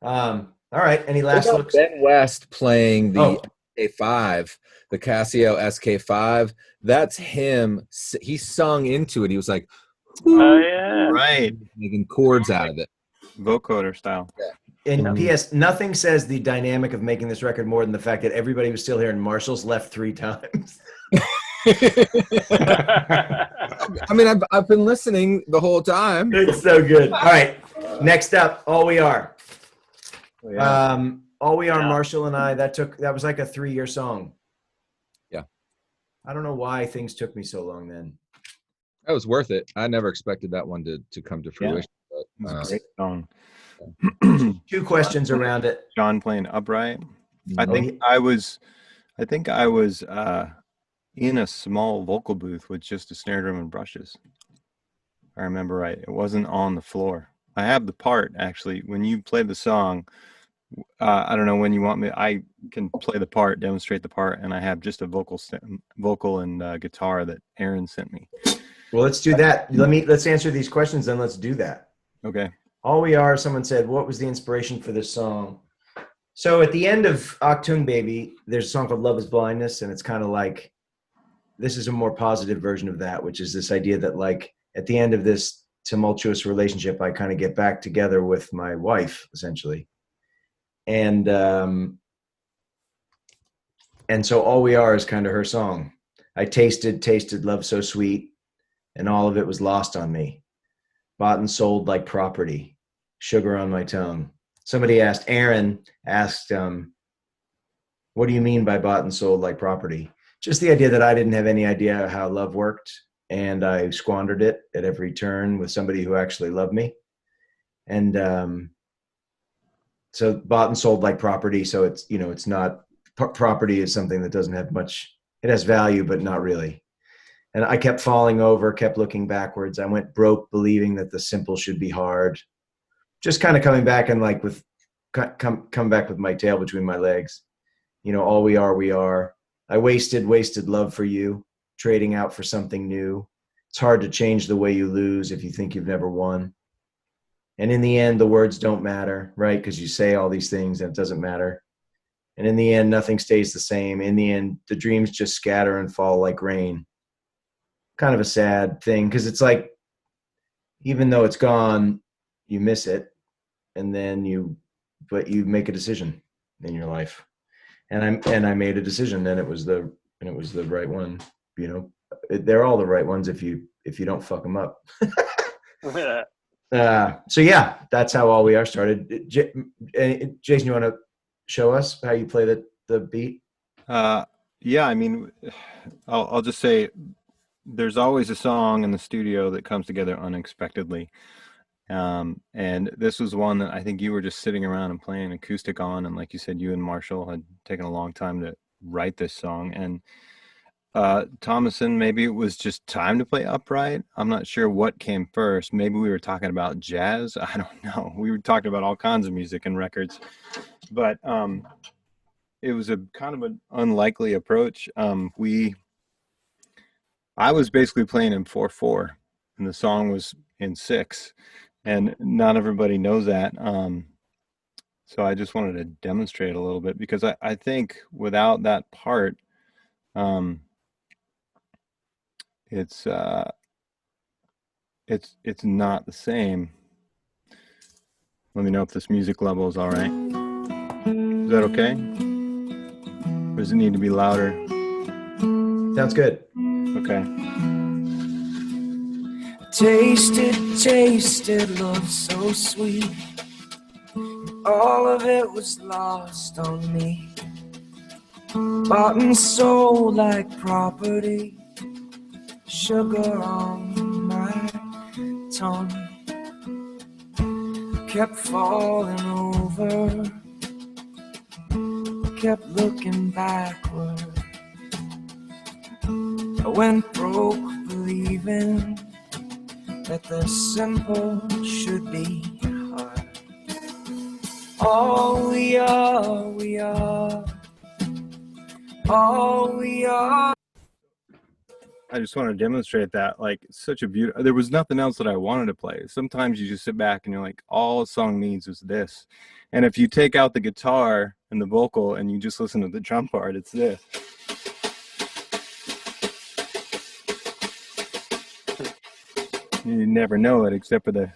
All right. Any What last about looks? Ben West playing the Oh. SK5, the Casio SK5? That's him. He sung into it. He was like, Oh yeah. Right. making chords out of it. Vocoder style. And P.S. Nothing says the dynamic of making this record more than the fact that everybody was still here and Marshall's left 3 times. I mean, I've been listening the whole time. It's so good. All right. Next up, All We Are. Yeah. All We Are, Yeah. Marshall and I, that was like a 3-year song. Yeah. I don't know why things took me so long then. That was worth it. I never expected that one to come to fruition. It was But, a great song. 2 questions around it. John playing upright. I Oh, think I was in a small vocal booth with just a snare drum and brushes. If I remember right. It wasn't on the floor. I have the part actually. When you play the song, I don't know when you want me. I can play the part, demonstrate the part, and I have just a vocal and guitar that Aaron sent me. Well, let's do that. Let's answer these questions, then let's do that. Okay. All We Are, someone said, what was the inspiration for this song? So at the end of Achtung Baby, there's a song called Love is Blindness, and it's kind of like, this is a more positive version of that, which is this idea that like at the end of this tumultuous relationship, I kind of get back together with my wife, essentially. And so All We Are is kind of her song. I tasted love so sweet, and all of it was lost on me. Bought and sold like property, sugar on my tongue. Somebody asked, Aaron asked, what do you mean by bought and sold like property? Just the idea that I didn't have any idea how love worked, and I squandered it at every turn with somebody who actually loved me. And so bought and sold like property. So it's, it's not, property is something that doesn't have much, it has value, but not really. And I kept falling over, kept looking backwards. I went broke believing that the simple should be hard. Just kind of coming back and like come back with my tail between my legs. All we are. I wasted love for you, trading out for something new. It's hard to change the way you lose if you think you've never won. And in the end, the words don't matter, right? Because you say all these things and it doesn't matter. And in the end, nothing stays the same. In the end, the dreams just scatter and fall like rain. Kind of a sad thing, because it's like, even though it's gone, you miss it, and then but you make a decision in your life, and I made a decision, and it was the right one. They're all the right ones if you don't fuck them up. So yeah, that's how All We Are started. Jason, you want to show us how you play the the beat? Yeah, I mean, I'll just say there's always a song in the studio that comes together unexpectedly. And this was one that I think you were just sitting around and playing acoustic on. And like you said, you and Marshall had taken a long time to write this song. And Thomason, maybe it was just time to play upright. I'm not sure what came first. Maybe we were talking about jazz. I don't know. We were talking about all kinds of music and records. But it was a kind of an unlikely approach. I was basically playing in 4/4, and the song was in 6, and not everybody knows that. So I just wanted to demonstrate a little bit, because I think without that part, it's not the same. Let me know if this music level is all right. Is that okay? Or does it need to be louder? Sounds good. Okay. Tasted love so sweet. All of it was lost on me. Bought and sold like property. Sugar on my tongue. Kept falling over. Kept looking backward. I went broke believing that the simple should be hard. All we are, all we are. I just want to demonstrate that, like, it's such a beautiful, there was nothing else that I wanted to play. Sometimes you just sit back and you're like, all a song needs is this. And if you take out the guitar and the vocal and you just listen to the drum part, it's this. You never know it except for the...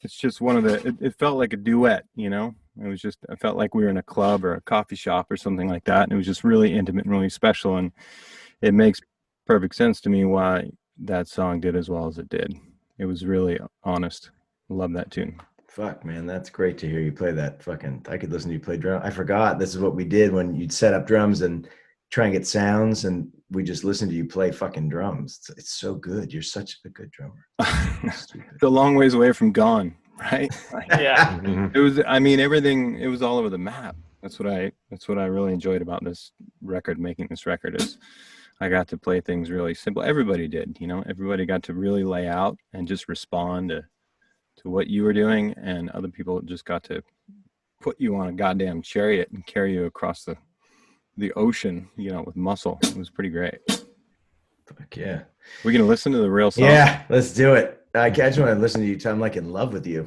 It's just one of the, it felt like a duet, you know? It was just, I felt like we were in a club or a coffee shop or something like that. And it was just really intimate and really special. And it makes perfect sense to me why that song did as well as it did. It was really honest. I love that tune. Fuck, man, that's great to hear you play that. Fucking, I could listen to you play drum. I forgot this is what we did when you'd set up drums and try and get sounds, and we just listened to you play fucking drums. It's so good. You're such a good drummer. It's a long ways away from Gone, right? Yeah. It was, I mean, everything, it was all over the map. That's what I really enjoyed about this record, making this record, is I got to play things really simple. Everybody did, you know, everybody got to really lay out and just respond to what you were doing, and other people just got to put you on a goddamn chariot and carry you across the ocean, you know, with muscle. It was pretty great. Fuck yeah. We're gonna listen to the real song. Yeah, let's do it. I just want to listen to you. I'm like in love with you.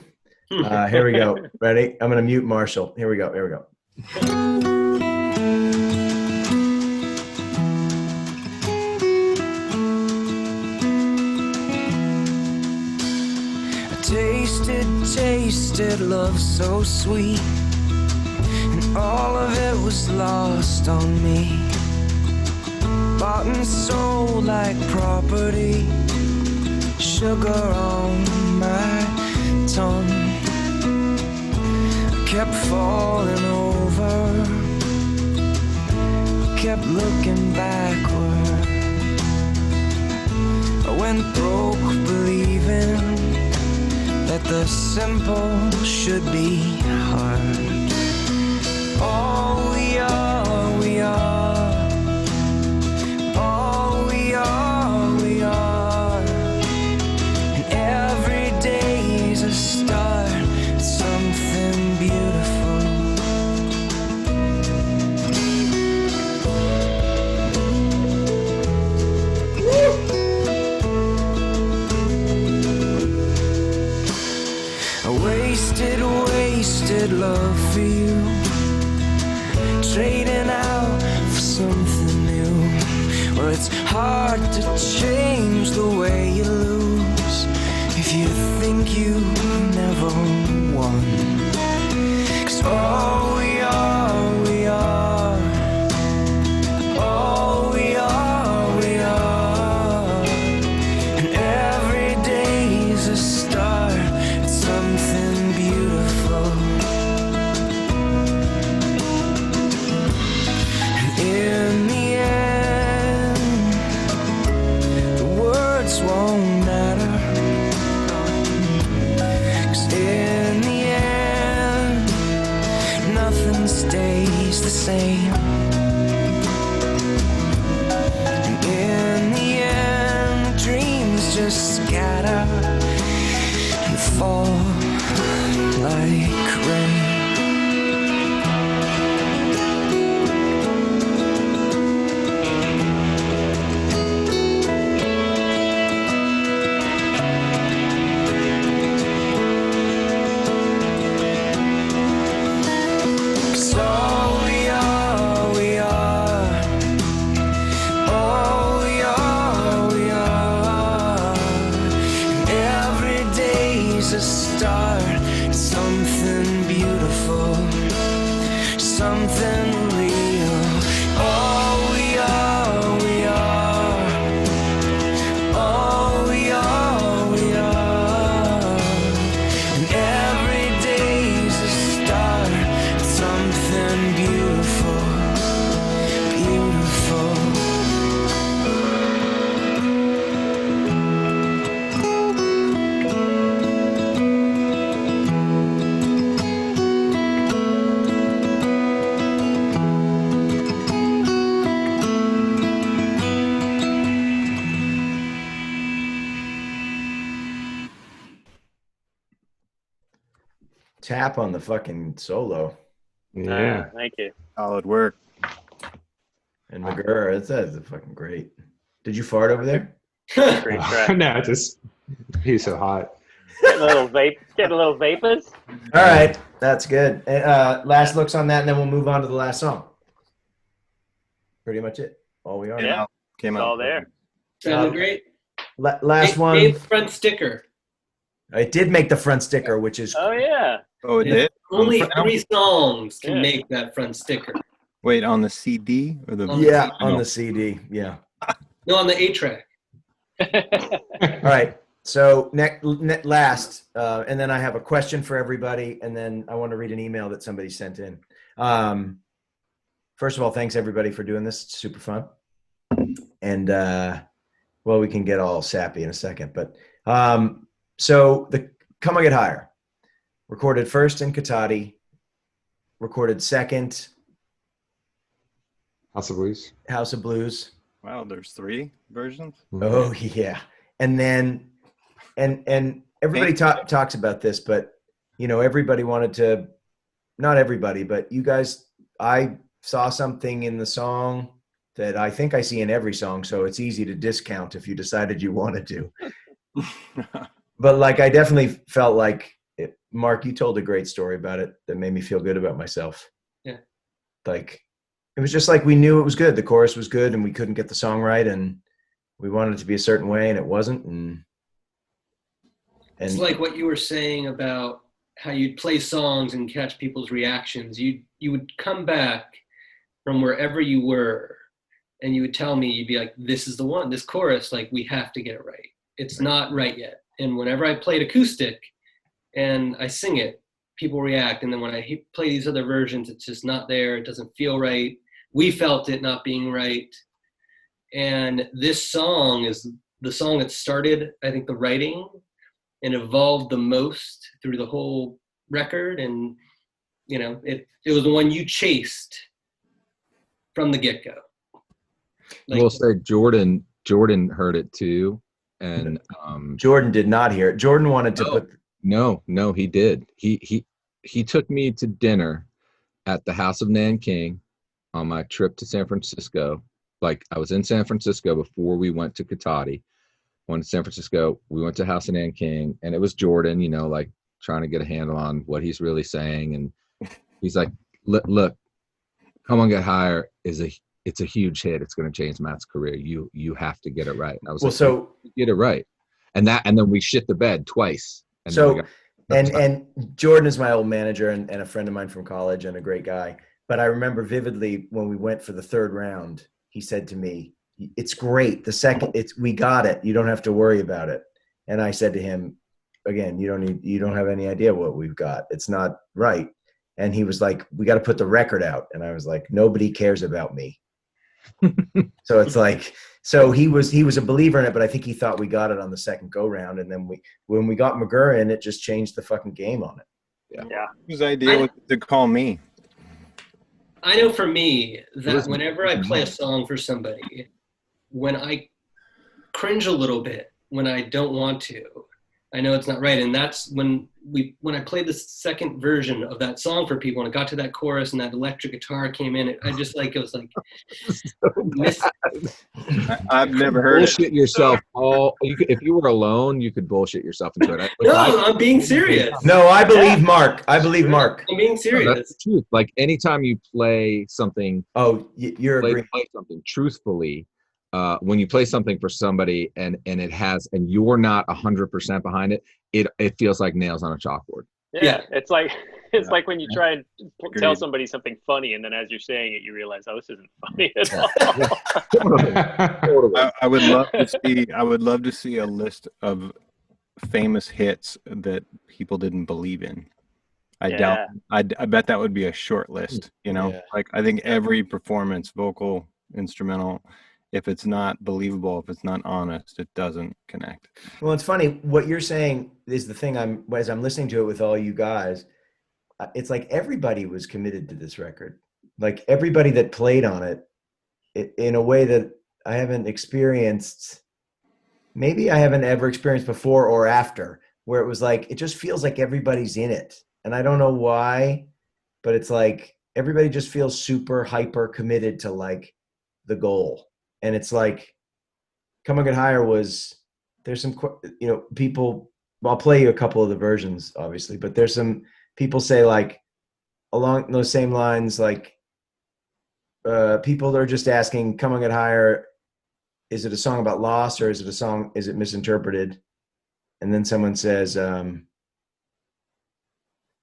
Here we go. Ready? I'm gonna mute Marshall. Here we go. Here we go. Tasted love so sweet, and all of it was lost on me. Bought and sold like property. Sugar on my tongue. Kept falling over. Kept looking backward. I went broke believing that the simple should be hard. All we are, all we are. And every day is a start, something beautiful. Wasted love for you, trading out for something new. Well, it's hard to change the way you lose if you think you never won. 'Cause all we are, we are. All we are, we are. fall like rain. A start, something beautiful, something real. All we are, we are. All we are, we are. And every day's a start, something beautiful, beautiful. Tap on the fucking solo. Yeah. Thank you. Solid work. And McGurr, that's fucking great. Did you fart over there? Great track. No, just he's so hot. Getting a little vape. Getting a little vapors. All right, that's good. Last looks on that, and then we'll move on to the last song. Pretty much it. All we are. Yeah. Came It's out. all there. Sounded great. Last one. Made front sticker. It did make the front sticker, which is Oh yeah. Oh, it did? Only On the- 3 songs can Yeah. make that front sticker. Wait, on the CD or the? On yeah the on the CD. Yeah. No, on the 8-track. All right. So last, and then I have a question for everybody, and then I want to read an email that somebody sent in. First of all, thanks everybody for doing this. It's super fun. And well, we can get all sappy in a second, but so the Come On Get Higher, recorded first in Katati, recorded second House of Blues. House of Blues. Wow, there's 3 versions. Oh yeah, and then and everybody talks about this, but you know, everybody wanted to, not everybody, but you guys, I saw something in the song that I think I see in every song, so it's easy to discount if you decided you wanted to. But like, I definitely felt like Mark, you told a great story about it that made me feel good about myself. Yeah. Like, it was just like we knew it was good. The chorus was good, and we couldn't get the song right, and we wanted it to be a certain way, and it wasn't. And It's like what you were saying about how you'd play songs and catch people's reactions. You would come back from wherever you were, and you would tell me, you'd be like, this is the one, this chorus, like, we have to get it right. It's not right yet. And whenever I played acoustic and I sing it, people react. And then when I play these other versions, it's just not there. It doesn't feel right. We felt it not being right. And this song is the song that started, I think, the writing and evolved the most through the whole record. And, you know, it was the one you chased from the get-go. Like, We'll say Jordan heard it too. And Jordan did not hear it. Jordan wanted to put. No, he did. He took me to dinner at the House of Nanking on my trip to San Francisco. Like, I was in San Francisco before we went to Katati. Went to San Francisco. We went to House of Nanking, and it was Jordan, you know, like trying to get a handle on what he's really saying. And he's like, "Look, Come On Get Higher it's a huge hit. It's going to change Matt's career. You have to get it right." And I was Well, like, so get it right. And then we shit the bed twice. And so, then we got- and Jordan is my old manager and a friend of mine from college and a great guy. But I remember vividly when we went for the third round, he said to me, "It's great. The second, we got it. You don't have to worry about it." And I said to him, "Again, you don't have any idea what we've got. It's not right." And he was like, "We got to put the record out." And I was like, "Nobody cares about me." So it's like, so he was a believer in it, but I think he thought we got it on the second go round. And then when we got McGurr in, it just changed the fucking game on it. Yeah. Whose idea was to call me? I know for me that Listen, whenever I play a song for somebody, when I cringe a little bit, when I don't want to, I know it's not right. And that's when I played the second version of that song for people, and it got to that chorus and that electric guitar came in, it was like, I've never heard it. Bullshit yourself if you were alone, you could bullshit yourself into it. I'm being serious. No, I believe Mark. I believe Mark. I'm being serious. That's the truth. Like anytime you play something, You're agreeing. play something truthfully. When you play something for somebody and you're not 100% behind it, it feels like nails on a chalkboard. Yeah. It's like when you try and tell somebody something funny, and then as you're saying it, you realize, oh, this isn't funny at all. I would love to see a list of famous hits that people didn't believe in. I bet that would be a short list, like I think every performance, vocal, instrumental, if it's not believable, if it's not honest, it doesn't connect. Well, it's funny. What you're saying is the thing as I'm listening to it with all you guys, it's like everybody was committed to this record. Like everybody that played on it in a way that I haven't experienced. Maybe I haven't ever experienced before or after, where it was like, it just feels like everybody's in it. And I don't know why, but it's like everybody just feels super hyper committed to like the goal. And it's like, Come On Get Higher there's some, people, I'll play you a couple of the versions, obviously, but there's some people say like, along those same lines, like, people are just asking, Come On Get Higher, is it a song about loss or is it misinterpreted? And then someone says,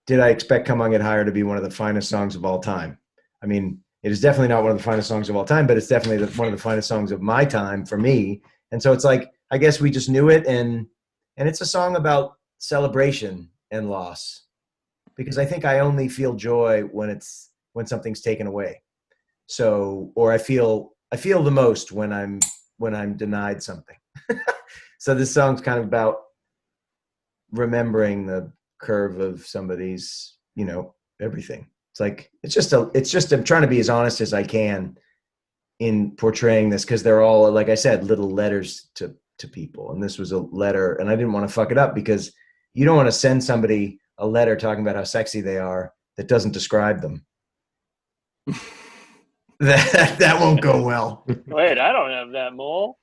did I expect Come On Get Higher to be one of the finest songs of all time? I mean, it is definitely not one of the finest songs of all time, but it's definitely one of the finest songs of my time for me. And so it's like, I guess we just knew it. And it's a song about celebration and loss, because I think I only feel joy when something's taken away. So, or I feel the most when I'm denied something. So this song's kind of about remembering the curve of somebody's, everything. It's like, it's just I'm trying to be as honest as I can in portraying this, because they're all, like I said, little letters to people. And this was a letter, and I didn't want to fuck it up, because you don't want to send somebody a letter talking about how sexy they are that doesn't describe them. That won't go well. Wait, I don't have that mole.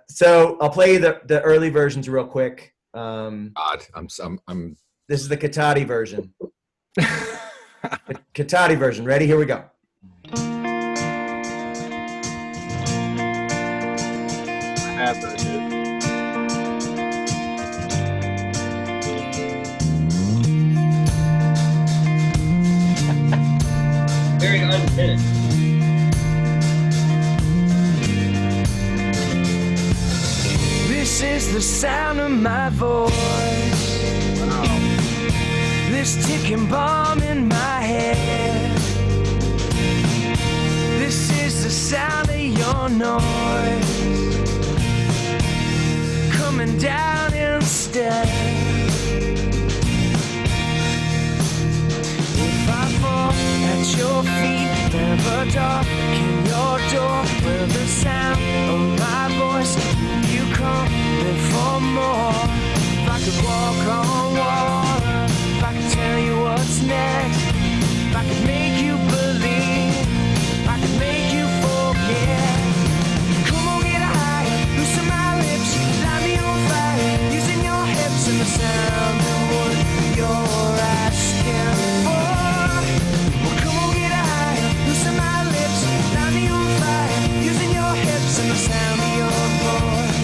So I'll play you the early versions real quick. God, I'm. This is the Katati version. The Katati version. Ready? Here we go. Very unfinished. This is the sound of my voice. This ticking bomb in my head. This is the sound of your noise coming down instead. If I fall at your feet, never darken your door. Where the sound of my voice, you come for more. If I could walk on water, if I could tell you what's next, if I could make you believe, if I could make you forget. Come on, get higher, loosen my lips, light me on fire, using your hips and the sound of what you're asking for. Well, come on, get higher, loosen my lips, light me on fire, using your hips and the sound of your voice.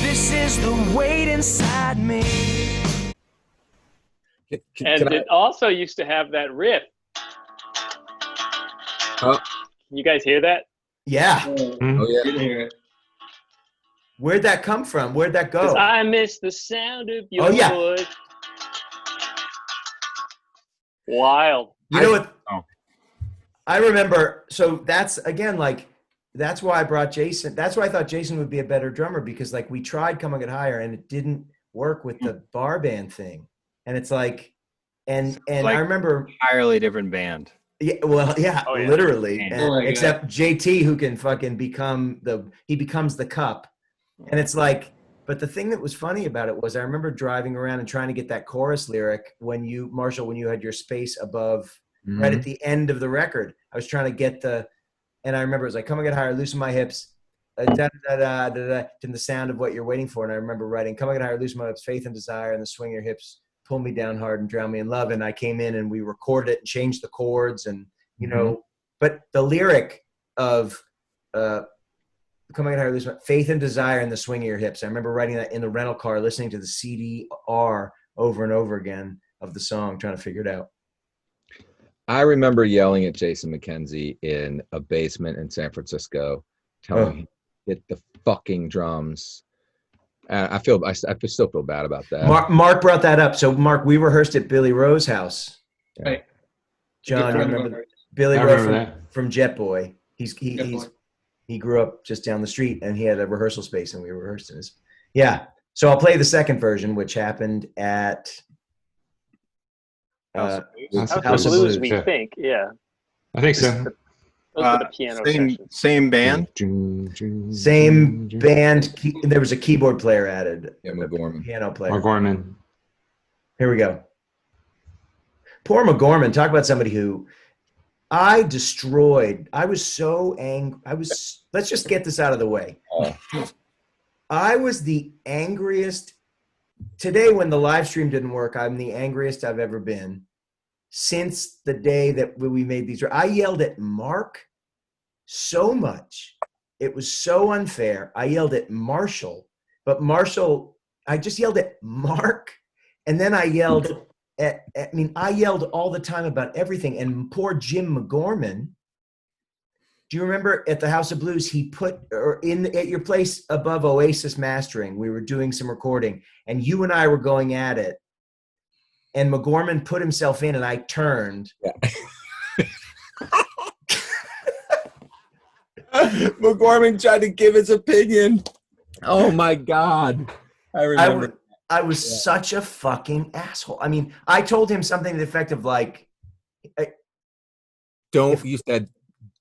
This is the weight inside me. And it also used to have that riff. Oh. Can you guys hear that? Yeah. Oh yeah. Didn't hear it. Where'd that come from? Where'd that go? 'Cause I miss the sound of your Oh, yeah. voice. Wild. You know what? Oh. I remember. So that's again, like, that's why I brought Jason. That's why I thought Jason would be a better drummer, because like we tried Come On Get Higher and it didn't work with the bar band thing. And it's like, and Like, I remember Entirely different band. Yeah, well, yeah, Oh, yeah. literally. Man. And, Oh my God. except JT, who can fucking becomes the cup. And it's like, but the thing that was funny about it was I remember driving around and trying to get that chorus lyric when you had your space above, right at the end of the record. I was trying to get and I remember it was like, come and get higher, loosen my hips, da, da, da, da, da, to the sound of what you're waiting for. And I remember writing, come and get higher, loosen my hips, faith and desire, and the swing of your hips, pull me down hard and drown me in love. And I came in and we recorded it and changed the chords and, you know, but the lyric of come and get higher, loosen my faith and desire and the swing of your hips. I remember writing that in the rental car, listening to the CDR over and over again of the song, trying to figure it out. I remember yelling at Jason McKenzie in a basement in San Francisco, telling him to hit the fucking drums. I still feel bad about that. Mark brought that up. So Mark, we rehearsed at Billy Rowe's house. Right. John, Good you friend of remember ours. Billy I Rowe remember from Jet Boy? Jet Boy. He grew up just down the street and he had a rehearsal space and we rehearsed in his. Yeah. So I'll play the second version, which happened at House House of of Blues, Blues. we Yeah. think. Yeah. I think so. Those were the piano sections. Same band. Same band. There was a keyboard player added. Yeah, McGorman. Piano player. O'Gorman. Here we go. Poor McGorman. Talk about somebody who I destroyed. I was so angry. Let's just get this out of the way. I was the angriest. Today, when the live stream didn't work, I'm the angriest I've ever been since the day that we made these. I yelled at Mark so much. It was so unfair. I yelled at Marshall, but I just yelled at Mark. And then I yelled I yelled all the time about everything. And poor Jim McGorman, do you remember at the House of Blues, he put, or at your place above Oasis Mastering, we were doing some recording and you and I were going at it and McGorman put himself in and I turned. Yeah. McGorman tried to give his opinion. Oh my God. I remember. I was such a fucking asshole. I mean, I told him something to the effect of like, you said,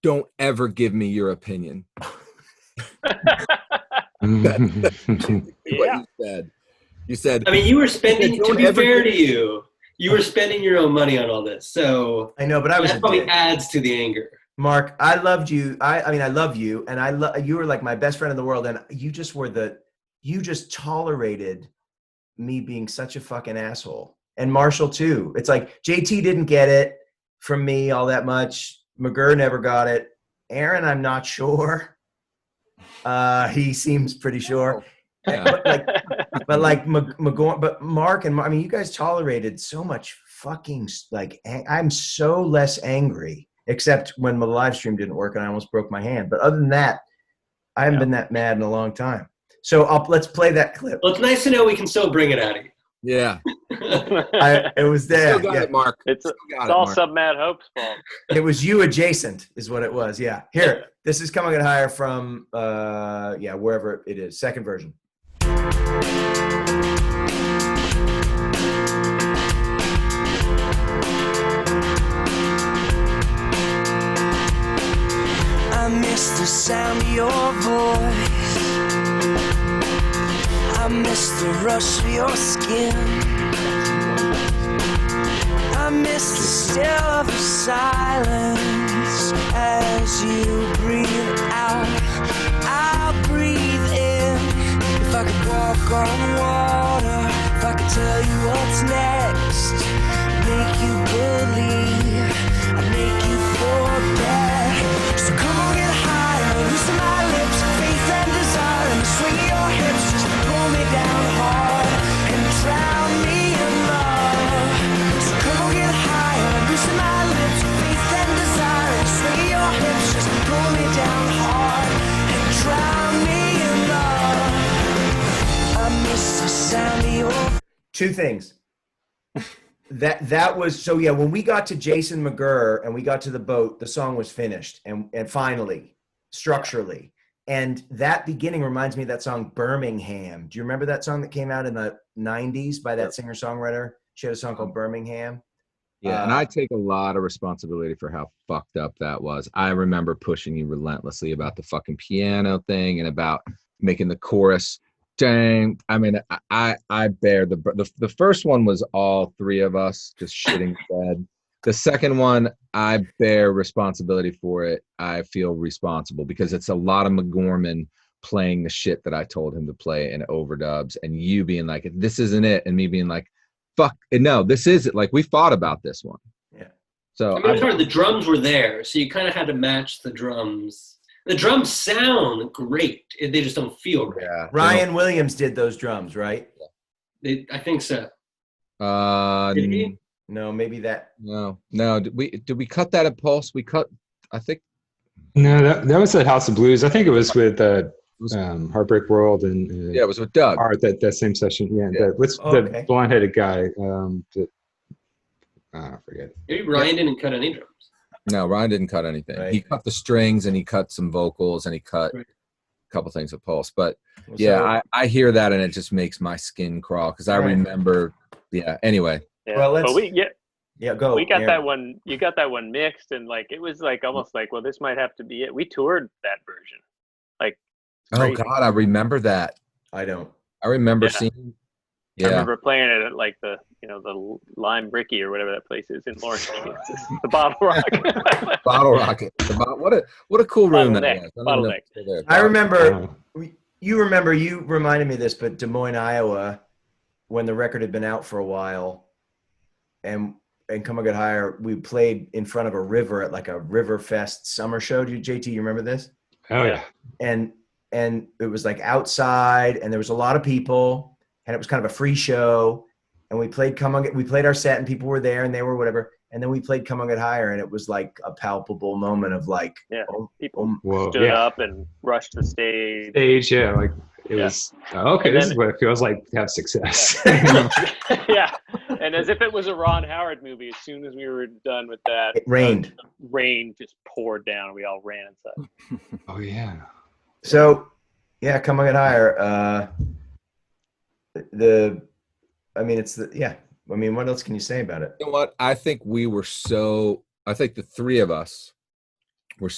don't ever give me your opinion. Yeah. What you said. I mean, you were spending, to be fair to you, you were spending your own money on all this. So I know, but I was that a probably dick. adds to the anger. Mark, I loved you. I mean, I love you. And you were like my best friend in the world. And you just tolerated me being such a fucking asshole. And Marshall too. It's like JT didn't get it from me all that much. McGurr never got it. Aaron, I'm not sure. He seems pretty sure. Yeah. But Mark and I mean, you guys tolerated so much fucking like. I'm so less angry, except when my live stream didn't work and I almost broke my hand. But other than that, I haven't been that mad in a long time. So let's play that clip. Well, it's nice to know we can still bring it out of you. Yeah. It was there. Still got it, Mark. It's all Sub-Mad Hope's fault. It was you adjacent is what it was. Yeah. Here, this is Coming At Higher from, wherever it is. Second version. I miss the sound of your voice. I miss the rush of your skin. I miss the still of the silence as you breathe out. I'll breathe in. If I could walk on water, if I could tell you what's next, make you believe, I'd make you forget. So come on, get higher, loosen my lips, faith and desire, and the swing of your hips, just pull me down hard and drown me in love. So come on, get higher, loosen my lips, faith and desire, and the swing of your hips, just pull me down hard and drown me in love. I miss the sound of your... Two things. That was so yeah. When we got to Jason McGurr and we got to the boat, the song was finished and finally structurally. And that beginning reminds me of that song Birmingham. Do you remember that song that came out in the 90s by that singer-songwriter? She had a song called Birmingham. Yeah, and I take a lot of responsibility for how fucked up that was. I remember pushing you relentlessly about the fucking piano thing and about making the chorus. Dang, I mean, I bear the first one was all three of us just shitting the bed. The second one, I bear responsibility for it. I feel responsible because it's a lot of McGorman playing the shit that I told him to play in overdubs, and you being like, "This isn't it," and me being like, "Fuck, no, this is it." Like we fought about this one. Yeah. So I mean, it was hard. The drums were there, so you kind of had to match the drums. The drums sound great. They just don't feel right. yeah, Ryan Williams did those drums, right? I think so. Did he? No, maybe that. No. Did we cut that at Pulse? We cut. I think. No, that was at House of Blues. I think it was with Heartbreak World and Yeah, it was with Doug. Art, that same session. Yeah, Yeah. The blonde-headed guy. I forget. Maybe Ryan didn't cut any drums. No, Ryan didn't cut anything. Right. He cut the strings and he cut some vocals and he cut Right. a couple things at Pulse. But yeah, I hear that and it just makes my skin crawl because I remember. Yeah. Anyway. Yeah. Well, but go. we got Aaron. that one. You got that one mixed, and like it was like almost like, well, this might have to be it. We toured that version. Like, Oh crazy. God, I remember that. I don't. I remember Yeah. seeing. I Yeah. remember playing it at like the Lime Bricky or whatever that place is in Lawrence. The Bottle Rock. Bottle Rocket. What a cool room that Bottleneck. was. I don't even know Bottleneck. if it's still there. I remember. You reminded me of this, but Des Moines, Iowa, when the record had been out for a while, and Come On Get Higher, we played in front of a river at like a River Fest summer show. JT, you remember this? Oh yeah. And it was like outside, and there was a lot of people, and it was kind of a free show. And we played we played our set, and people were there, and they were whatever. And then we played Come On Get Higher, and it was like a palpable moment of like, People Whoa, stood up and rushed the stage. Yeah, like it was okay. And This then- is what it feels like to have success. Yeah, and as if it was a Ron Howard movie, as soon as we were done with that, It rained. Rain just poured down. We all ran inside. Oh yeah. So, yeah, Come On Get Higher. I mean, what else can you say about it? You know what? I think the three of us were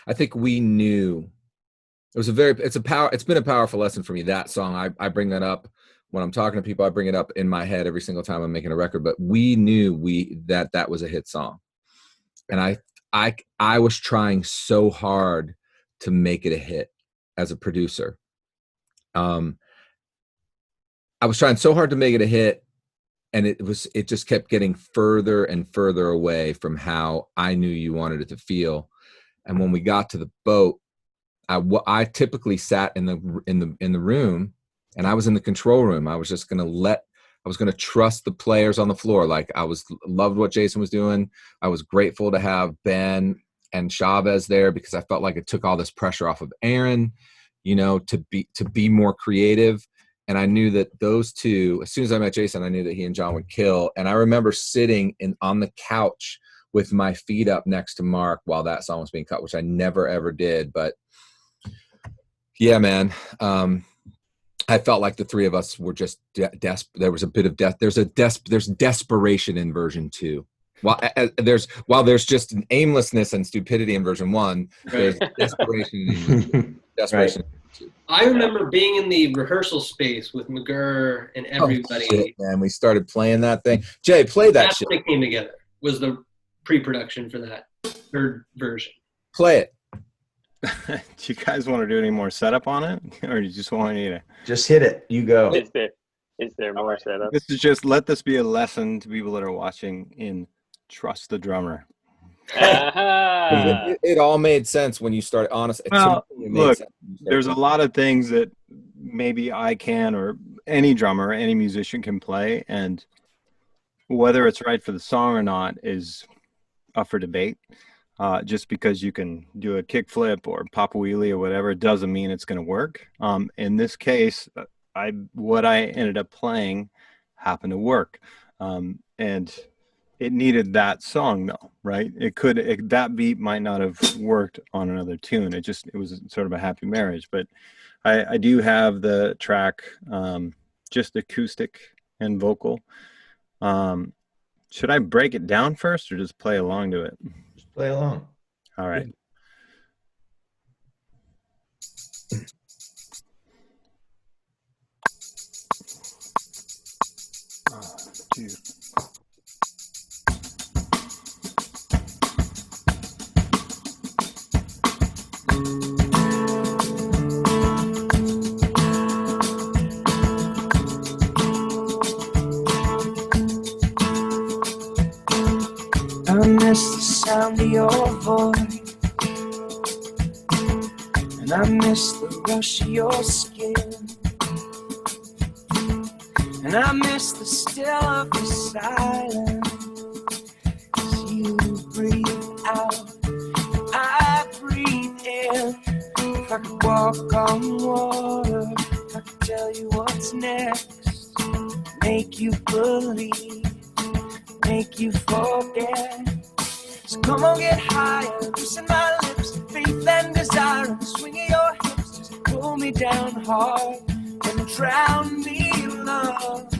I think we knew it's been a powerful lesson for me, that song. I bring that up when I'm talking to people. I bring it up in my head every single time I'm making a record, but we knew that was a hit song. And I was trying so hard to make it a hit as a producer. I was trying so hard to make it a hit, and it just kept getting further and further away from how I knew you wanted it to feel. And when we got to the boat, I typically sat in the room, and I was in the control room. I was just going to trust the players on the floor. Like loved what Jason was doing. I was grateful to have Ben and Chavez there because I felt like it took all this pressure off of Aaron, to be more creative. And I knew that those two, as soon as I met Jason, I knew that he and John would kill. And I remember sitting on the couch with my feet up next to Mark while that song was being cut, which I never, ever did. But yeah, man, I felt like the three of us were just desperate. There was a bit of death. There's desperation in version 2. While there's just an aimlessness and stupidity in version 1, there's desperation. Desperation. Right. I remember being in the rehearsal space with McGurr and everybody. Oh, shit, man, we started playing that thing. Jay, play that That's shit. when it came together. Was the pre-production for that third version. Play it. Do you guys want to do any more setup on it, or do you just want me to? Just hit it. You go. Is there more setup? This is just let this be a lesson to people that are watching in trust the drummer. It all made sense when you started. Honestly, Well, look, there's a lot of things that maybe I can, or any drummer, any musician can play, and whether it's right for the song or not is up for debate. Just because you can do a kick flip or pop a wheelie or whatever doesn't mean it's going to work. In this case, what I ended up playing happened to work, and it needed that song though, right? That beat might not have worked on another tune. It was sort of a happy marriage. But I do have the track just acoustic and vocal. Should I break it down first or just play along to it? Just play along. All right. Two. I miss the sound of your voice, and I miss the rush of your skin, and I miss the still of the silence. As you breathe out, I breathe in. If I could walk on water, if I could tell you what's next, make you believe, make you forget. So come on, get higher, loosen my lips, faith and desire, and the swing of your hips, just pull me down hard and drown me in love.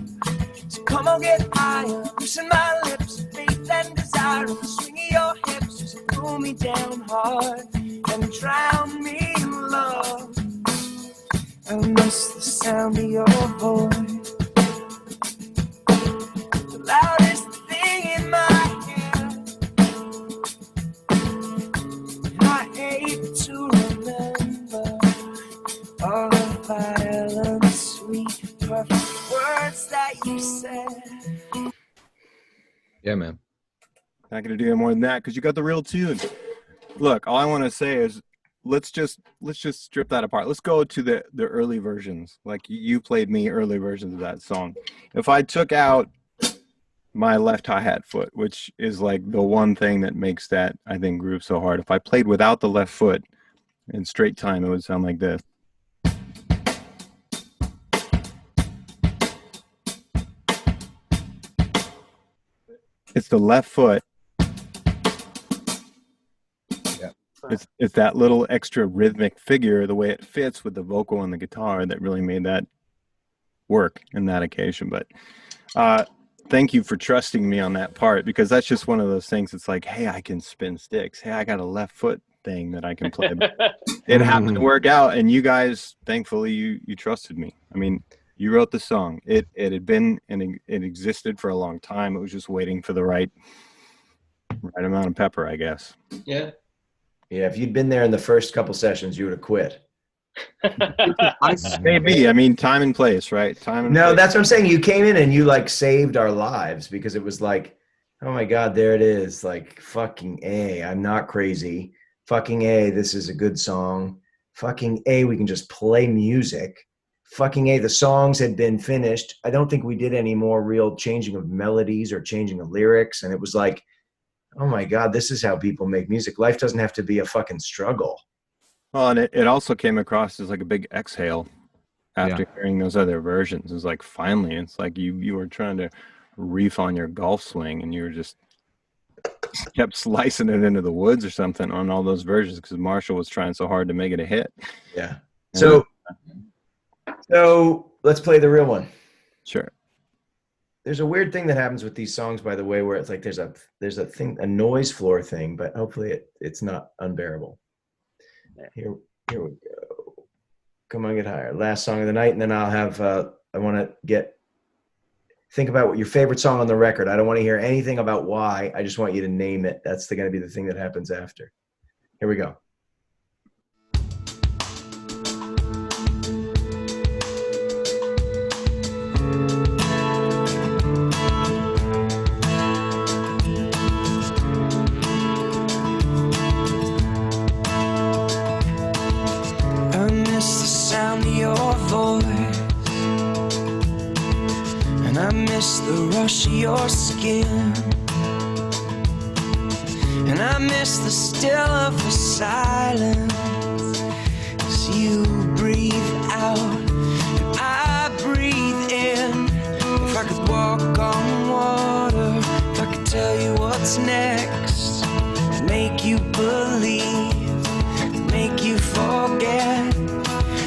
So come on, get higher, loosen my lips, faith and desire, and the swing of your hips, just pull me down hard and drown me in love. I miss the sound of your voice, the loudest thing in my head. And I hate to remember all the violent, sweet, perfect words that you said. Yeah, man. Not gonna do any more than that because you got the real tune. Look, all I want to say is let's just strip that apart. Let's go to the early versions. Like you played me early versions of that song. If I took out my left hi-hat foot, which is like the one thing that makes that, I think, groove so hard. If I played without the left foot in straight time, it would sound like this. It's the left foot. Yeah. It's that little extra rhythmic figure, the way it fits with the vocal and the guitar, that really made that work in that occasion. But thank you for trusting me on that part, because that's just one of those things. It's like, hey, I can spin sticks. Hey, I got a left foot thing that I can play. It happened to work out, and you guys, thankfully, you trusted me. I mean, you wrote the song. It had been, and it existed for a long time. It was just waiting for the right amount of pepper, I guess. Yeah. Yeah, if you'd been there in the first couple sessions, you would have quit. Maybe. I mean, time and place, right? Time and No, place. that's what I'm saying. You came in and you like saved our lives, because it was like, oh my God, there it is. Like, fucking A, I'm not crazy. Fucking A, this is a good song. Fucking A, we can just play music. Fucking A, the songs had been finished. I don't think we did any more real changing of melodies or changing of lyrics. And it was like, oh my God, this is how people make music. Life doesn't have to be a fucking struggle. Well, and it also came across as like a big exhale after hearing those other versions. It's like, finally, it's like you were trying to reef on your golf swing, and you were just kept slicing it into the woods or something on all those versions, because Marshall was trying so hard to make it a hit. Yeah. So let's play the real one. Sure. There's a weird thing that happens with these songs, by the way, where it's like there's a thing, a noise floor thing, but hopefully it's not unbearable. Here we go. Come on, get higher. Last song of the night, and then I'll have I want to think about what your favorite song on the record. I don't want to hear anything about why. I just want you to name it. That's going to be the thing that happens after. Here we go. The rush of your skin, and I miss the still of the silence as you breathe out and I breathe in. If I could walk on water, if I could tell you what's next, make you believe, make you forget.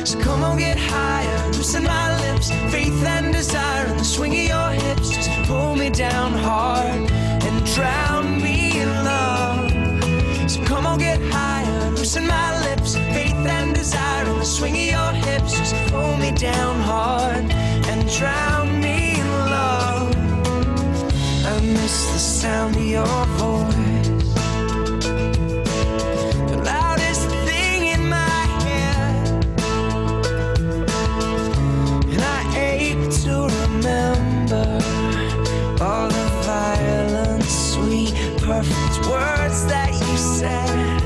So come on, get higher, loosen my lips, faith and desire, and the swing of your hips, just pull me down hard on, get higher, loosen my lips, faith and desire in the swing of your hips. Just pull me down hard and drown me in love. I miss the sound of your voice, the loudest thing in my head, and I ache to remember all the violent, sweet, perfect words that you said.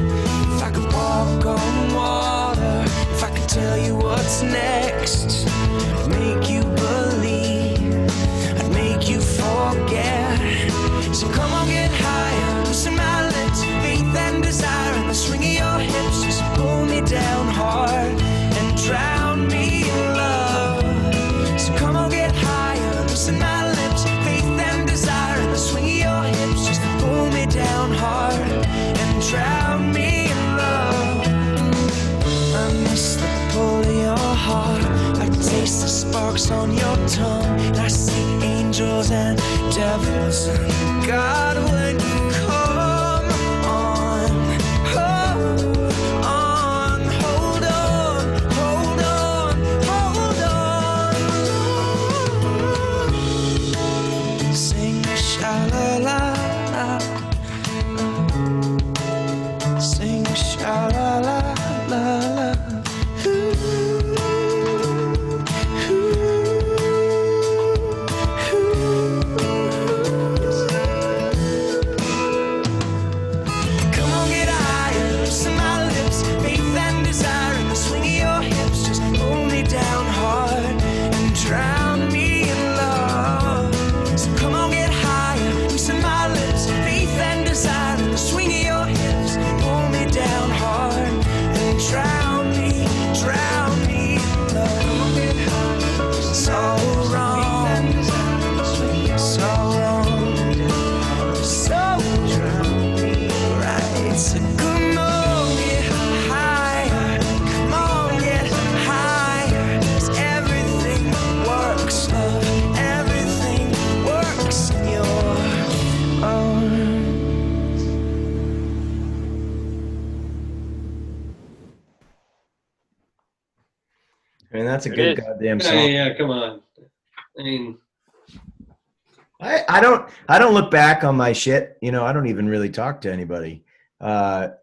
If I could walk on water, if I could tell you what's next, I'd make you believe, I'd make you forget. So come on, get higher, loosen my lips, faith and desire in the swing of your hips. Just pull me down hard and drown me in love. So come on, get higher, loosen my lips, faith and desire in the swing of your hips. Just pull me down hard and drown me in love. I miss the pull of your heart, I taste the sparks on your tongue, and I see angels and devils. God, when you come on, hold on, hold on, hold on, hold on. Sing sha-la-la, sing sha-la-la-la-la. Come on, get higher, loosen my lips, faith and desire in the swing of your hips. Just pull me down hard and drown me in love. So come on, get higher, loosen my lips, faith and desire in the swing of your hips. Pull me down hard and drown me in love. Come on, get higher, so wrong, so wrong, so drown me right. So come on, get higher, come on, get higher. 'Cause everything works, love, everything works in your arms. I mean, that's a There it good is. goddamn Yeah, song. yeah, come on. I mean, I don't look back on my shit. You know, I don't even really talk to anybody. And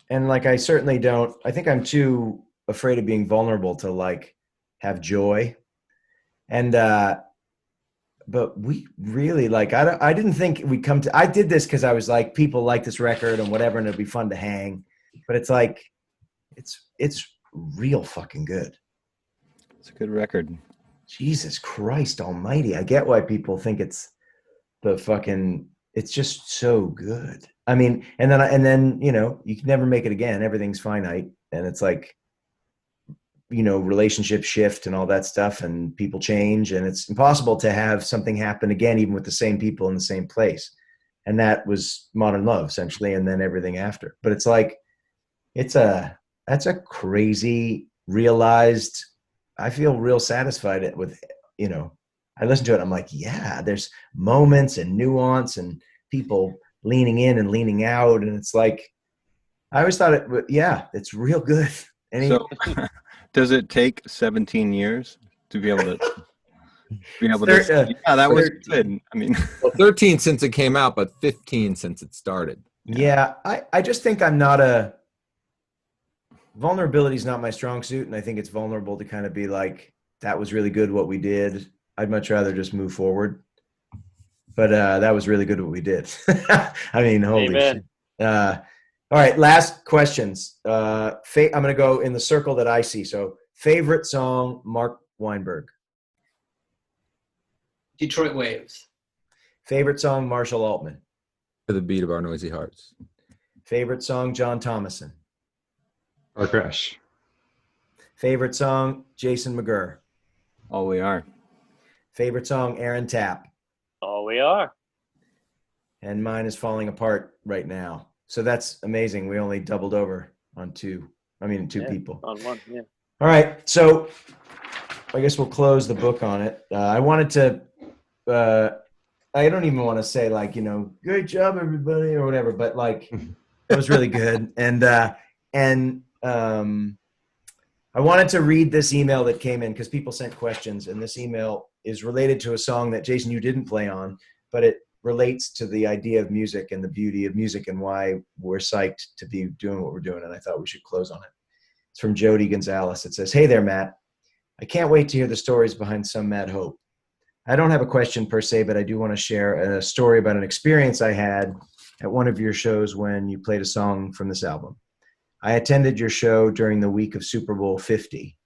like, I certainly don't, I think I'm too afraid of being vulnerable to like have joy. And, but we really like, I didn't think we'd come to, I did this cause I was like, people like this record and whatever, and it'd be fun to hang, but it's like, it's real fucking good. It's a good record. Jesus Christ almighty. I get why people think it's the fucking, it's just so good. I mean, and then, you know, you can never make it again. Everything's finite. And it's like, you know, relationships shift and all that stuff, and people change, and it's impossible to have something happen again, even with the same people in the same place. And that was Modern Love essentially. And then everything after, but it's like, that's a crazy realized, I feel real satisfied with, you know, I listen to it. I'm like, yeah, there's moments and nuance and people leaning in and leaning out. And it's like, I always thought it's real good. So does it take 17 years to be able to yeah, that was 13. good. I mean, Well, 13 since it came out, but 15 since it started. Yeah. I just think vulnerability is not my strong suit. And I think it's vulnerable to kind of be like, that was really good what we did. I'd much rather just move forward. But that was really good what we did. I mean, holy Amen. shit. All right, last questions. I'm going to go in the circle that I see. So favorite song, Mark Weinberg. Detroit Waves. Favorite song, Marshall Altman. To the beat of Our Noisy Hearts. Favorite song, John Thomason. Our crush. Favorite song, Jason McGurr. all we are. Favorite song, Aaron Tapp. All we are. And mine is Falling Apart right now. So that's amazing. We only doubled over on two people. On one, yeah. All right. So I guess we'll close the book on it. I wanted to, I don't even want to say like, great job, everybody, or whatever, but like, That was really good. And I wanted to read this email that came in because people sent questions, and this email is related to a song that Jason, you didn't play on, but it relates to the idea of music and the beauty of music and why we're psyched to be doing what we're doing. And I thought we should close on it. It's from Jody Gonzalez. It says, "Hey there, Matt. I can't wait to hear the stories behind Some Mad Hope. I don't have a question per se, but I do want to share a story about an experience I had at one of your shows when you played a song from this album. I attended your show during the week of Super Bowl 50.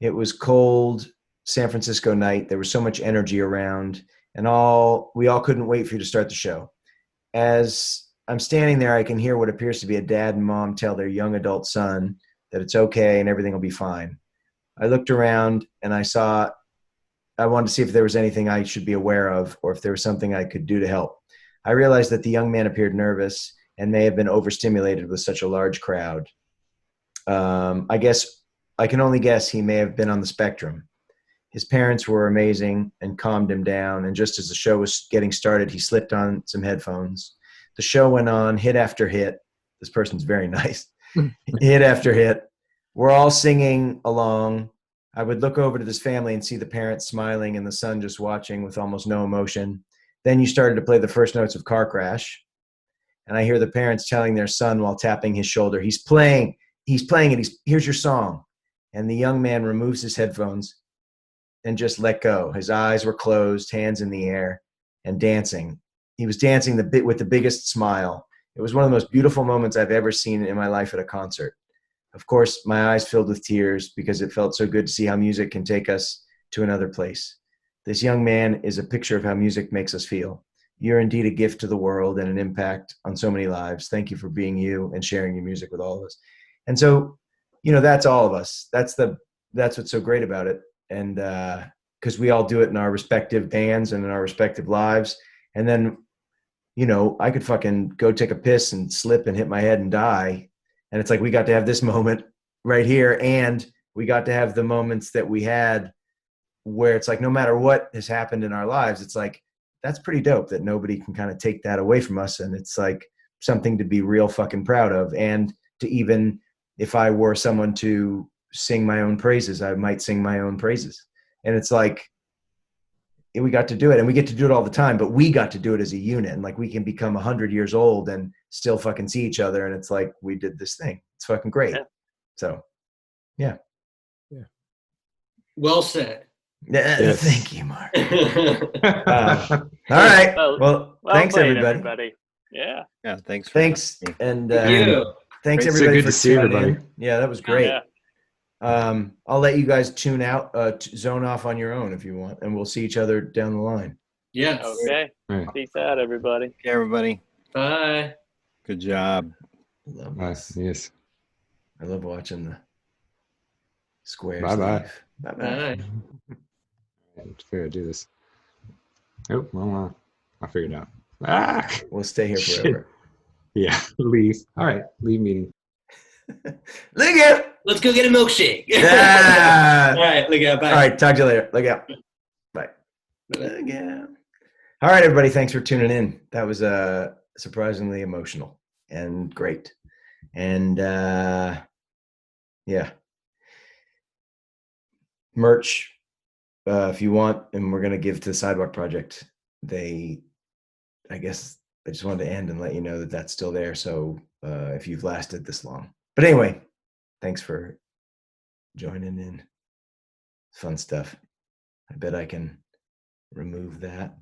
It was cold San Francisco night. There was so much energy around, and we all couldn't wait for you to start the show. As I'm standing there, I can hear what appears to be a dad and mom tell their young adult son that it's okay and everything will be fine. I looked around and I wanted to see if there was anything I should be aware of or if there was something I could do to help. I realized that the young man appeared nervous and may have been overstimulated with such a large crowd. I can only guess he may have been on the spectrum. His parents were amazing and calmed him down. And just as the show was getting started, he slipped on some headphones. The show went on, hit after hit. This person's very nice. Hit after hit. We're all singing along. I would look over to this family and see the parents smiling and the son just watching with almost no emotion. Then you started to play the first notes of Car Crash. And I hear the parents telling their son while tapping his shoulder, he's playing it. Here's your song. And the young man removes his headphones and just let go. His eyes were closed, hands in the air, and dancing. He was dancing with the biggest smile. It was one of the most beautiful moments I've ever seen in my life at a concert. Of course, my eyes filled with tears because it felt so good to see how music can take us to another place. This young man is a picture of how music makes us feel. You're indeed a gift to the world and an impact on so many lives. Thank you for being you and sharing your music with all of us." And so, that's all of us. That's what's so great about it. And because we all do it in our respective bands and in our respective lives. And then, I could fucking go take a piss and slip and hit my head and die. And it's like, we got to have this moment right here. And we got to have the moments that we had where it's like, no matter what has happened in our lives, it's like, that's pretty dope that nobody can kind of take that away from us. And it's like something to be real fucking proud of. And to even, if I were someone to sing my own praises, I might sing my own praises. And it's like, we got to do it, and we get to do it all the time, but we got to do it as a unit. And like, we can become 100 years old and still fucking see each other. And it's like, we did this thing. It's fucking great. Yeah. So, yeah. Well said. Yes. Thank you, Mark. All right. Well Well, thanks played, everybody. Yeah. Yeah, thanks. And you. thanks It's so everybody good for to see tuning everybody. in. Yeah, that was great. Yeah. I'll let you guys tune out, zone off on your own if you want, and we'll see each other down the line. Yes. Okay. All right. Peace out, everybody. Okay, everybody. Bye. Good job. Love Nice. this. Yes. I love watching the squares. Bye-bye. leave. Bye-bye. Bye. Let's figure out how to do this. Oh, well, I figured it out. Ah, We'll stay here Shit. forever. yeah. Leave. All right. Leave meeting. Look out! Let's go get a milkshake. Ah! All right. Look out. Bye. All right, talk to you later. Look out. Bye. Look out. All right, everybody. Thanks for tuning in. That was surprisingly emotional and great. And yeah. Merch, if you want, and we're going to give to the Sidewalk Project. I guess I just wanted to end and let you know that that's still there. So if you've lasted this long. But anyway, thanks for joining in. Fun stuff. I bet I can remove that.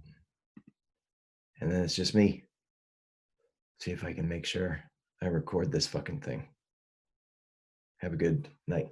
And then it's just me. See if I can make sure I record this fucking thing. Have a good night.